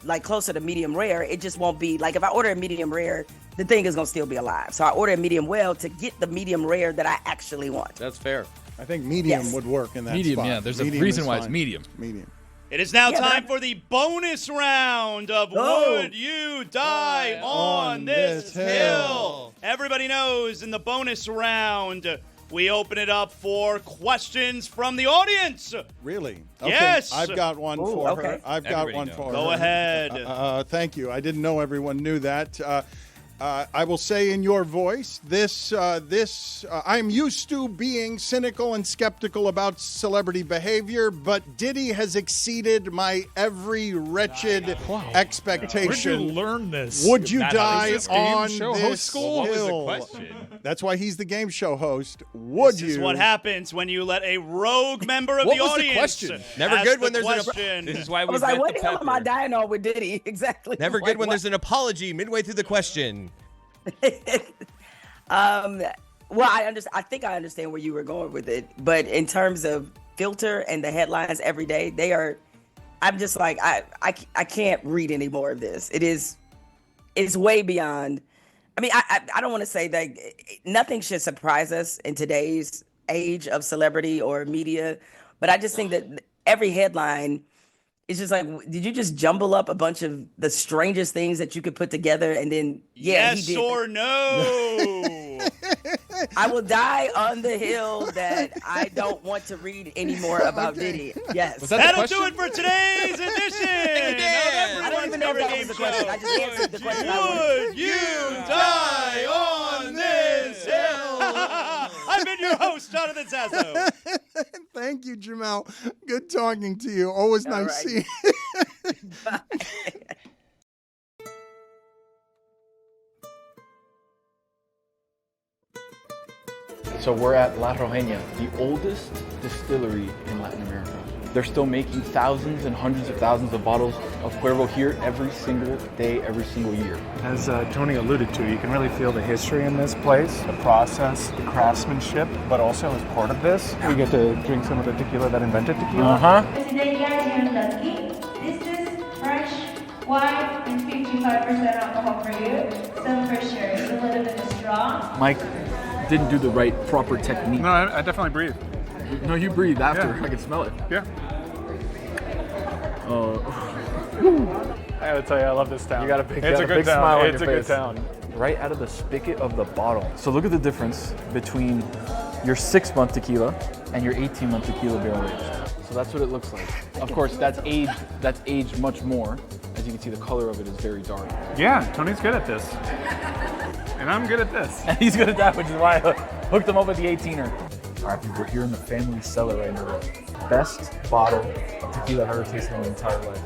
like closer to medium rare. It just won't be like if I order a medium rare, the thing is gonna still be alive. So I order a medium well to get the medium rare that I actually want. That's fair. I think medium Yes. would work in that Medium, spot. yeah. There's a Medium reason is why it's fine. medium. Medium. It is now Yeah, but time for the bonus round of Oh. Would You Die on This Hill? Everybody knows in the bonus round, we open it up for questions from the audience. Really? Okay. Yes. I've got one for okay. her. I've got Everybody one knows. for her. Go ahead. Thank you. I didn't know everyone knew that. I will say in your voice, I'm used to being cynical and skeptical about celebrity behavior, but Diddy has exceeded my every wretched expectation. Where'd you learn this? Would you Is die this game on show this host school? What was the hill? question? That's why he's the game show host. Would This you? is what happens when you let a rogue member of What the was the audience question? Never ask good when the there's an question. This is why I we was like, vet what the the hell am I pepper. dying on with Diddy? Exactly. Never Like, good when what? there's an apology midway through the question. Well, I think I understand where you were going with it, but in terms of filter and the headlines every day, I'm just like, I can't read any more of this. It's way beyond. I mean, I don't want to say that nothing should surprise us in today's age of celebrity or media, but I just think that every headline is just like, did you just jumble up a bunch of the strangest things that you could put together and then, yeah, Yes he did. or no? I will die on the hill that I don't want to read any more about Diddy. Yes. Was that the That'll question? do it for today's edition I of don't even know if that was the question. I just answered the question. I wanted. Would you die on this hill? I've been your host, Jonathan Sasso. Thank you, Jemele. Good talking to you. Always nice right. seeing you. So we're at La Rojeña, the oldest distillery in Latin America. They're still making thousands and hundreds of thousands of bottles of Cuervo here every single day, every single year. As Tony alluded to, you can really feel the history in this place, the process, the craftsmanship, but also as part of this, we get to drink some of the tequila that invented tequila. Today, guys, you're lucky. This is fresh, white, and 55% alcohol for you. So for sure, it's a little bit strong. Mike didn't do the right proper technique. No, I definitely breathe. No, you breathe after. Yeah. I can smell it. Yeah. I gotta tell you, I love this town. You got a big, it's a good town. smile on It's a your good face. town. Right out of the spigot of the bottle. So look at the difference between your 6-month tequila and your 18-month tequila barrel aged. So that's what it looks like. Of course, that's aged much more. As you can see, the color of it is very dark. Yeah, Tony's good at this. And I'm good at this. And he's good at that, which is why I hooked him up with the 18er. All right, we're here in the family cellar right now. Best bottle of tequila I've ever tasted in my entire life.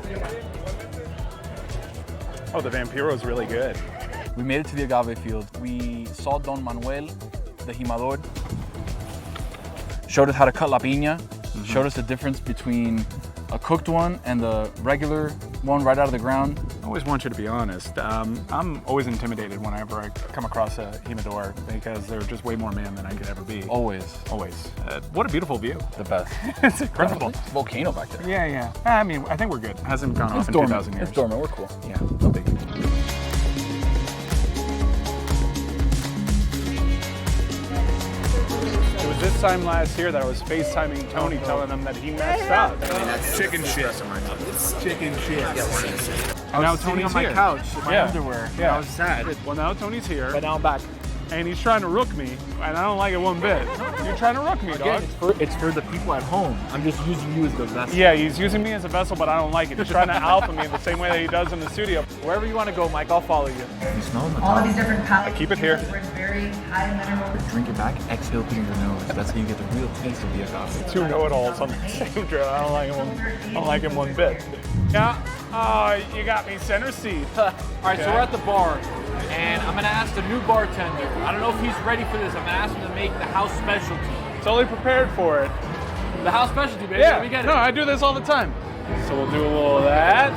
Oh, the Vampiro is really good. We made it to the agave field. We saw Don Manuel, the jimador. Showed us how to cut la piña. Showed us the difference between a cooked one and the regular one right out of the ground. I always want you to be honest. I'm always intimidated whenever I come across a humidor because they're just way more man than I could ever be. Always. Always. What a beautiful view. The best. It's incredible. It's a volcano back there. Yeah. I mean, I think we're good. Hasn't gone off in 2,000 years. It's dormant. We're cool. Yeah, no biggie. this time last year that I was FaceTiming Tony telling him that he messed up. Chicken shit. Chicken shit. And now Tony's on my here. couch in my underwear. Yeah. I was sad. Well, now Tony's here. But now I'm back. And he's trying to rook me, and I don't like it one bit. You're trying to rook me, dog. Again, it's for the people at home. I'm just using you as the vessel. Yeah, he's using me as a vessel, but I don't like it. He's trying to alpha me in the same way that he does in the studio. Wherever you want to go, Mike, I'll follow you. You smell them? All of these different I keep it here. We're very high mineral. Drink it back, exhale through your nose. That's how you get the real taste of the agave. Two know-it-alls on the same drill. I don't like him one bit. Yeah, you got me center seat. All right, so we're at the bar, and I'm gonna ask the new bartender. I don't know if he's ready for this. I'm gonna ask him to make the house specialty. Totally prepared for it. The house specialty, baby. Yeah, Let me get it. no, I do this all the time. So we'll do a little of that.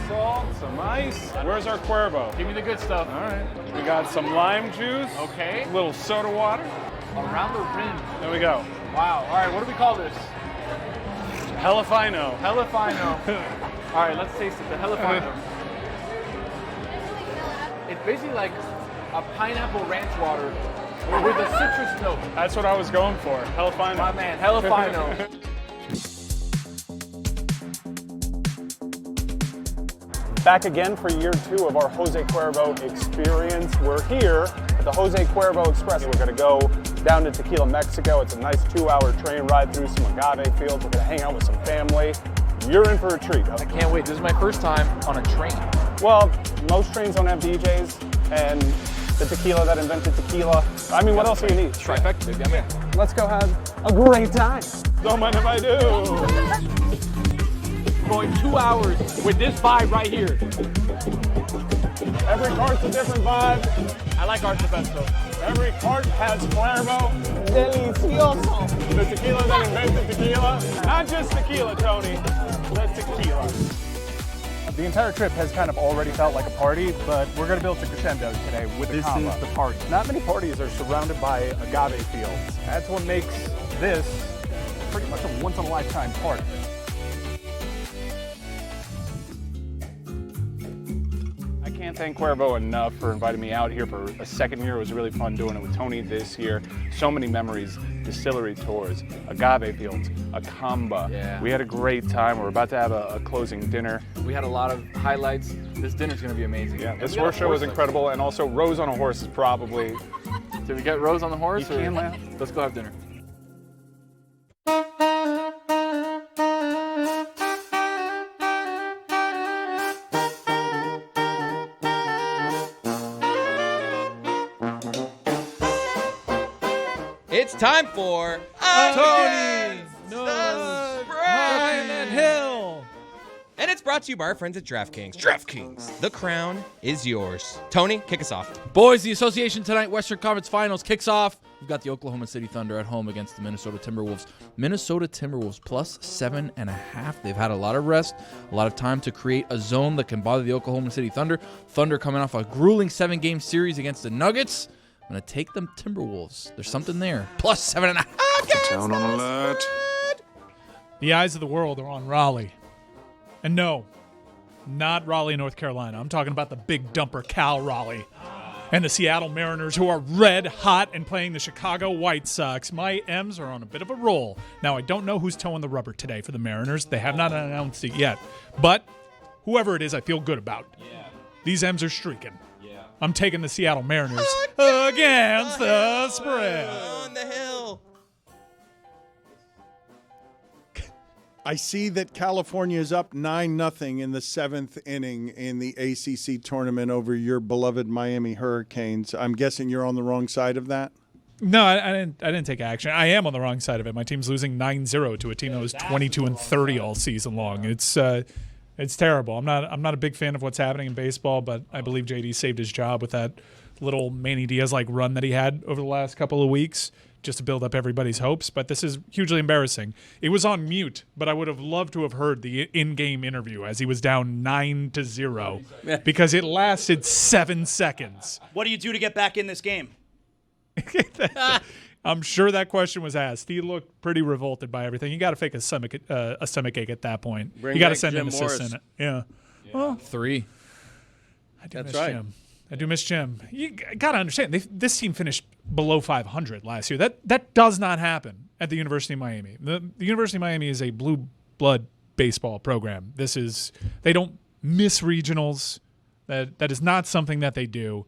Salt, some ice. Where's our Cuervo? Give me the good stuff. All right. We got some lime juice. Okay. A little soda water. Around the rim. There we go. Wow. All right, what do we call this? Hella fino. Hella fino. All right, let's taste it. The hella fino. It's basically like a pineapple ranch water with a citrus note. That's what I was going for. Hella fino. My man, hella fino. Back again for year 2 of our Jose Cuervo experience. We're here at the Jose Cuervo Express. We're gonna go down to Tequila, Mexico. It's a nice 2-hour train ride through some agave fields. We're gonna hang out with some family. You're in for a treat. I can't wait. This is my first time on a train. Well, most trains don't have DJs, and the tequila that invented tequila. I mean, what else do you need? Trifecta, baby. I'm in. Let's go have a great time. Don't mind if I do. Going 2 hours with this vibe right here. Every cart's a different vibe. I like ours the best though. Every cart has Cuervo. Delicioso. The tequila that invented tequila. Not just tequila, Tony. The tequila. The entire trip has kind of already felt like a party, but we're going to build to crescendo today with the combo. This is the party. Not many parties are surrounded by agave fields. That's what makes this pretty much a once-in-a-lifetime party. I can't thank Cuervo enough for inviting me out here for a second year. It was really fun doing it with Tony this year. So many memories, distillery tours, agave fields, a comba. Yeah. We had a great time. We're about to have a closing dinner. We had a lot of highlights. This dinner's gonna be amazing. Yeah, this horse show was incredible, and also Rose on a horse is probably... Did we get Rose on the horse? You can laugh. Let's go have dinner. It's time for Tony knows Brian Hill. And it's brought to you by our friends at DraftKings. DraftKings, the crown is yours. Tony, kick us off. Boys, the association tonight, Western Conference Finals kicks off. We've got the Oklahoma City Thunder at home against the Minnesota Timberwolves. Minnesota Timberwolves plus 7.5. They've had a lot of rest, a lot of time to create a zone that can bother the Oklahoma City Thunder. Thunder coming off a grueling 7-game series against the Nuggets. I'm going to take them Timberwolves. There's something there. Plus 7.5. Town on alert. The eyes of the world are on Raleigh. And no, not Raleigh, North Carolina. I'm talking about the big dumper Cal Raleigh. And the Seattle Mariners, who are red hot and playing the Chicago White Sox. My M's are on a bit of a roll. Now, I don't know who's towing the rubber today for the Mariners. They have not announced it yet. But whoever it is, I feel good about. Yeah. These M's are streaking. Yeah. I'm taking the Seattle Mariners against the spread. On the hill. I see that California is up 9-0 in the 7th inning in the ACC tournament over your beloved Miami Hurricanes. I'm guessing you're on the wrong side of that? No, I didn't take action. I am on the wrong side of it. My team's losing 9-0 to a team that was 22-30 all season long. It's terrible. I'm not a big fan of what's happening in baseball, but I believe JD saved his job with that little Manny Diaz-like run that he had over the last couple of weeks, just to build up everybody's hopes. But this is hugely embarrassing. It was on mute, but I would have loved to have heard the in-game interview as he was down 9-0 because it lasted 7 seconds. What do you do to get back in this game? I'm sure that question was asked. He looked pretty revolted by everything. You got to fake a stomach ache at that point. Bring you got to back send Jim an assist Morris. in it. Yeah. Well, 3. I do That's miss right. Jim. I do miss Jim. You got to understand, this team finished below 500 last year. That does not happen at the University of Miami. The University of Miami is a blue blood baseball program. They don't miss regionals. That is not something that they do.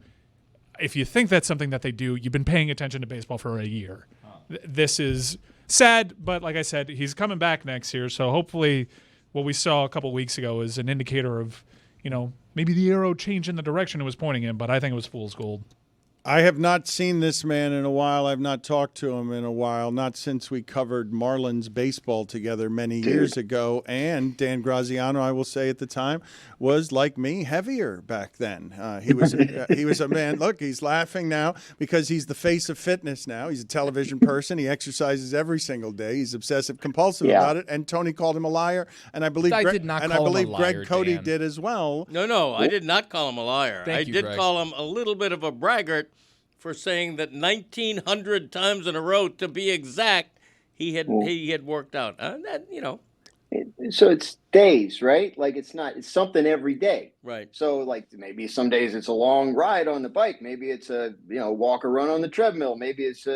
If you think that's something that they do, you've been paying attention to baseball for a year. This is sad, but like I said, he's coming back next year, so hopefully what we saw a couple weeks ago is an indicator of, maybe the arrow changing the direction it was pointing in, but I think it was fool's gold. I have not seen this man in a while. I've not talked to him in a while, not since we covered Marlins baseball together many years ago. And Dan Graziano, I will say at the time, was like me, heavier back then. He was a man. Look, he's laughing now because he's the face of fitness now. He's a television person. He exercises every single day. He's obsessive compulsive about it. And Tony called him a liar. And I believe Greg Cody did as well. No, I did not call him a liar. I did Greg. call him a little bit of a braggart for saying that 1,900 times in a row, to be exact, he had worked out. So it's days, right? Like it's something every day. Right. So like maybe some days it's a long ride on the bike. Maybe it's a walk or run on the treadmill. Maybe it's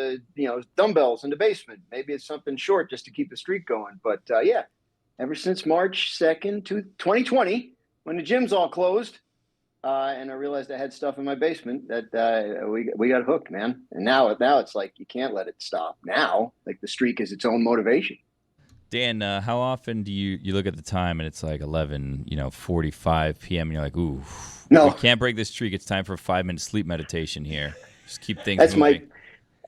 dumbbells in the basement. Maybe it's something short just to keep the streak going. But ever since March 2nd, 2020, when the gym's all closed, and I realized I had stuff in my basement that we got hooked, man. And now it's like you can't let it stop. Now, like the streak is its own motivation. Dan, how often do you look at the time and it's like 11:45 p.m. and you're like, ooh, no, we can't break this streak. It's time for a 5-minute sleep meditation here. Just keep things moving.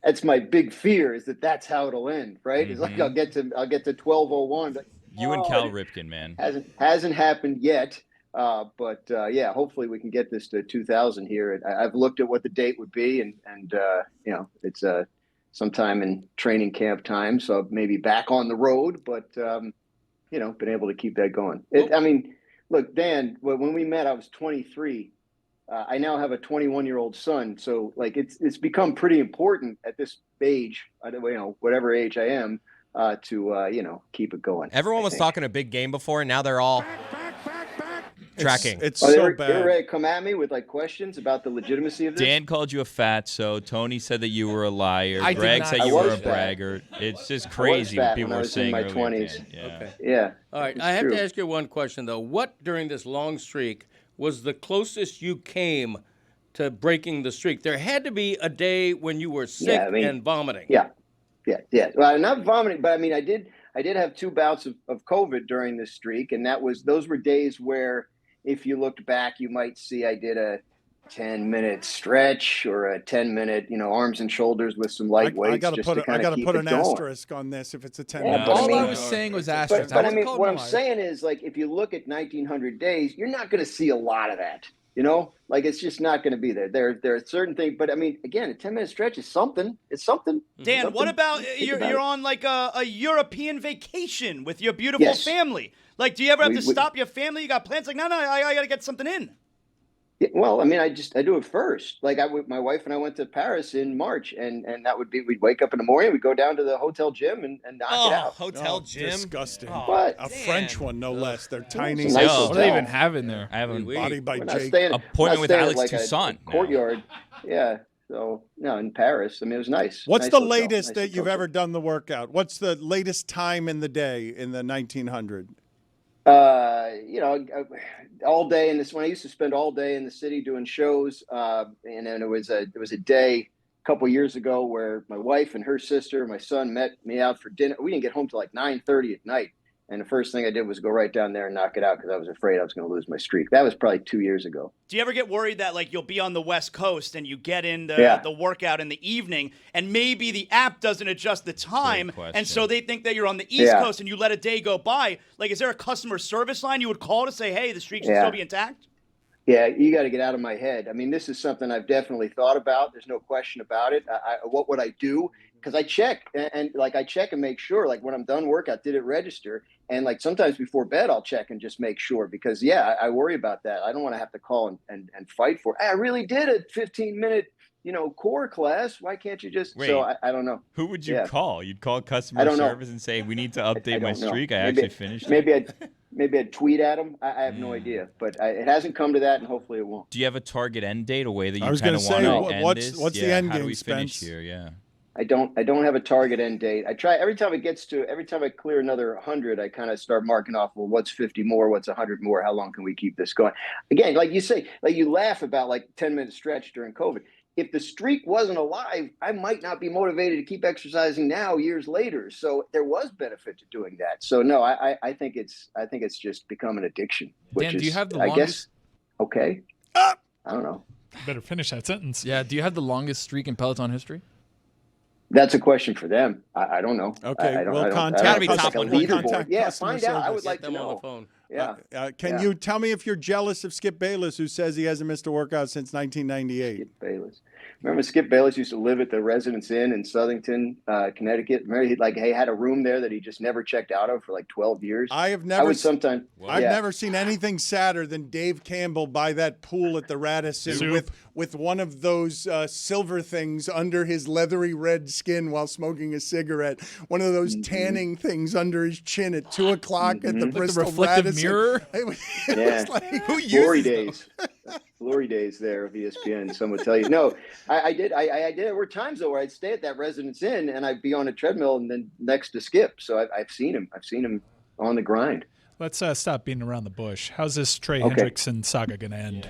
That's my big fear is that's how it'll end, right? It's like I'll get to 12:01. You and Cal Ripken, man. Hasn't happened yet. But hopefully we can get this to 2000 here. I've looked at what the date would be, and it's sometime in training camp time, so maybe back on the road. But been able to keep that going. Look, Dan, when we met, I was 23. I now have a 21-year-old son, so like it's become pretty important at this age, whatever age I am, to keep it going. Everyone was talking a big game before, and now they're all tracking. It's so bad. They're ready to come at me with questions about the legitimacy of this. Dan called you a fatso. Tony said that you were a liar. I Greg said you were a fat. braggart. It's just crazy what people are saying. I was in my earlier, 20s. Dan. Okay. Yeah. All right. I have to ask you one question, though. What, during this long streak, was the closest you came to breaking the streak? There had to be a day when you were sick and vomiting. Yeah. Well, not vomiting, but I did have 2 bouts of COVID during this streak, and those were days where, if you looked back, you might see I did a 10-minute stretch or a 10-minute, arms and shoulders with some light weights. I got to put an asterisk on this if it's a 10-minute. All I was saying was asterisk. But what I'm saying is, like, if you look at 1,900 days, you're not going to see a lot of that. Like it's just not going to be there. There are certain things, but again, a 10-minute stretch is something. It's something. Dan, what about you're on like a European vacation with your beautiful family? Like, do you ever have to stop your family? You got plans? Like, no, I got to get something in. Yeah, well, I do it first. Like my wife and I went to Paris in March, and that would be, we'd wake up in the morning, we'd go down to the hotel gym and knock it out. Hotel gym? Disgusting. What? A French one, no less. They're tiny. Nice What do they even have in there? I have a Body by Jake. appointment with Alex Toussaint. Courtyard. Yeah. So, no, in Paris. It was nice. What's nice the hotel, latest nice that you've hotel. ever done the workout? What's the latest time in the day in the 1900? All day in this one. I used to spend all day in the city doing shows. And then it was a day a couple years ago where my wife and her sister, my son, met me out for dinner. We didn't get home till like 9:30 at night. And the first thing I did was go right down there and knock it out because I was afraid I was going to lose my streak. That was probably 2 years ago. Do you ever get worried that like you'll be on the West Coast and you get in the workout in the evening and maybe the app doesn't adjust the time and so they think that you're on the East Coast and you let a day go by? Like, is there a customer service line you would call to say, hey, the streak should still be intact? Yeah, you got to get out of my head. This is something I've definitely thought about. There's no question about it. What would I do? Because I check and make sure, like when I'm done workout, did it register? And like sometimes before bed, I'll check and just make sure because I worry about that. I don't want to have to call and fight for it. I really did a 15-minute, core class. Why can't you just? Wait, so I don't know. Who would you call? You'd call customer service and say, we need to update my streak. I actually finished. Maybe maybe I'd tweet at him. I have no idea, but it hasn't come to that, and hopefully it won't. Do you have a target end date, a way that you I was kind going of to say, want to end this? what's the end How do game, we finish Spence? here? Yeah. I don't have a target end date. I try every time I clear another 100, I kind of start marking off, well, what's 50 more? What's 100 more? How long can we keep this going? Again, like you say, like you laugh about like 10-minute stretch during COVID. If the streak wasn't alive, I might not be motivated to keep exercising now years later. So there was benefit to doing that. So no, I think it's just become an addiction. Dan, do you have the I longest? guess, okay. I don't know. Better finish that sentence. Yeah. Do you have the longest streak in Peloton history? That's a question for them. I don't know. Okay, I don't, we'll I don't, contact. I don't know if Gotta it's be like a top 100. leaderboard. Contact Yeah, customer find out. I would service. like Get to them on know. the phone. Yeah. Can you tell me if you're jealous of Skip Bayless, who says he hasn't missed a workout since 1998? Skip Bayless. Remember Skip Bayless used to live at the Residence Inn in Southington, Connecticut. Remember he had a room there that he just never checked out of for like 12 years. I've never seen anything sadder than Dave Campbell by that pool at the Radisson with one of those silver things under his leathery red skin while smoking a cigarette. One of those tanning things under his chin at 2 o'clock at the Bristol reflective Radisson. mirror? It was like, who Glory uses days. Glory days there of ESPN. Some would tell you. No, I did. There were times though where I'd stay at that Residence Inn and I'd be on a treadmill and then next to Skip. So I've seen him. I've seen him on the grind. Let's stop beating around the bush. How's this Trey Hendrickson saga going to end?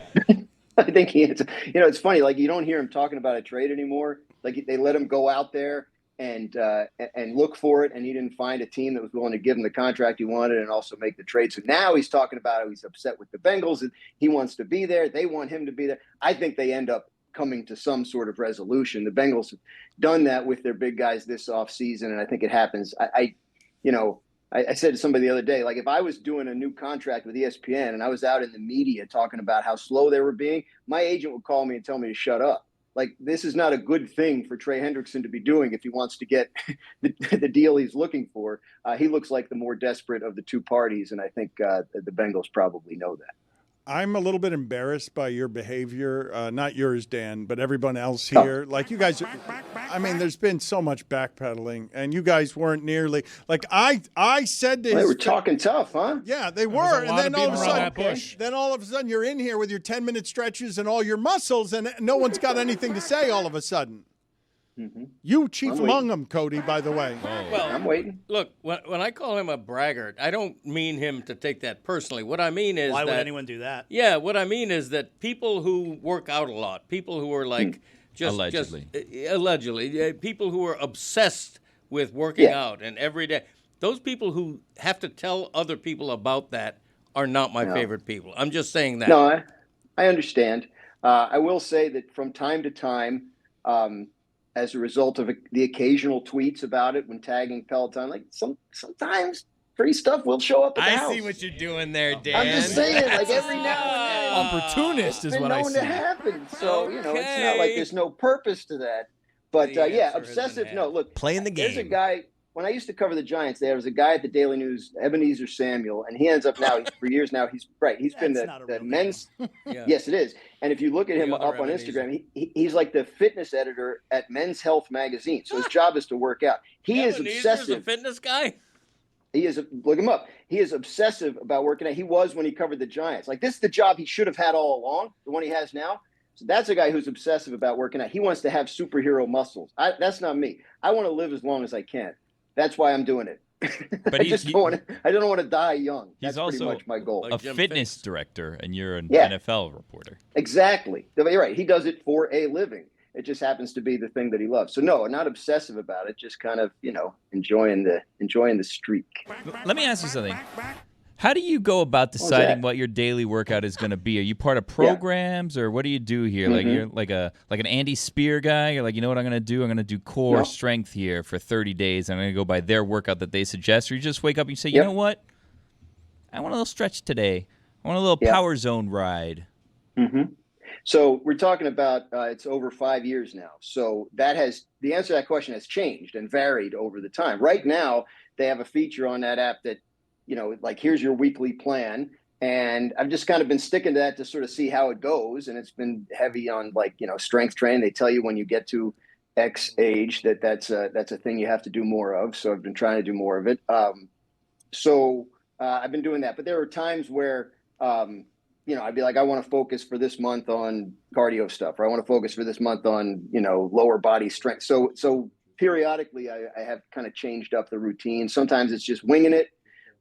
I think he is. It's funny. Like you don't hear him talking about a trade anymore. Like they let him go out there and look for it, and he didn't find a team that was willing to give him the contract he wanted and also make the trade. So now he's talking about how he's upset with the Bengals and he wants to be there. They want him to be there. I think they end up coming to some sort of resolution. The Bengals have done that with their big guys this offseason, and I think it happens. I said to somebody the other day, like if I was doing a new contract with ESPN and I was out in the media talking about how slow they were being, my agent would call me and tell me to shut up. Like, this is not a good thing for Trey Hendrickson to be doing if he wants to get the deal he's looking for. He looks like the more desperate of the two parties, and I think the Bengals probably know that. I'm a little bit embarrassed by your behavior, not yours, Dan, but everyone else here. Like you guys, I mean, there's been so much backpedaling, and you guys weren't nearly like I said to. They were talking tough, huh? Yeah, they were, and then all of a sudden, you're in here with your 10-minute stretches and all your muscles, and no one's got anything to say. All of a sudden. Mm-hmm. You chief among them, Cody, by the way. Well, I'm waiting. Look, when I call him a braggart, I don't mean him to take that personally. What I mean is why would anyone do that? Yeah, what I mean is that people who work out a lot, people who are like allegedly, people who are obsessed with working out and every day, those people who have to tell other people about that are not my favorite people. I'm just saying that. No, I understand. I will say that from time to time, as a result of the occasional tweets about it when tagging Peloton, like sometimes free stuff will show up at the house. I see what you're doing there, Dan. I'm just saying, like every now and then. Opportunist is what I see. It's been known to happen. So, it's not like there's no purpose to that. But, obsessive. No, look. Playing the game. There's a guy, when I used to cover the Giants, there was a guy at the Daily News, Ebenezer Samuel, and he ends up now, for years now, he's been the men's. Yes, it is. And if you look at him up on Instagram, he's like the fitness editor at Men's Health magazine. So his job is to work out. He is obsessive. A fitness guy? He is, look him up. He is obsessive about working out. He was when he covered the Giants. Like, this is the job he should have had all along, the one he has now. So that's a guy who's obsessive about working out. He wants to have superhero muscles. That's not me. I want to live as long as I can. That's why I'm doing it. But I don't want to die young. That's pretty much my goal. A fitness director, and you're an NFL reporter. Exactly. You're right. He does it for a living. It just happens to be the thing that he loves. So no, not obsessive about it. Just kind of, enjoying the streak. Let me ask you something. How do you go about deciding what your daily workout is going to be? Are you part of programs, or what do you do here? Like you're like an Andy Spear guy. You're like, you know what I'm going to do? I'm going to do core strength here for 30 days. I'm going to go by their workout that they suggest. Or you just wake up and you say, you know what? I want a little stretch today. I want a little power zone ride. Mm-hmm. So we're talking about it's over 5 years now. So the answer to that question has changed and varied over the time. Right now, they have a feature on that app that, like, here's your weekly plan. And I've just kind of been sticking to that to sort of see how it goes. And it's been heavy on strength training. They tell you when you get to X age that's a thing you have to do more of. So I've been trying to do more of it. I've been doing that. But there are times where, I'd be like, I want to focus for this month on cardio stuff, or I want to focus for this month on, lower body strength. So periodically I have kind of changed up the routine. Sometimes it's just winging it.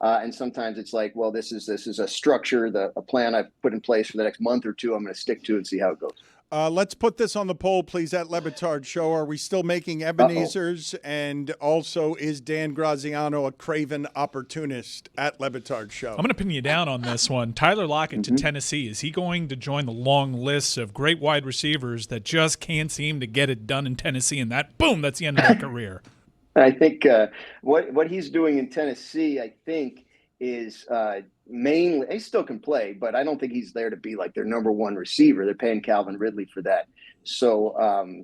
And sometimes it's like, well, this is a structure, a plan I've put in place for the next month or two. I'm going to stick to and see how it goes. Let's put this on the poll, please, at Le Batard Show. Are we still making Ebenezer's? And also, is Dan Graziano a craven opportunist at Le Batard Show? I'm going to pin you down on this one. Tyler Lockett to Tennessee. Is he going to join the long list of great wide receivers that just can't seem to get it done in Tennessee? And that's the end of their career. I think what he's doing in Tennessee, I think, is mainly he still can play, but I don't think he's there to be like their number one receiver. They're paying Calvin Ridley for that. So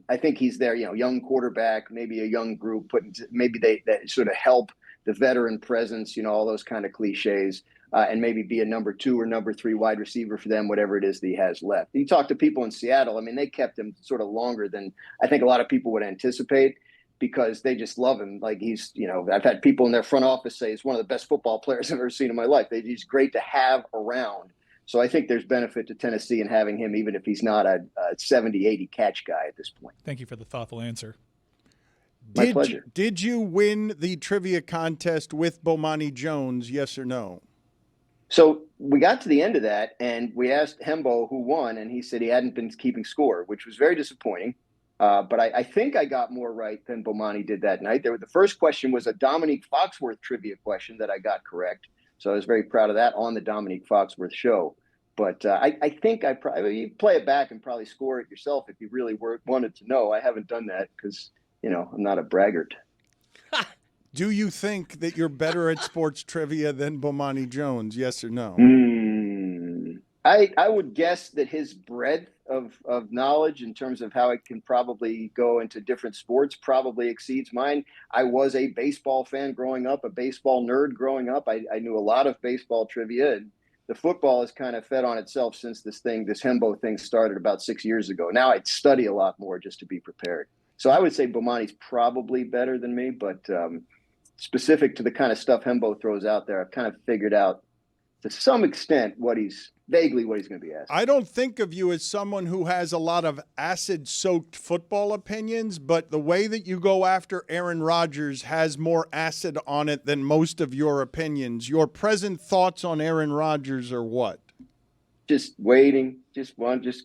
I think he's there, young quarterback, maybe a young group, maybe that sort of help the veteran presence, all those kind of cliches, and maybe be a number 2 or number 3 wide receiver for them, whatever it is that he has left. You talk to people in Seattle, they kept him sort of longer than I think a lot of people would anticipate, because they just love him. Like he's, I've had people in their front office say he's one of the best football players I've ever seen in my life. He's great to have around. So I think there's benefit to Tennessee in having him, even if he's not a 70, 80 catch guy at this point. Thank you for the thoughtful answer. My pleasure. Did you win the trivia contest with Bomani Jones, yes or no? So we got to the end of that, and we asked Hembo who won, and he said he hadn't been keeping score, which was very disappointing. But I think I got more right than Bomani did that night. The first question was a Dominique Foxworth trivia question that I got correct. So I was very proud of that on the Dominique Foxworth show. But I think you play it back and probably score it yourself if you really wanted to know. I haven't done that because, I'm not a braggart. Do you think that you're better at sports trivia than Bomani Jones, yes or no? I would guess that his breadth of knowledge in terms of how it can probably go into different sports probably exceeds mine. I was a baseball fan growing up, a baseball nerd growing up. I knew a lot of baseball trivia, and the football has kind of fed on itself since this Hembo thing started about 6 years ago. Now I study a lot more just to be prepared. So I would say Bomani's probably better than me, but specific to the kind of stuff Hembo throws out there, I've kind of figured out to some extent vaguely what he's going to be asked. I don't think of you as someone who has a lot of acid-soaked football opinions, but the way that you go after Aaron Rodgers has more acid on it than most of your opinions. Your present thoughts on Aaron Rodgers are what? Just waiting, just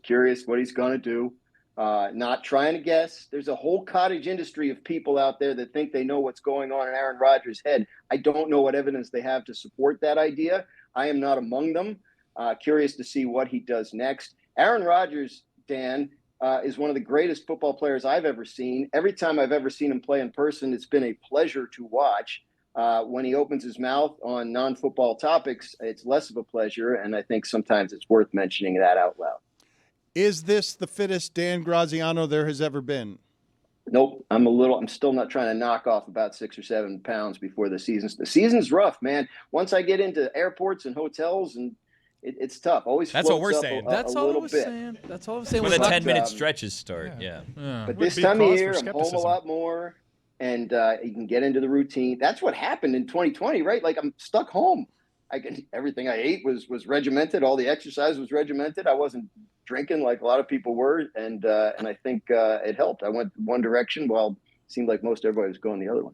curious what he's going to do. Not trying to guess. There's a whole cottage industry of people out there that think they know what's going on in Aaron Rodgers' head. I don't know what evidence they have to support that idea. I am not among them. Curious to see what he does next. Aaron Rodgers, Dan, is one of the greatest football players I've ever seen. Every time I've ever seen him play in person, it's been a pleasure to watch. When he opens his mouth on non-football topics, it's less of a pleasure, and I think sometimes it's worth mentioning that out loud. Is this the fittest Dan Graziano there has ever been? Nope. I'm still not trying to knock off about 6 or 7 pounds before the season. The season's rough, man. Once I get into airports and hotels, and it's tough. Always That's what we're saying. That's all I was saying. That's all I was saying. When the 10-minute stretches start, yeah. But this time of year, I'm home a lot more, and you can get into the routine. That's what happened in 2020, right? Like I'm stuck home. Everything I ate was regimented. All the exercise was regimented. I wasn't drinking like a lot of people were, and I think it helped. I went one direction while it seemed like most everybody was going the other one.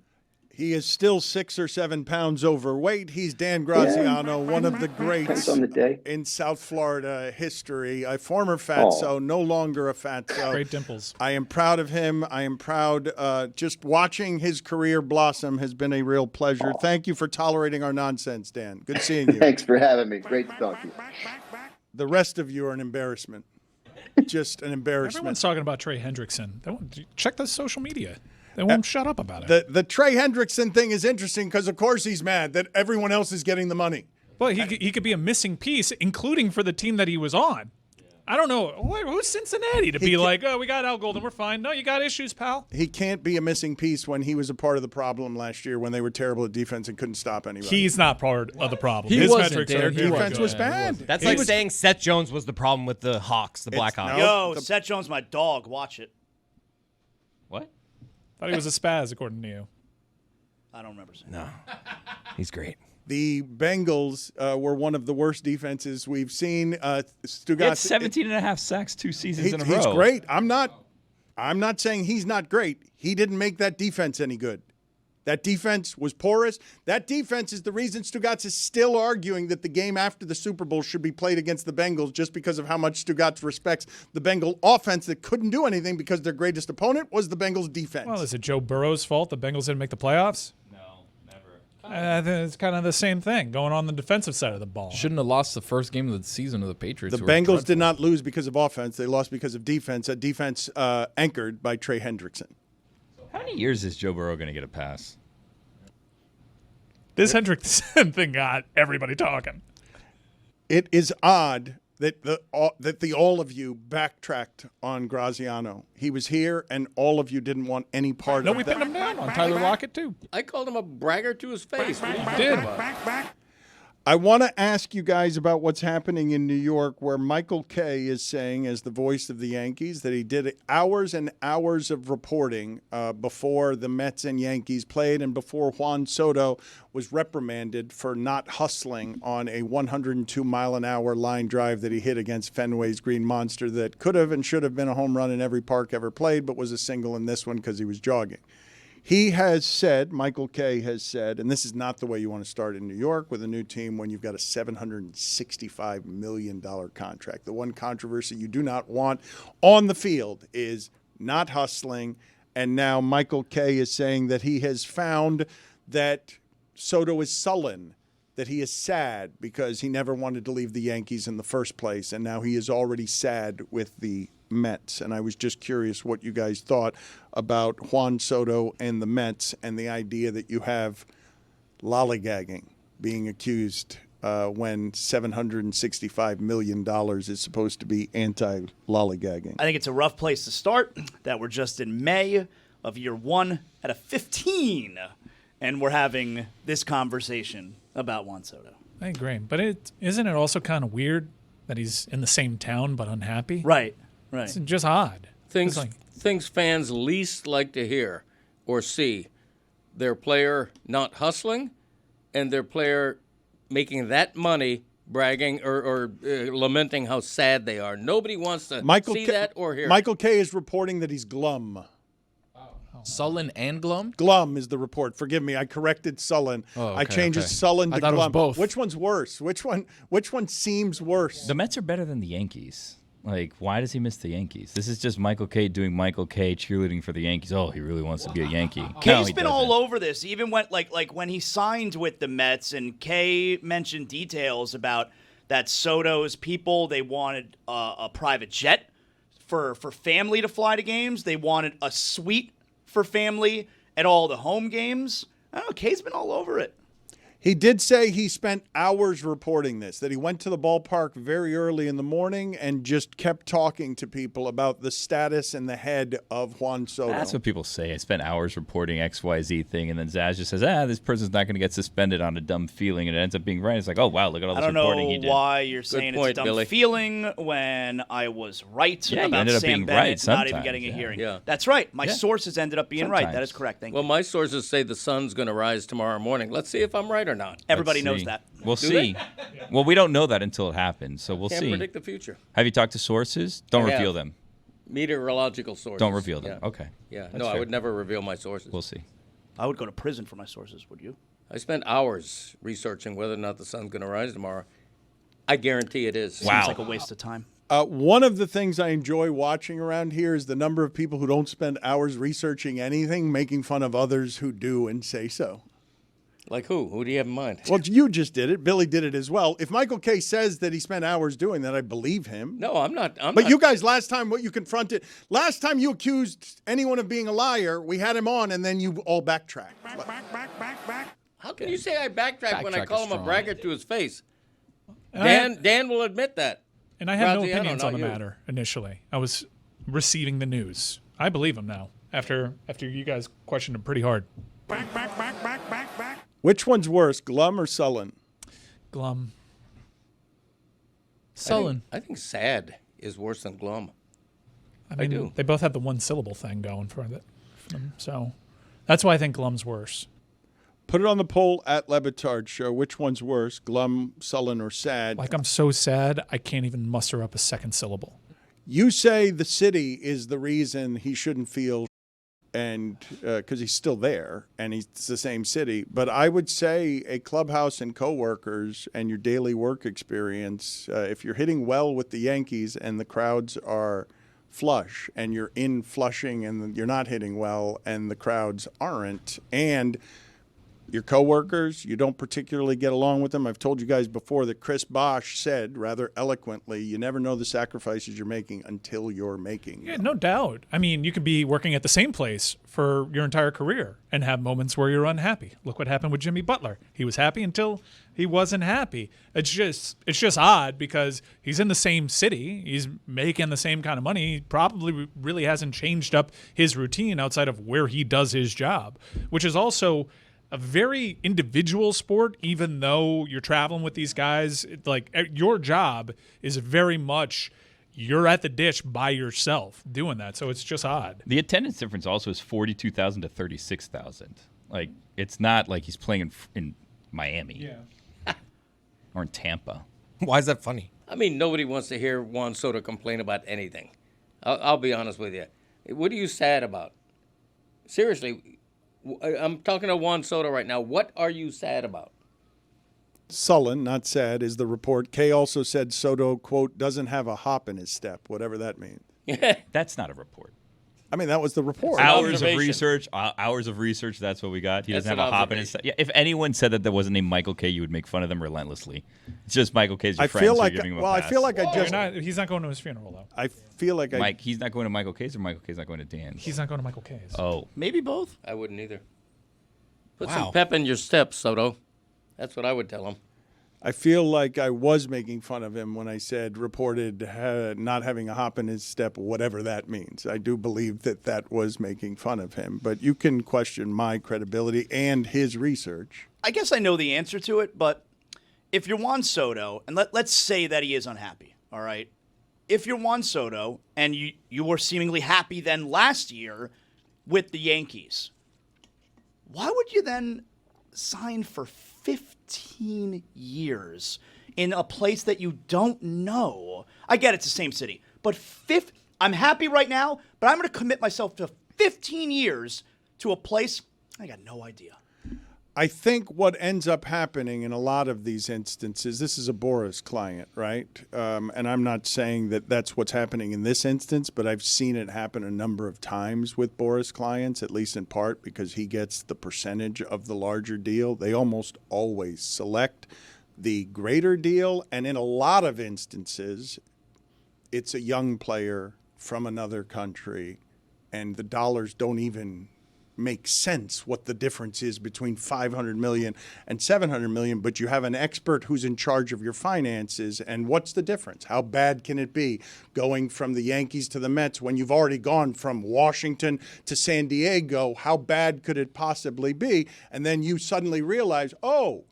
He is still 6 or 7 pounds overweight. He's Dan Graziano, one of the greats in South Florida history. A former fatso, no longer a fatso. Great dimples. I am proud of him. I am proud. Just watching his career blossom has been a real pleasure. Thank you for tolerating our nonsense, Dan. Good seeing you. Thanks for having me. Great to talk to you. The rest of you are an embarrassment. Just an embarrassment. Everyone's talking about Trey Hendrickson. Check the social media. They won't shut up about it. The Trey Hendrickson thing is interesting because, of course, he's mad that everyone else is getting the money. Well, he could be a missing piece, including for the team that he was on. I don't know. Who's Cincinnati to be like, oh, we got Al Golden, we're fine. No, you got issues, pal. He can't be a missing piece when he was a part of the problem last year when they were terrible at defense and couldn't stop anybody. He's not part of the problem. His metrics Their defense was bad. That's like saying Seth Jones was the problem with the Hawks, the Blackhawks. Yo, Seth Jones, my dog. Watch it. What? Thought he was a spaz, according to you. I don't remember saying No. He's great. The Bengals were one of the worst defenses we've seen. Stugotz He had 17 and a half sacks 2 seasons in a row. He's great. I'm not saying he's not great. He didn't make that defense any good. That defense was porous. That defense is the reason Stugotz is still arguing that the game after the Super Bowl should be played against the Bengals, just because of how much Stugotz respects the Bengal offense that couldn't do anything because their greatest opponent was the Bengals defense. Well, is it Joe Burrow's fault the Bengals didn't make the playoffs? I think it's kind of the same thing going on the defensive side of the ball. Shouldn't have lost the first game of the season to the Patriots. The Bengals did not lose because of offense. They lost because of defense, a defense anchored by Trey Hendrickson. How many years is Joe Burrow going to get a pass? This Hendrickson thing got everybody talking. It is odd that the all of you backtracked on Graziano. He was here, and all of you didn't want any part of that. No, we pinned him down on Tyler Lockett, too. I called him a bragger to his face. What are you did. talking about? I want to ask you guys about what's happening in New York, where Michael Kay is saying, as the voice of the Yankees, that he did hours and hours of reporting before the Mets and Yankees played and before Juan Soto was reprimanded for not hustling on a 102-mile-an-hour line drive that he hit against Fenway's Green Monster that could have and should have been a home run in every park ever played, but was a single in this one because he was jogging. He has said, Michael Kay has said, and this is not the way you want to start in New York with a new team when you've got a $765 million contract. The one controversy you do not want on the field is not hustling. And now Michael Kay is saying that he has found that Soto is sullen, that he is sad because he never wanted to leave the Yankees in the first place. And now he is already sad with the Mets. And I was just curious what you guys thought about Juan Soto and the Mets and the idea that you have lollygagging being accused when $765 million is supposed to be anti-lollygagging. I think it's a rough place to start, that we're just in May of year 1 out of 15, and we're having this conversation about Juan Soto. I agree. But isn't it also kind of weird that he's in the same town but unhappy? Right. It's just odd. Things fans least like to hear or see: their player not hustling and their player making that money bragging or lamenting how sad they are. Nobody wants to see that or hear Michael Kay is reporting that he's glum. Sullen and glum? Glum is the report. Forgive me, I corrected sullen. Oh, okay, I changed okay. sullen to I thought glum. it was both. Which one's worse? Which one seems worse? The Mets are better than the Yankees. Like, why does he miss the Yankees? This is just Michael Kay doing Michael Kay cheerleading for the Yankees. Oh, he really wants to be a Yankee. Kay's been all over this. Even when like when he signed with the Mets, and Kay mentioned details about that Soto's people, they wanted a private jet for family to fly to games. They wanted a suite for family at all the home games. I don't know. Kay's been all over it. He did say he spent hours reporting this, that he went to the ballpark very early in the morning and just kept talking to people about the status and the head of Juan Soto. That's what people say. I spent hours reporting XYZ thing, and then Zaz just says, this person's not going to get suspended on a dumb feeling, and it ends up being right. It's like, oh, wow, look at all this reporting he I don't did. know why you're saying point, it's a dumb Billy. feeling when I was right Yeah, you about ended up Sam being Bennett right not even sometimes, getting a yeah. hearing. Yeah. That's right. My Yeah. sources ended up being right. That Sometimes. is correct. Thank Well, you. my sources say the sun's going to rise tomorrow morning. Let's see if I'm right or not. Everybody Let's knows see. that. We'll Do see. Well, we don't know that until it happens, so we'll Can't see. predict the future. Have you talked to sources? Don't I reveal have. them. Meteorological sources. Don't reveal them. Yeah. Okay. Yeah. That's No, I fair. would never reveal my sources. We'll see. I would go to prison for my sources. Would you? I spent hours researching whether or not the sun's going to rise tomorrow. I guarantee it is. Wow. Seems like a waste of time. One of the things I enjoy watching around here is the number of people who don't spend hours researching anything, making fun of others who do and say so. Like who? Who do you have in mind? Well, you just did it. Billy did it as well. If Michael Kay says that he spent hours doing that, I believe him. No, I'm not. But you guys, last time last time you accused anyone of being a liar, we had him on, and then you all backtracked. How can you say I backtrack when I Backtrack call is him a strong. braggart to his face? And Dan will admit that. And I had no Graziano, opinions on not the you. matter initially. I was receiving the news. I believe him now after you guys questioned him pretty hard. Which one's worse, glum or sullen? Glum. Sullen. I think sad is worse than glum. I mean, do. they both have the one syllable thing going for them. So that's why I think glum's worse. Put it on the poll at Le Batard Show. Which one's worse, glum, sullen, or sad? Like, I'm so sad, I can't even muster up a second syllable. You say the city is the reason he shouldn't feel, and because he's still there and it's the same city. But I would say a clubhouse and coworkers and your daily work experience, if you're hitting well with the Yankees and the crowds are flush and you're in Flushing and you're not hitting well and the crowds aren't, and your coworkers, you don't particularly get along with them. I've told you guys before that Chris Bosh said rather eloquently, you never know the sacrifices you're making until you're making them. Yeah, no doubt. I mean, you could be working at the same place for your entire career and have moments where you're unhappy. Look what happened with Jimmy Butler. He was happy until he wasn't happy. It's just odd because he's in the same city. He's making the same kind of money. He probably really hasn't changed up his routine outside of where he does his job, which is also a very individual sport, even though you're traveling with these guys. Like, your job is very much you're at the dish by yourself doing that. So it's just odd. The attendance difference also is 42,000 to 36,000. Like, it's not like he's playing in Miami. Yeah. Or in Tampa. Why is that funny? I mean, nobody wants to hear Juan Soto complain about anything. I'll be honest with you. What are you sad about? Seriously, I'm talking to Juan Soto right now. What are you sad about? Sullen, not sad, is the report. Kay also said Soto, quote, doesn't have a hop in his step, whatever that means. That's not a report. I mean, that was the report. Hours of research, that's what we got. He doesn't have a hop in his step. Yeah, if anyone said that there wasn't named Michael Kay, you would make fun of them relentlessly. It's just Michael Kay's your friend, so you're giving him a pass. I feel like he's not going to his funeral, though. I feel like Mike, he's not going to Michael Kay's, or Michael Kay's not going to Dan's? He's not going to Michael Kay's. Oh. Maybe both. I wouldn't either. Put some pep in your step, Soto. That's what I would tell him. I feel like I was making fun of him when I said reported not having a hop in his step, whatever that means. I do believe that was making fun of him. But you can question my credibility and his research. I guess I know the answer to it, but if you're Juan Soto, and let's say that he is unhappy, all right? If you're Juan Soto and you were seemingly happy then last year with the Yankees, why would you then sign for 15 years in a place that you don't know? I get it's the same city, but I'm happy right now, but I'm going to commit myself to 15 years to a place I got no idea. I think what ends up happening in a lot of these instances, this is a Boris client, right? And I'm not saying that that's what's happening in this instance, but I've seen it happen a number of times with Boris clients, at least in part because he gets the percentage of the larger deal. They almost always select the greater deal, and in a lot of instances, it's a young player from another country, and the dollars don't even make sense what the difference is between $500 million and $700 million, but you have an expert who's in charge of your finances, and what's the difference? How bad can it be going from the Yankees to the Mets when you've already gone from Washington to San Diego? How bad could it possibly be? And then you suddenly realize, oh,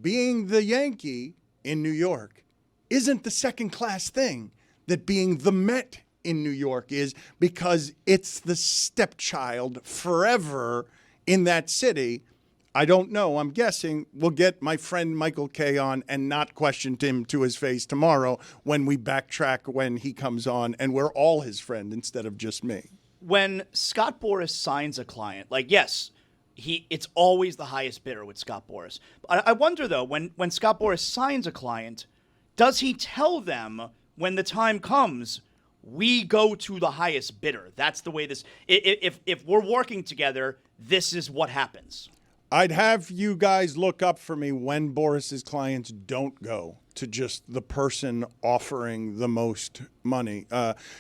being the Yankee in New York isn't the second-class thing that being the Met in New York is, because it's the stepchild forever in that city. I don't know. I'm guessing we'll get my friend Michael Kay on and not question him to his face tomorrow when we backtrack when he comes on and we're all his friend instead of just me. When Scott Boras signs a client, like, yes, it's always the highest bidder with Scott Boras. I wonder, though, when Scott Boras signs a client, does he tell them when the time comes, we go to the highest bidder? That's the way this. If we're working together, this is what happens. I'd have you guys look up for me when Boris's clients don't go to just the person offering the most money.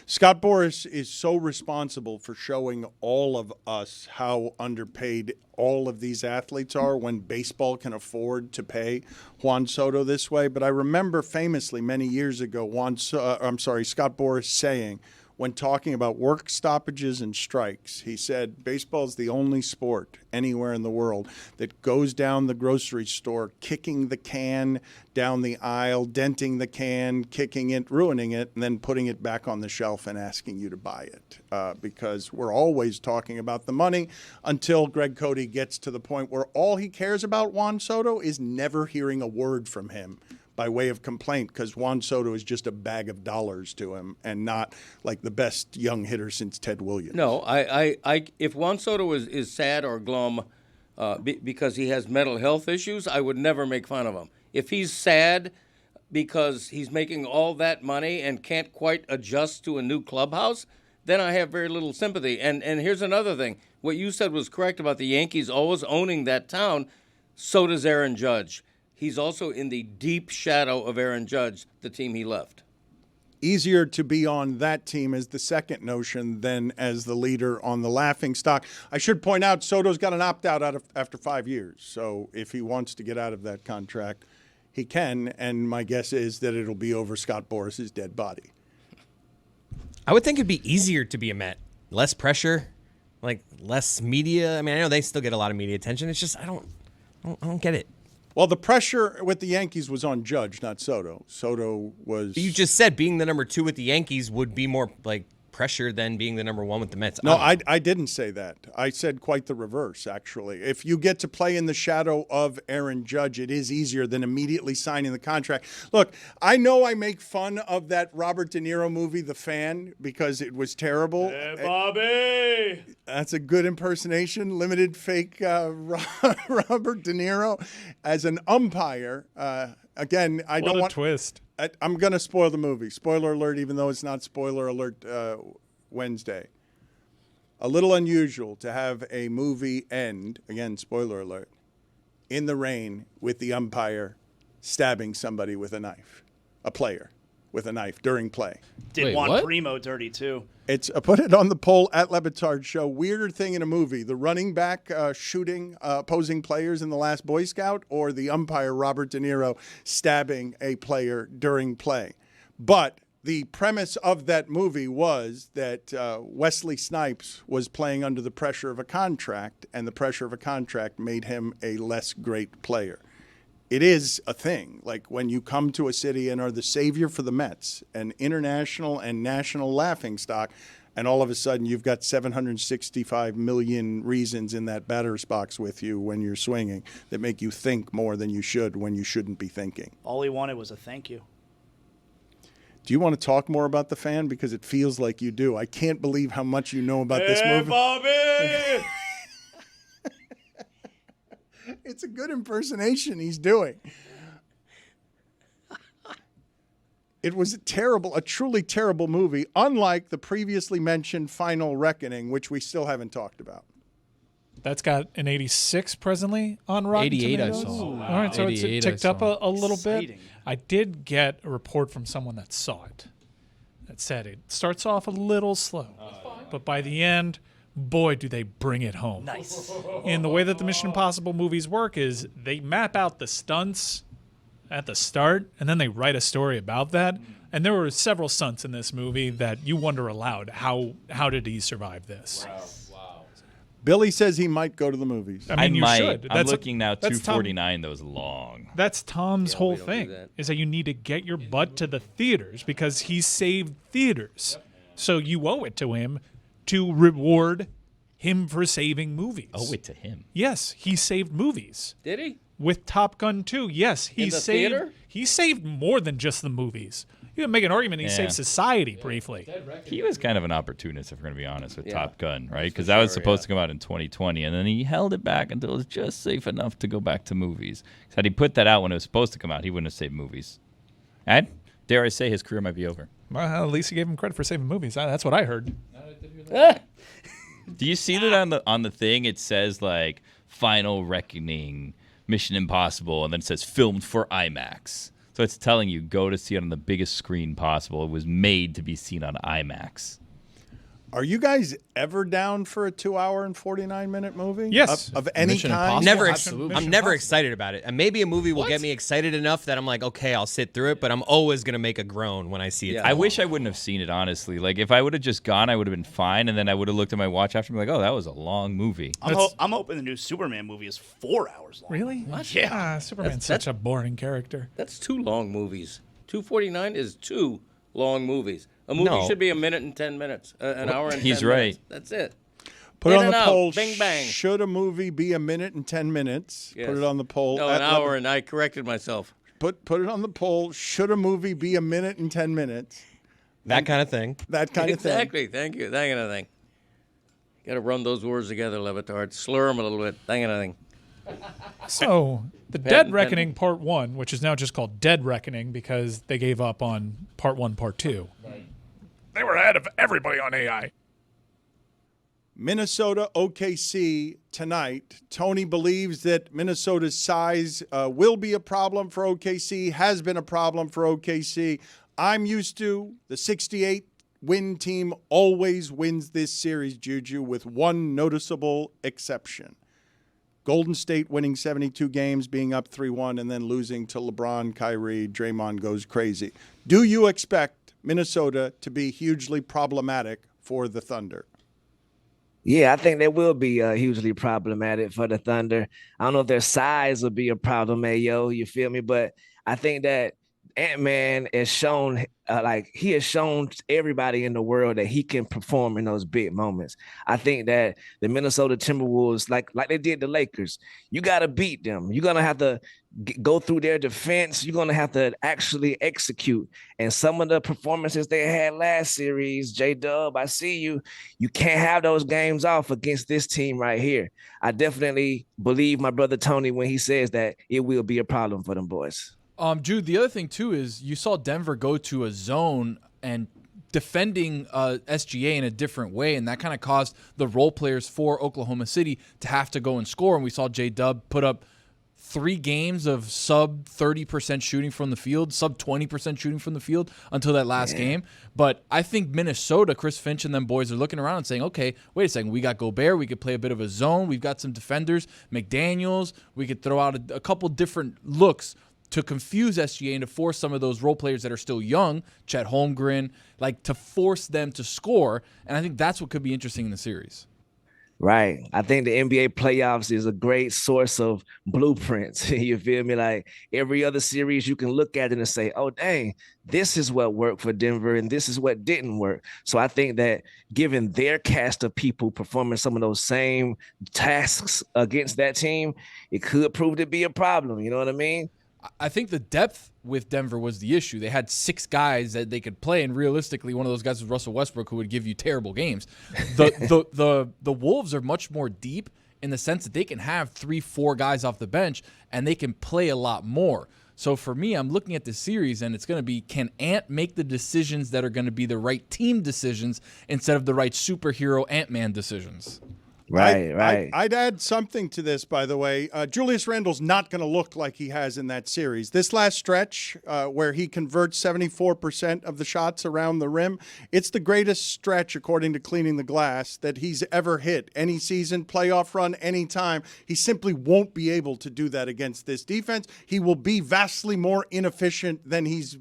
Scott Boras is so responsible for showing all of us how underpaid all of these athletes are when baseball can afford to pay Juan Soto this way. But I remember famously many years ago, Scott Boras saying, when talking about work stoppages and strikes. He said baseball's the only sport anywhere in the world that goes down the grocery store kicking the can down the aisle, denting the can, kicking it, ruining it, and then putting it back on the shelf and asking you to buy it. Because we're always talking about the money until Greg Cody gets to the point where all he cares about Juan Soto is never hearing a word from him by way of complaint, because Juan Soto is just a bag of dollars to him and not like the best young hitter since Ted Williams. No, if Juan Soto is sad or glum because he has mental health issues, I would never make fun of him. If he's sad because he's making all that money and can't quite adjust to a new clubhouse, then I have very little sympathy. And here's another thing. What you said was correct about the Yankees always owning that town. So does Aaron Judge. He's also in the deep shadow of Aaron Judge, the team he left. Easier to be on that team as the second notion than as the leader on the laughingstock. I should point out Soto's got an opt-out after 5 years. So if he wants to get out of that contract, he can. And my guess is that it'll be over Scott Boris's dead body. I would think it'd be easier to be a Met. Less pressure, like less media. I mean, I know they still get a lot of media attention. It's just I don't get it. Well, the pressure with the Yankees was on Judge, not Soto. Soto was... But you just said being the number 2 with the Yankees would be more like pressure than being the number 1 with the Mets. No, I didn't say that. I said quite the reverse, actually. If you get to play in the shadow of Aaron Judge, it is easier than immediately signing the contract. Look, I know I make fun of that Robert De Niro movie, The Fan, because it was terrible. Hey, Bobby! That's a good impersonation. Limited fake Robert De Niro as an umpire. Again, I don't want... twist. I'm going to spoil the movie. Spoiler alert, even though it's not spoiler alert Wednesday. A little unusual to have a movie end, again, spoiler alert, in the rain with the umpire stabbing somebody with a knife, a player with a knife during play. Did Juan Primo dirty, too. It's put it on the poll at Le Batard Show. Weirder thing in a movie: the running back shooting opposing players in The Last Boy Scout, or the umpire Robert De Niro stabbing a player during play. But the premise of that movie was that Wesley Snipes was playing under the pressure of a contract, and the pressure of a contract made him a less great player. It is a thing. Like when you come to a city and are the savior for the Mets, an international and national laughingstock, and all of a sudden you've got 765 million reasons in that batter's box with you when you're swinging that make you think more than you should when you shouldn't be thinking. All he wanted was a thank you. Do you want to talk more about The Fan? Because it feels like you do. I can't believe how much you know about this movie. Bobby! It's a good impersonation he's doing. It was a truly terrible movie, unlike the previously mentioned Final Reckoning, which we still haven't talked about. That's got an 86 presently on Rotten 88 Tomatoes. I saw. All right, so it's ticked up a little bit. I did get a report from someone that saw it that said it starts off a little slow, but by the end, boy, do they bring it home. Nice. And the way that the Mission Impossible movies work is they map out the stunts at the start, and then they write a story about that. And there were several stunts in this movie that you wonder aloud, how did he survive this? Wow. Billy says he might go to the movies. I mean, you might. should. I'm looking now, 249, that was long. That's Tom's whole thing, is that you need to get your butt to the theaters because he saved theaters. So you owe it to him to reward him for saving movies. Owe it to him? Yes, he saved movies. Did he? With Top Gun 2, yes. In the theater? He saved more than just the movies. You can make an argument he saved society briefly. He was kind of an opportunist, if we're going to be honest, with Top Gun, right? Because that was supposed to come out in 2020, and then he held it back until it was just safe enough to go back to movies. Had he put that out when it was supposed to come out, he wouldn't have saved movies. And, dare I say, his career might be over. Well, at least he gave him credit for saving movies. That's what I heard. Do you see that on the thing? It says, like, Final Reckoning, Mission Impossible, and then it says filmed for IMAX. So it's telling you, go to see it on the biggest screen possible. It was made to be seen on IMAX. Are you guys ever down for a 2 hour and 49-minute movie? Yes. Of any Mission kind? Impossible. I'm never excited about it. And maybe a movie will get me excited enough that I'm like, okay, I'll sit through it, but I'm always going to make a groan when I see it. Yeah. I wish I wouldn't have seen it, honestly. Like, if I would have just gone, I would have been fine, and then I would have looked at my watch after and be like, oh, that was a long movie. I'm hoping the new Superman movie is 4 hours long. Really? What? Yeah. Superman's such a boring character. That's 2 long movies. 2:49 is 2 long movies. A movie should be a minute and 10 minutes, an hour and 10 He's minutes. right. That's it. Put In it on and the out. poll. Bing, bang. Should a movie be a minute and 10 minutes? Yes. Put it on the poll. No, an hour, and I corrected myself. Put it on the poll. Should a movie be a minute and 10 minutes? That kind of thing. That kind of thing. Exactly. Thank you. That kind of thing. Got to run those words together, Le Batard. Slur them a little bit. That kind of thing. So, the Dead Reckoning Part 1, which is now just called Dead Reckoning because they gave up on Part 1, Part 2. They were ahead of everybody on AI. Minnesota OKC tonight. Tony believes that Minnesota's size will be a problem for OKC, has been a problem for OKC. I'm used to the 68 win team always wins this series, Juju, with one noticeable exception. Golden State winning 72 games, being up 3-1, and then losing to LeBron, Kyrie, Draymond goes crazy. Do you expect Minnesota to be hugely problematic for the Thunder? Yeah, I think they will be hugely problematic for the Thunder. I don't know if their size will be a problem, you feel me? But I think that Ant-Man has shown, he has shown everybody in the world that he can perform in those big moments. I think that the Minnesota Timberwolves, like they did the Lakers, you got to beat them. You're going to have to go through their defense. You're going to have to actually execute. And some of the performances they had last series, J-Dub, I see you. You can't have those games off against this team right here. I definitely believe my brother Tony when he says that it will be a problem for them boys. Jude, the other thing, too, is you saw Denver go to a zone and defending SGA in a different way, and that kind of caused the role players for Oklahoma City to have to go and score. And we saw J-Dub put up 3 games of sub 30% shooting from the field, sub 20% shooting from the field until that last game. But I think Minnesota, Chris Finch and them boys are looking around and saying, okay, wait a second, we got Gobert, we could play a bit of a zone, we've got some defenders, McDaniels, we could throw out a couple different looks to confuse SGA and to force some of those role players that are still young, Chet Holmgren, to force them to score. And I think that's what could be interesting in the series. Right. I think the NBA playoffs is a great source of blueprints. You feel me? Like every other series, you can look at it and say, oh, dang, this is what worked for Denver and this is what didn't work. So I think that given their cast of people performing some of those same tasks against that team, it could prove to be a problem. You know what I mean? I think the depth with Denver was the issue. They had 6 guys that they could play, and realistically, one of those guys was Russell Westbrook, who would give you terrible games. The Wolves are much more deep in the sense that they can have 3-4 guys off the bench, and they can play a lot more. So for me, I'm looking at this series, and it's going to be, can Ant make the decisions that are going to be the right team decisions instead of the right superhero Ant-Man decisions? Right. I'd add something to this, by the way. Julius Randle's not going to look like he has in that series. This last stretch where he converts 74% of the shots around the rim, it's the greatest stretch, according to Cleaning the Glass, that he's ever hit. Any season, playoff run, any time. He simply won't be able to do that against this defense. He will be vastly more inefficient than he's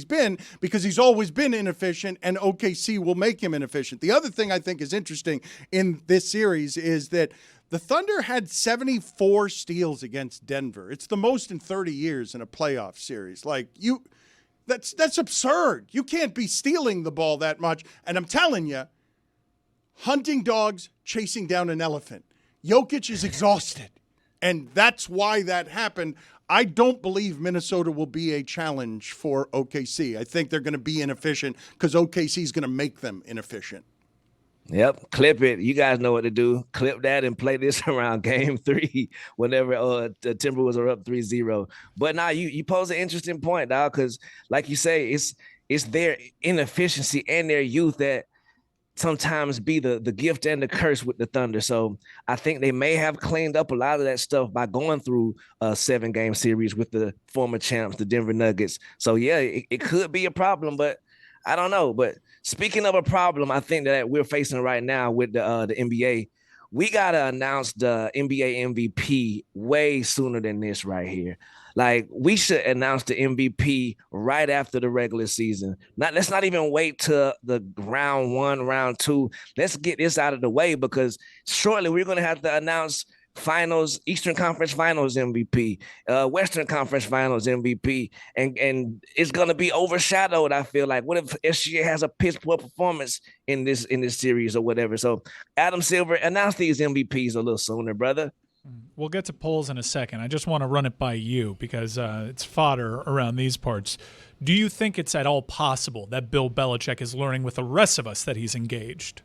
been because he's always been inefficient, and OKC will make him inefficient. The other thing I think is interesting in this series is that the Thunder had 74 steals against Denver. It's the most in 30 years in a playoff series. That's absurd. You can't be stealing the ball that much. And I'm telling you, hunting dogs chasing down an elephant. Jokic is exhausted. And that's why that happened. I don't believe Minnesota will be a challenge for OKC. I think they're going to be inefficient because OKC is going to make them inefficient. Yep, clip it. You guys know what to do. Clip that and play this around game 3 whenever the Timberwolves are up 3-0. But now you pose an interesting point, dog, because like you say, it's their inefficiency and their youth that sometimes be the gift and the curse with the Thunder. So I think they may have cleaned up a lot of that stuff by going through a 7-game series with the former champs, the Denver Nuggets. So, yeah, it could be a problem, but I don't know. But speaking of a problem, I think that we're facing right now with the NBA, we gotta announce the NBA MVP way sooner than this right here. Like we should announce the MVP right after the regular season. Let's not even wait till the round 1, round 2. Let's get this out of the way because shortly we're gonna have to announce Finals, Eastern Conference Finals MVP, Western Conference Finals MVP, and it's gonna be overshadowed. I feel like, what if SGA has a piss poor performance in this series or whatever? So, Adam Silver, announce these MVPs a little sooner, brother. We'll get to polls in a second. I just want to run it by you because it's fodder around these parts. Do you think it's at all possible that Bill Belichick is learning with the rest of us that he's engaged?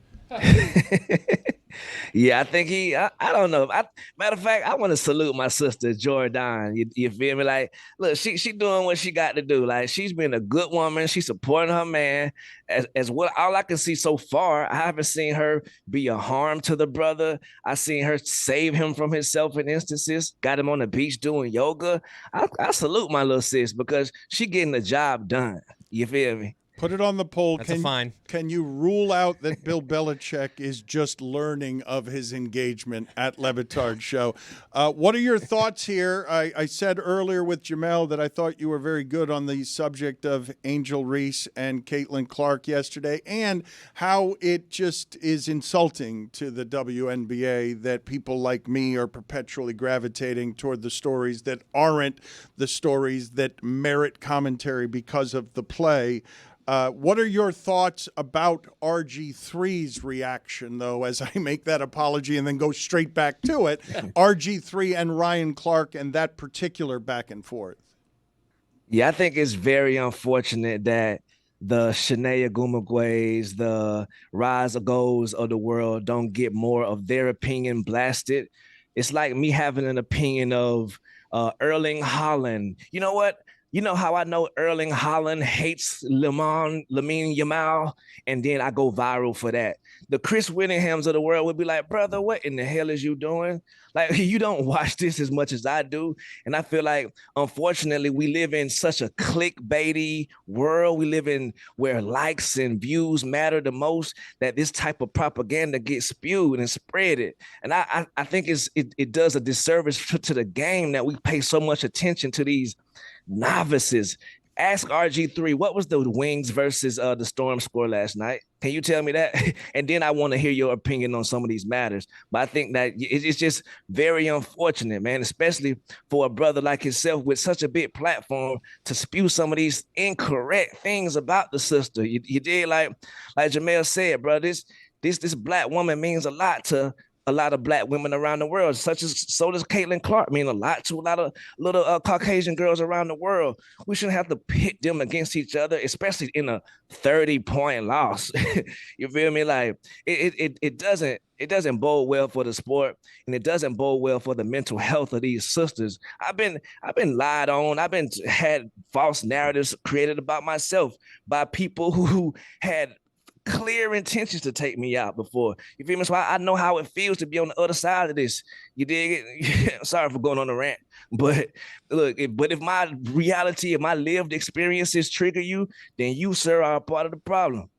Yeah, I think I don't know. Matter of fact, I want to salute my sister, Jordan. You feel me? Like, look, she doing what she got to do. Like, she's been a good woman. She's supporting her man. As well, all I can see so far, I haven't seen her be a harm to the brother. I seen her save him from himself in instances, got him on the beach doing yoga. I salute my little sis because she getting the job done. You feel me? Put it on the poll. That's a fine. Can you rule out that Bill Belichick is just learning of his engagement at Le Batard Show? What are your thoughts here? I said earlier with Jemele that I thought you were very good on the subject of Angel Reese and Caitlin Clark yesterday and how it just is insulting to the WNBA that people like me are perpetually gravitating toward the stories that aren't the stories that merit commentary because of the play. What are your thoughts about RG3's reaction, though, as I make that apology and then go straight back to it? RG3 and Ryan Clark and that particular back and forth. Yeah, I think it's very unfortunate that the Shania Gumagways, the Rise of Goals of the world don't get more of their opinion blasted. It's like me having an opinion of Erling Haaland. You know what? You know how I know Erling Haaland hates Lamine Yamal, and then I go viral for that. The Chris Whittinghams of the world would be like, brother, what in the hell is you doing? Like, you don't watch this as much as I do. And I feel like, unfortunately, we live in such a clickbaity world. We live in where likes and views matter the most, that this type of propaganda gets spewed and spread. And I think it does a disservice to the game that we pay so much attention to these novices. Ask RG3, what was the Wings versus the Storm score last night? Can you tell me that? And then I want to hear your opinion on some of these matters. But I think that it's just very unfortunate, man, especially for a brother like himself with such a big platform to spew some of these incorrect things about the sister. You did, like Jemele said, bro, this black woman means a lot to a lot of black women around the world, so does Caitlin Clark mean a lot to a lot of little Caucasian girls around the world. We shouldn't have to pit them against each other, especially in a 30-point loss. You feel me? Like it doesn't bode well for the sport, and it doesn't bode well for the mental health of these sisters. I've been lied on. I've been had false narratives created about myself by people who had clear intentions to take me out before. You feel me? So I know how it feels to be on the other side of this. You dig it? Sorry for going on a rant. But look, if my reality, if my lived experiences trigger you, then you, sir, are a part of the problem.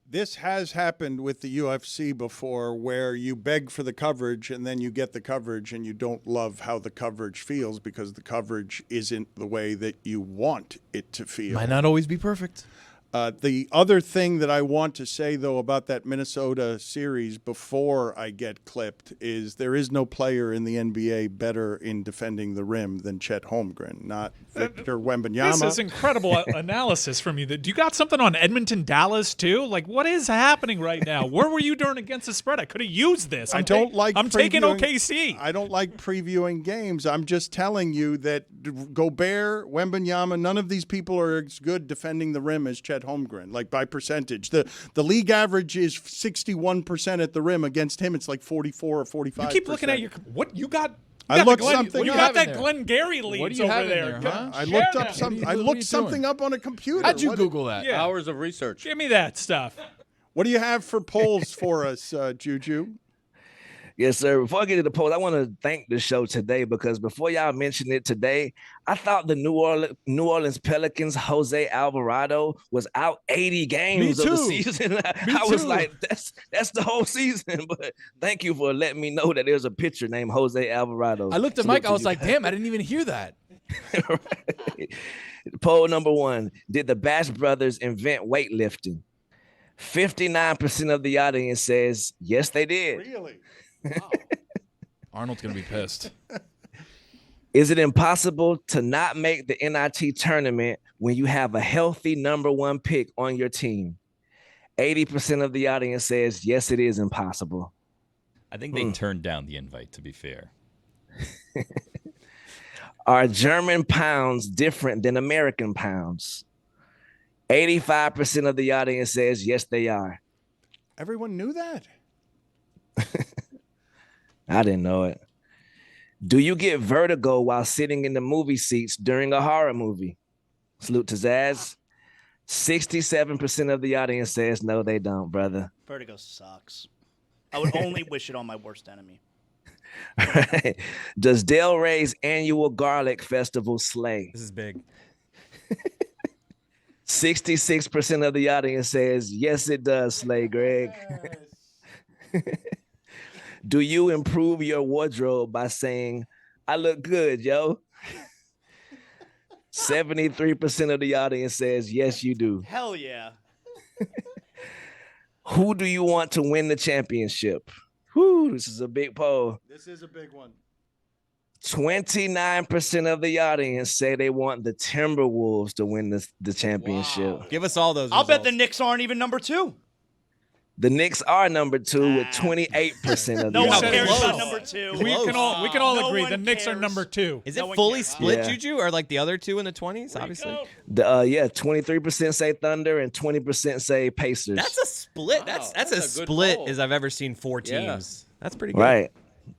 This has happened with the UFC before, where you beg for the coverage and then you get the coverage and you don't love how the coverage feels because the coverage isn't the way that you want it to feel. Might not always be perfect. The other thing that I want to say, though, about that Minnesota series before I get clipped is there is no player in the NBA better in defending the rim than Chet Holmgren, not Victor Wembanyama. This is incredible analysis from you. Do you got something on Edmonton, Dallas, too? Like, what is happening right now? Where were you during against the spread? I could have used this. I'm taking OKC. I don't like previewing games. I'm just telling you that Gobert, Wembanyama, none of these people are as good defending the rim as Chet Holmgren, like by percentage. The league average is 61% at the rim. Against him, it's like 44 or 45%. You keep looking at what you got. I looked something up. You got that Glengarry leads over there. Huh? I looked up something. I looked something up on a computer. How'd you Google that? Yeah. Hours of research. Give me that stuff. What do you have for polls for us, Juju? Yes, sir. Before I get to the poll, I want to thank the show today because before y'all mentioned it today, I thought the New Orleans Pelicans, Jose Alvarado, was out 80 games of the season. I was like, that's the whole season. But thank you for letting me know that there's a pitcher named Jose Alvarado. I looked at Mike. I was like, damn, I didn't even hear that. Right. Poll number 1. Did the Bash Brothers invent weightlifting? 59% of the audience says, yes, they did. Really? Wow. Arnold's going to be pissed. Is it impossible to not make the NIT tournament when you have a healthy number 1 pick on your team? 80% of the audience says, yes, it is impossible. I think they turned down the invite, to be fair. Are German pounds different than American pounds? 85% of the audience says, yes, they are. Everyone knew that. I didn't know it. Do you get vertigo while sitting in the movie seats during a horror movie? Salute to Zaz. 67% of the audience says, no, they don't, brother. Vertigo sucks. I would only wish it on my worst enemy. Right. Does Del Rey's annual garlic festival slay? This is big. 66% of the audience says, yes, it does slay, Greg. Do you improve your wardrobe by saying, I look good, yo? 73% of the audience says, yes, you do. Hell yeah. Who do you want to win the championship? Whew, this is a big poll. This is a big one. 29% of the audience say they want the Timberwolves to win the championship. Wow. Give us all those I'll results. bet the Knicks aren't even number 2. The Knicks are number 2 with 28% of No the one audience. cares about number 2. We can all No agree one the Knicks are cares. number 2. Is it fully split, Yeah. Juju, or like the other 2 in the 20s? Obviously. 23% say Thunder and 20% say Pacers. That's a split. Wow, that's as a good split poll. as I've ever seen 4 teams. Yeah. That's pretty good. Right.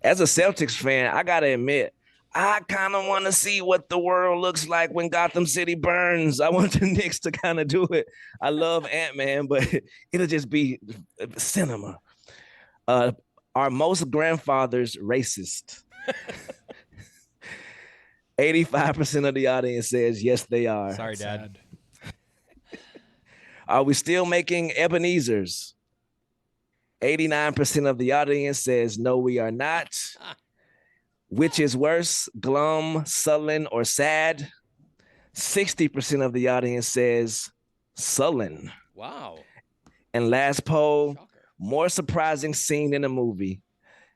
As a Celtics fan, I gotta admit, I kind of want to see what the world looks like when Gotham City burns. I want the Knicks to kind of do it. I love Ant-Man, but it'll just be cinema. Are most grandfathers racist? 85% of the audience says yes, they are. Sorry, Dad. Are we still making Ebenezer's? 89% of the audience says no, we are not. Which is worse, glum, sullen, or sad? 60% of the audience says sullen. Wow. And last poll, more surprising scene in a movie: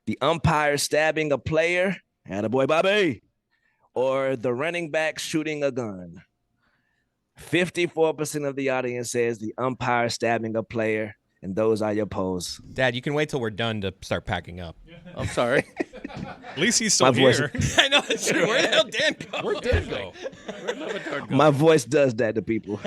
the umpire stabbing a player, attaboy Bobby, or the running back shooting a gun. 54% of the audience says the umpire stabbing a player, and those are your polls. Dad, you can wait till we're done to start packing up. I'm sorry. At least he's still here. I know. It's true. Where the hell Dan go? Where'd Dan go? Where'd Le Batard go? My voice does that to people.